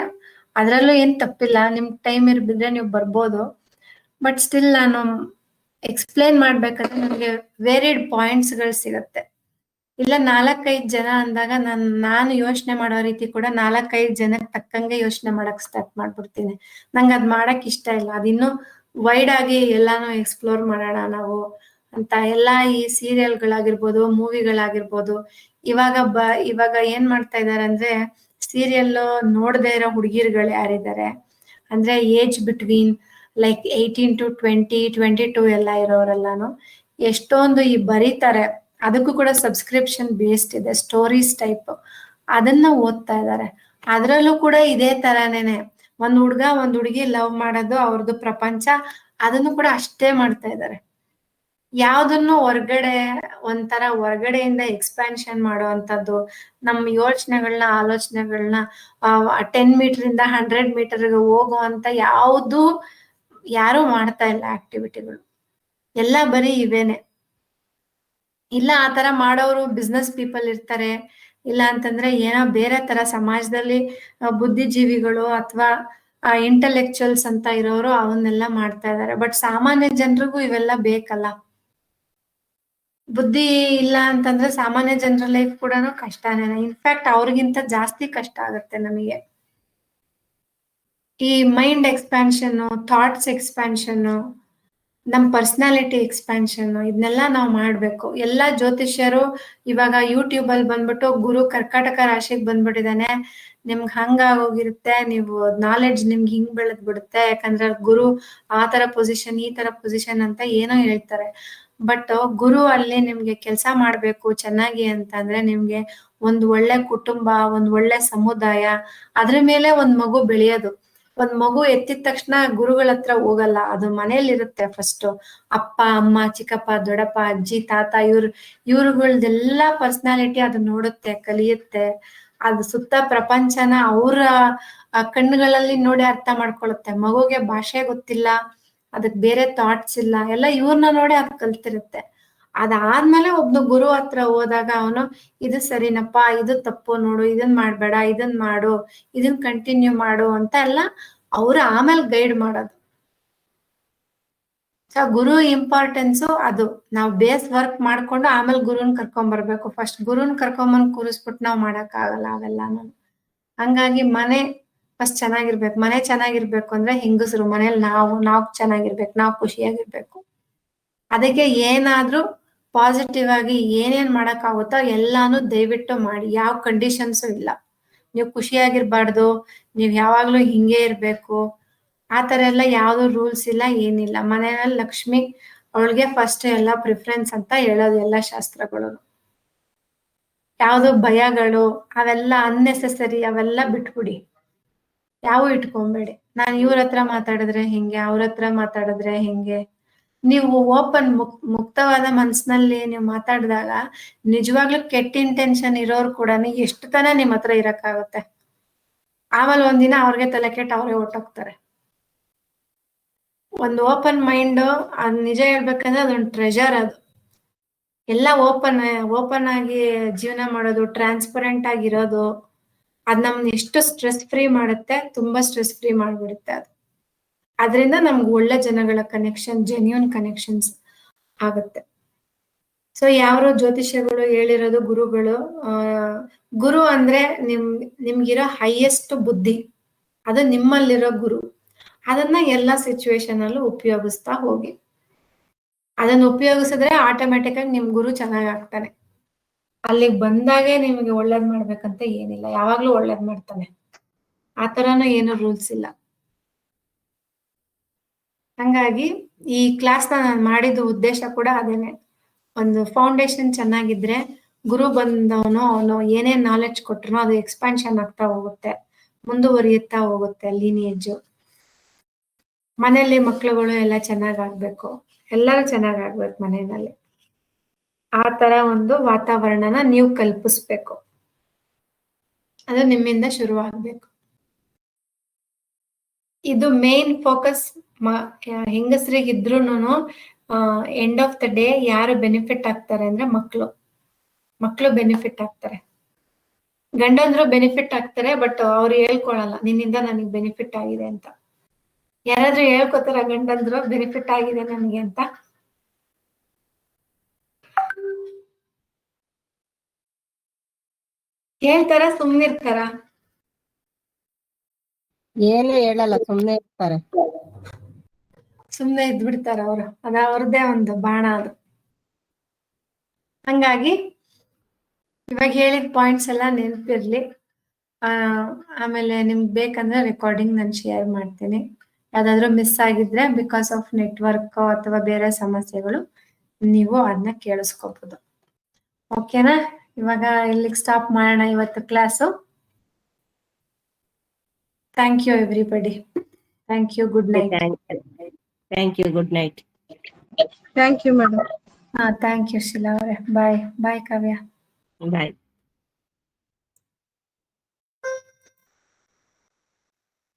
Speaker 1: ಅದ್ರಲ್ಲೂ ಏನ್ ತಪ್ಪಿಲ್ಲ, ನಿಮ್ ಟೈಮ್ ಇರ್ಬಿದ್ರೆ ನೀವು ಬರ್ಬೋದು. ಬಟ್ ಸ್ಟಿಲ್ ನಾನು ಎಕ್ಸ್ಪ್ಲೇನ್ ಮಾಡ್ಬೇಕಾದ್ರೆ ನನಗೆ ವೇರಿಡ್ ಪಾಯಿಂಟ್ಸ್ ಗಳು ಸಿಗತ್ತೆ. ಇಲ್ಲ 4-5 ಜನ ಅಂದಾಗ ನಾನು ಯೋಚನೆ ಮಾಡೋ ರೀತಿ ಕೂಡ 4-5 ಜನಕ್ಕೆ ತಕ್ಕಂಗೆ ಯೋಚನೆ ಮಾಡಕ್ ಸ್ಟಾರ್ಟ್ ಮಾಡ್ಬಿಡ್ತೀನಿ. ನಂಗೆ ಅದ್ ಮಾಡಕ್ ಇಷ್ಟ ಇಲ್ಲ. ಅದಿನ್ನೂ ವೈಡ್ ಆಗಿ ಎಲ್ಲಾನು ಎಕ್ಸ್ಪ್ಲೋರ್ ಮಾಡೋಣ ನಾವು ಅಂತ. ಎಲ್ಲಾ ಈ ಸೀರಿಯಲ್ಗಳಾಗಿರ್ಬೋದು, ಮೂವಿಗಳಾಗಿರ್ಬೋದು, ಇವಾಗ ಏನ್ ಮಾಡ್ತಾ ಇದಾರೆ ಅಂದ್ರೆ, ಸೀರಿಯಲ್ ನೋಡದೇ ಇರೋ ಹುಡುಗಿರ್ಗಳು ಯಾರಿದ್ದಾರೆ ಅಂದ್ರೆ, ಏಜ್ ಬಿಟ್ವೀನ್ ಲೈಕ್ 18 to 20, 22 ಎಲ್ಲ ಇರೋರೆಲ್ಲಾನು ಎಷ್ಟೊಂದು ಬರೀತಾರೆ. ಅದಕ್ಕೂ ಕೂಡ ಸಬ್ಸ್ಕ್ರಿಪ್ಷನ್ ಬೇಸ್ಡ್ ಇದೆ, ಸ್ಟೋರೀಸ್ ಟೈಪ್, ಅದನ್ನ ಓದ್ತಾ ಇದ್ದಾರೆ. ಅದ್ರಲ್ಲೂ ಕೂಡ ಇದೇ ತರಾನೇನೆ, ಒಂದ್ ಹುಡ್ಗ ಒಂದ್ ಹುಡುಗಿ ಲವ್ ಮಾಡೋದು, ಅವ್ರದ್ದು ಪ್ರಪಂಚ, ಅದನ್ನು ಕೂಡ ಅಷ್ಟೇ ಮಾಡ್ತಾ ಇದ್ದಾರೆ. ಯಾವ್ದನ್ನು ಒಂಥರ ಹೊರಗಡೆಯಿಂದ ಎಕ್ಸ್ಪ್ಯಾನ್ಷನ್ ಮಾಡುವಂತದ್ದು, ನಮ್ಮ ಯೋಚನೆಗಳನ್ನ, ಆಲೋಚನೆಗಳನ್ನ 10 ಮೀಟರ್ 100 ಮೀಟರ್ಗೆ ಹೋಗುವಂತ ಯಾರು ಮಾಡ್ತಾ ಇಲ್ಲ ಆಕ್ಟಿವಿಟಿಗಳು. ಎಲ್ಲ ಬರೀ ಇವೇನೆ. ಇಲ್ಲ ಆ ತರ ಮಾಡೋರು ಬಿಸ್ನೆಸ್ ಪೀಪಲ್ ಇರ್ತಾರೆ, ಇಲ್ಲ ಅಂತಂದ್ರೆ ಏನೋ ಬೇರೆ ತರ ಸಮಾಜದಲ್ಲಿ ಬುದ್ಧಿಜೀವಿಗಳು ಅಥವಾ ಇಂಟೆಲೆಕ್ಚುಯಲ್ಸ್ ಅಂತ ಇರೋರು ಅವನ್ನೆಲ್ಲ ಮಾಡ್ತಾ ಇದಾರೆ. ಬಟ್ ಸಾಮಾನ್ಯ ಜನರಿಗೂ ಇವೆಲ್ಲ ಬೇಕಲ್ಲ. ಬುದ್ಧಿ ಇಲ್ಲ ಅಂತಂದ್ರೆ ಸಾಮಾನ್ಯ ಜನರ ಲೈಫ್ ಕೂಡ ಕಷ್ಟನೇ. ಇನ್ಫ್ಯಾಕ್ಟ್ ಅವ್ರಿಗಿಂತ ಜಾಸ್ತಿ ಕಷ್ಟ ಆಗುತ್ತೆ ನಮಗೆ. ಈ ಮೈಂಡ್ ಎಕ್ಸ್ಪ್ಯಾನ್ಷನ್, ಥಾಟ್ಸ್ ಎಕ್ಸ್ಪ್ಯಾನ್ಷನ್, ನಮ್ ಪರ್ಸನಾಲಿಟಿ ಎಕ್ಸ್ಪ್ಯಾನ್ಷನ್, ಇದನ್ನೆಲ್ಲ ನಾವು ಮಾಡ್ಬೇಕು. ಎಲ್ಲಾ ಜ್ಯೋತಿಷ್ಯರು ಇವಾಗ ಯೂಟ್ಯೂಬ್ ಅಲ್ಲಿ ಬಂದ್ಬಿಟ್ಟು, ಗುರು ಕರ್ಕಾಟಕ ರಾಶಿಗೆ ಬಂದ್ಬಿಟ್ಟಿದಾನೆ, ನಿಮ್ಗೆ ಹಂಗಾಗೋಗಿರುತ್ತೆ, ನೀವು ನಾಲೆಡ್ಜ್ ನಿಮ್ಗೆ ಹಿಂಗ್ ಬೆಳೆದ್ ಬಿಡುತ್ತೆ, ಯಾಕಂದ್ರೆ ಗುರು ಆ ತರ ಪೊಸಿಷನ್, ಈ ತರ ಪೊಸಿಷನ್ ಅಂತ ಏನೋ ಹೇಳ್ತಾರೆ. ಬಟ್ ಗುರು ಅಲ್ಲಿ ನಿಮ್ಗೆ ಕೆಲಸ ಮಾಡ್ಬೇಕು ಚೆನ್ನಾಗಿ ಅಂತಂದ್ರೆ, ನಿಮ್ಗೆ ಒಂದ್ ಒಳ್ಳೆ ಕುಟುಂಬ, ಒಂದ್ ಒಳ್ಳೆ ಸಮುದಾಯ, ಅದ್ರ ಮೇಲೆ ಒಂದ್ ಮಗು ಬೆಳೆಯೋದು. ಒಂದ್ ಮಗು ಎತ್ತಿದ ತಕ್ಷಣ ಗುರುಗಳ ಹತ್ರ ಹೋಗಲ್ಲ, ಅದು ಮನೇಲಿ ಇರುತ್ತೆ. ಫಸ್ಟ್ ಅಪ್ಪ, ಅಮ್ಮ, ಚಿಕ್ಕಪ್ಪ, ದೊಡ್ಡಪ್ಪ, ಅಜ್ಜಿ, ತಾತ, ಇವ್ರುಗಳ್ದೆಲ್ಲಾ ಪರ್ಸನಾಲಿಟಿ ಅದು ನೋಡುತ್ತೆ, ಕಲಿಯುತ್ತೆ. ಅದು ಸುತ್ತ ಪ್ರಪಂಚನ ಅವ್ರ ಕಣ್ಣುಗಳಲ್ಲಿ ನೋಡಿ ಅರ್ಥ ಮಾಡ್ಕೊಳುತ್ತೆ. ಮಗುಗೆ ಭಾಷೆ ಗೊತ್ತಿಲ್ಲ, ಅದಕ್ ಬೇರೆ ಥಾಟ್ಸ್ ಇಲ್ಲ, ಎಲ್ಲ ಇವ್ರನ್ನ ನೋಡಿ ಅದ್ ಕಲ್ತಿರುತ್ತೆ. ಅದಾದ್ಮೇಲೆ ಒಬ್ನು ಗುರು ಹತ್ರ ಹೋದಾಗ ಅವನು, ಇದು ಸರಿನಪ್ಪ, ಇದು ತಪ್ಪು ನೋಡು, ಇದನ್ ಮಾಡ್ಬೇಡ, ಇದನ್ ಮಾಡು, ಇದನ್ ಕಂಟಿನ್ಯೂ ಮಾಡು ಅಂತ ಎಲ್ಲ ಅವ್ರು ಆಮೇಲೆ ಗೈಡ್ ಮಾಡೋದು. ಸೊ ಗುರು ಇಂಪಾರ್ಟೆನ್ಸು ಅದು. ನಾವು ಬೇಸ್ ವರ್ಕ್ ಮಾಡ್ಕೊಂಡು ಆಮೇಲೆ ಗುರುನ್ ಕರ್ಕೊಂಡ್ ಬರ್ಬೇಕು. ಫಸ್ಟ್ ಗುರುನ್ ಕರ್ಕೊಂಬಂದ್ ಕೂರಿಸ್ಬಿಟ್ಟು ನಾವ್ ಮಾಡಕ್ ಆಗಲ್ಲ ಅವೆಲ್ಲಾನು. ಹಂಗಾಗಿ ಮನೆ ಫಸ್ಟ್ ಚೆನ್ನಾಗಿರ್ಬೇಕು. ಮನೆ ಚೆನ್ನಾಗಿರ್ಬೇಕು ಅಂದ್ರೆ ಹೆಂಗಸರು ಮನೇಲಿ ನಾವು ಚೆನ್ನಾಗಿರ್ಬೇಕು, ನಾವು ಖುಷಿಯಾಗಿರ್ಬೇಕು. ಅದಕ್ಕೆ ಏನಾದ್ರೂ ಪಾಸಿಟಿವ್ ಆಗಿ ಏನೇನ್ ಮಾಡಕ್ ಆಗುತ್ತೋ ಎಲ್ಲಾನು ದಯವಿಟ್ಟು ಮಾಡಿ. ಯಾವ ಕಂಡೀಷನ್ಸು ಇಲ್ಲ. ನೀವು ಖುಷಿಯಾಗಿರ್ಬಾರ್ದು, ನೀವ್ ಯಾವಾಗ್ಲೂ ಹಿಂಗೆ ಇರ್ಬೇಕು, ಆತರ ಎಲ್ಲ ಯಾವ್ದು ರೂಲ್ಸ್ ಇಲ್ಲ, ಏನಿಲ್ಲ. ಮನೆಯಲ್ಲಿ ಲಕ್ಷ್ಮಿ ಅವಳಿಗೆ ಫಸ್ಟ್ ಎಲ್ಲ ಪ್ರಿಫರೆನ್ಸ್ ಅಂತ ಹೇಳೋದು ಎಲ್ಲ ಶಾಸ್ತ್ರಗಳು. ಯಾವ್ದು ಭಯಗಳು ಅವೆಲ್ಲ ಅನ್ನೆಸೆಸರಿ, ಅವೆಲ್ಲ ಬಿಟ್ಬಿಡಿ, ಯಾವ ಇಟ್ಕೊಂಬೇಡಿ. ನಾನು ಇವ್ರ ಹತ್ರ ಮಾತಾಡಿದ್ರೆ ಹಿಂಗೆ, ಅವ್ರ ಹತ್ರ ಮಾತಾಡಿದ್ರೆ ಹಿಂಗೆ. ನೀವು ಓಪನ್ ಮುಕ್ತವಾದ ಮನ್ಸಿನಲ್ಲಿ ನೀವು ಮಾತಾಡಿದಾಗ ನಿಜವಾಗ್ಲೂ ಕೆಟ್ಟ ಇಂಟೆನ್ಷನ್ ಇರೋರು ಕೂಡ ಎಷ್ಟು ತನ ನಿಮ್ ಹತ್ರ ಇರಕ್ಕಾಗುತ್ತೆ. ಆಮೇಲೆ ಒಂದಿನ ಅವ್ರಿಗೆ ತಲೆ ಕೆಟ್ಟ ಅವ್ರೇ ಹೊರ್ಟೋಗ್ತಾರೆ. ಒಂದು ಓಪನ್ ಮೈಂಡ್, ಅದ್ ನಿಜ ಹೇಳ್ಬೇಕಂದ್ರೆ ಅದೊಂದು ಟ್ರೆಜರ್. ಅದು ಎಲ್ಲ ಓಪನ್ ಆಗಿ ಜೀವನ ಮಾಡೋದು, ಟ್ರಾನ್ಸ್ಪರೆಂಟ್ ಆಗಿರೋದು, ಅದ್ ನಮ್ನ ಎಷ್ಟು ಸ್ಟ್ರೆಸ್ ಫ್ರೀ ಮಾಡುತ್ತೆ, ತುಂಬಾ ಸ್ಟ್ರೆಸ್ ಫ್ರೀ ಮಾಡ್ಬಿಡುತ್ತೆ ಅದು. ಅದರಿಂದ ನಮ್ಗೆ ಒಳ್ಳೆ ಜನಗಳ ಕನೆಕ್ಷನ್, ಜೆನ್ಯೂನ್ ಕನೆಕ್ಷನ್ಸ್ ಆಗುತ್ತೆ. ಸೊ ಯಾರು ಜ್ಯೋತಿಷ್ಯಗಳು ಹೇಳಿರೋದು, ಗುರುಗಳು, ಗುರು ಅಂದ್ರೆ ನಿಮ್ಗಿರೋ ಹೈಯೆಸ್ಟ್ ಬುದ್ಧಿ, ಅದು ನಿಮ್ಮಲ್ಲಿರೋ ಗುರು. ಅದನ್ನ ಎಲ್ಲಾ ಸಿಚುವೇಶನ್ ಅಲ್ಲೂ ಉಪಯೋಗಿಸ್ತಾ ಹೋಗಿ. ಅದನ್ನ ಉಪಯೋಗಿಸಿದ್ರೆ ಆಟೋಮೆಟಿಕ್ ಆಗಿ ನಿಮ್ ಗುರು ಚೆನ್ನಾಗ್ ಆಗ್ತಾನೆ. ಅಲ್ಲಿಗೆ ಬಂದಾಗೆ ನಿಮ್ಗೆ ಒಳ್ಳೇದ್ ಮಾಡ್ಬೇಕಂತ ಏನಿಲ್ಲ, ಯಾವಾಗ್ಲೂ ಒಳ್ಳೇದ್ ಮಾಡ್ತಾನೆ. ಆ ತರನು ಏನು ರೂಲ್ಸ್ ಇಲ್ಲ. ಹಂಗಾಗಿ ಈ ಕ್ಲಾಸ್ನ ನಾನು ಮಾಡಿದ ಉದ್ದೇಶ ಕೂಡ ಅದೇನೆ. ಒಂದು ಫೌಂಡೇಶನ್ ಚೆನ್ನಾಗಿದ್ರೆ ಗುರು ಬಂದವನು ಅವನು ಏನೇ ನಾಲೆಡ್ಜ್ ಕೊಟ್ರು ಅದು ಎಕ್ಸ್ಪಾನ್ಷನ್ ಆಗ್ತಾ ಹೋಗುತ್ತೆ, ಮುಂದುವರಿಯುತ್ತಾ ಹೋಗುತ್ತೆ ಲೀನಿಯೇಜ್. ಮನೆಯಲ್ಲಿ ಮಕ್ಳುಗಳು ಎಲ್ಲ ಚೆನ್ನಾಗಾಗ್ಬೇಕು, ಎಲ್ಲರೂ ಚೆನ್ನಾಗಾಗ್ಬೇಕು ಮನೆಯಲ್ಲಿ. ಆ ತರ ಒಂದು ವಾತಾವರಣನ ನೀವು ಕಲ್ಪಿಸ್ಬೇಕು. ಅದು ನಿಮ್ಮಿಂದ ಶುರುವಾಗ್ಬೇಕು. ಇದು ಮೇನ್ ಫೋಕಸ್. ಹೆಂಗಸರಿಗಿದ್ರೂನು ಎಂಡ್ ಆಫ್ ದ ಡೇ ಯಾರು ಬೆನಿಫಿಟ್ ಆಗ್ತಾರೆ ಅಂದ್ರೆ ಮಕ್ಕಳು ಬೆನಿಫಿಟ್ ಆಗ್ತಾರೆ. ಗಂಡಂದ್ರು ಬೆನಿಫಿಟ್ ಆಗ್ತಾರೆ, ಬಟ್ ಅವ್ರು ಹೇಳ್ಕೊಳಲ್ಲ ನಿನ್ನಿಂದ ನನಗೆ ಬೆನಿಫಿಟ್ ಆಗಿದೆ ಅಂತ. ಯಾರಾದ್ರೂ ಹೇಳ್ಕೊತಾರ ಗಂಡಂದ್ರು ಬೆನಿಫಿಟ್ ಆಗಿದೆ ನನಗೆ ಅಂತ? ಹೇಳ್ತಾರ ಸುಮ್ನಿರ್ತಾರ?
Speaker 2: ಏನು ಹೇಳಲ್ಲ, ಸುಮ್ನೆ ಇರ್ತಾರೆ.
Speaker 1: ಸುಮ್ನೆ ಇದ್ಬಿಡ್ತಾರ ಅವ್ರು. ಅದ ಅವ್ರದ್ದೇ ಒಂದು ಬಾಣ ಅದು. ಹಂಗಾಗಿ ಇವಾಗ ಹೇಳಿದ ಪಾಯಿಂಟ್ಸ್ ಎಲ್ಲ ನೆನಪಿರ್ಲಿ. ಆಮೇಲೆ ನಿಮ್ಗೆ ಬೇಕಂದ್ರೆ ರೆಕಾರ್ಡಿಂಗ್ ನಾನು ಶೇರ್ ಮಾಡ್ತೀನಿ. ಯಾವ್ದಾದ್ರು ಮಿಸ್ ಆಗಿದ್ರೆ ಬಿಕಾಸ್ ಆಫ್ ನೆಟ್ವರ್ಕ್ ಅಥವಾ ಬೇರೆ ಸಮಸ್ಯೆಗಳು ನೀವು ಅದನ್ನ ಕೇಳಿಸ್ಕೋಬಹುದು. ಓಕೆನಾ? ಇವಾಗ ಇಲ್ಲಿಗೆ ಸ್ಟಾಪ್ ಮಾಡೋಣ ಇವತ್ತು class. Thank you everybody. Thank you. Good night.
Speaker 2: Thank you. Good night.
Speaker 4: Thank you madam.
Speaker 1: Thank you Shila ಅವರೇ. ಬಾಯ್ ಬಾಯ್ ಕಾವ್ಯ.
Speaker 2: ಬಾಯ್.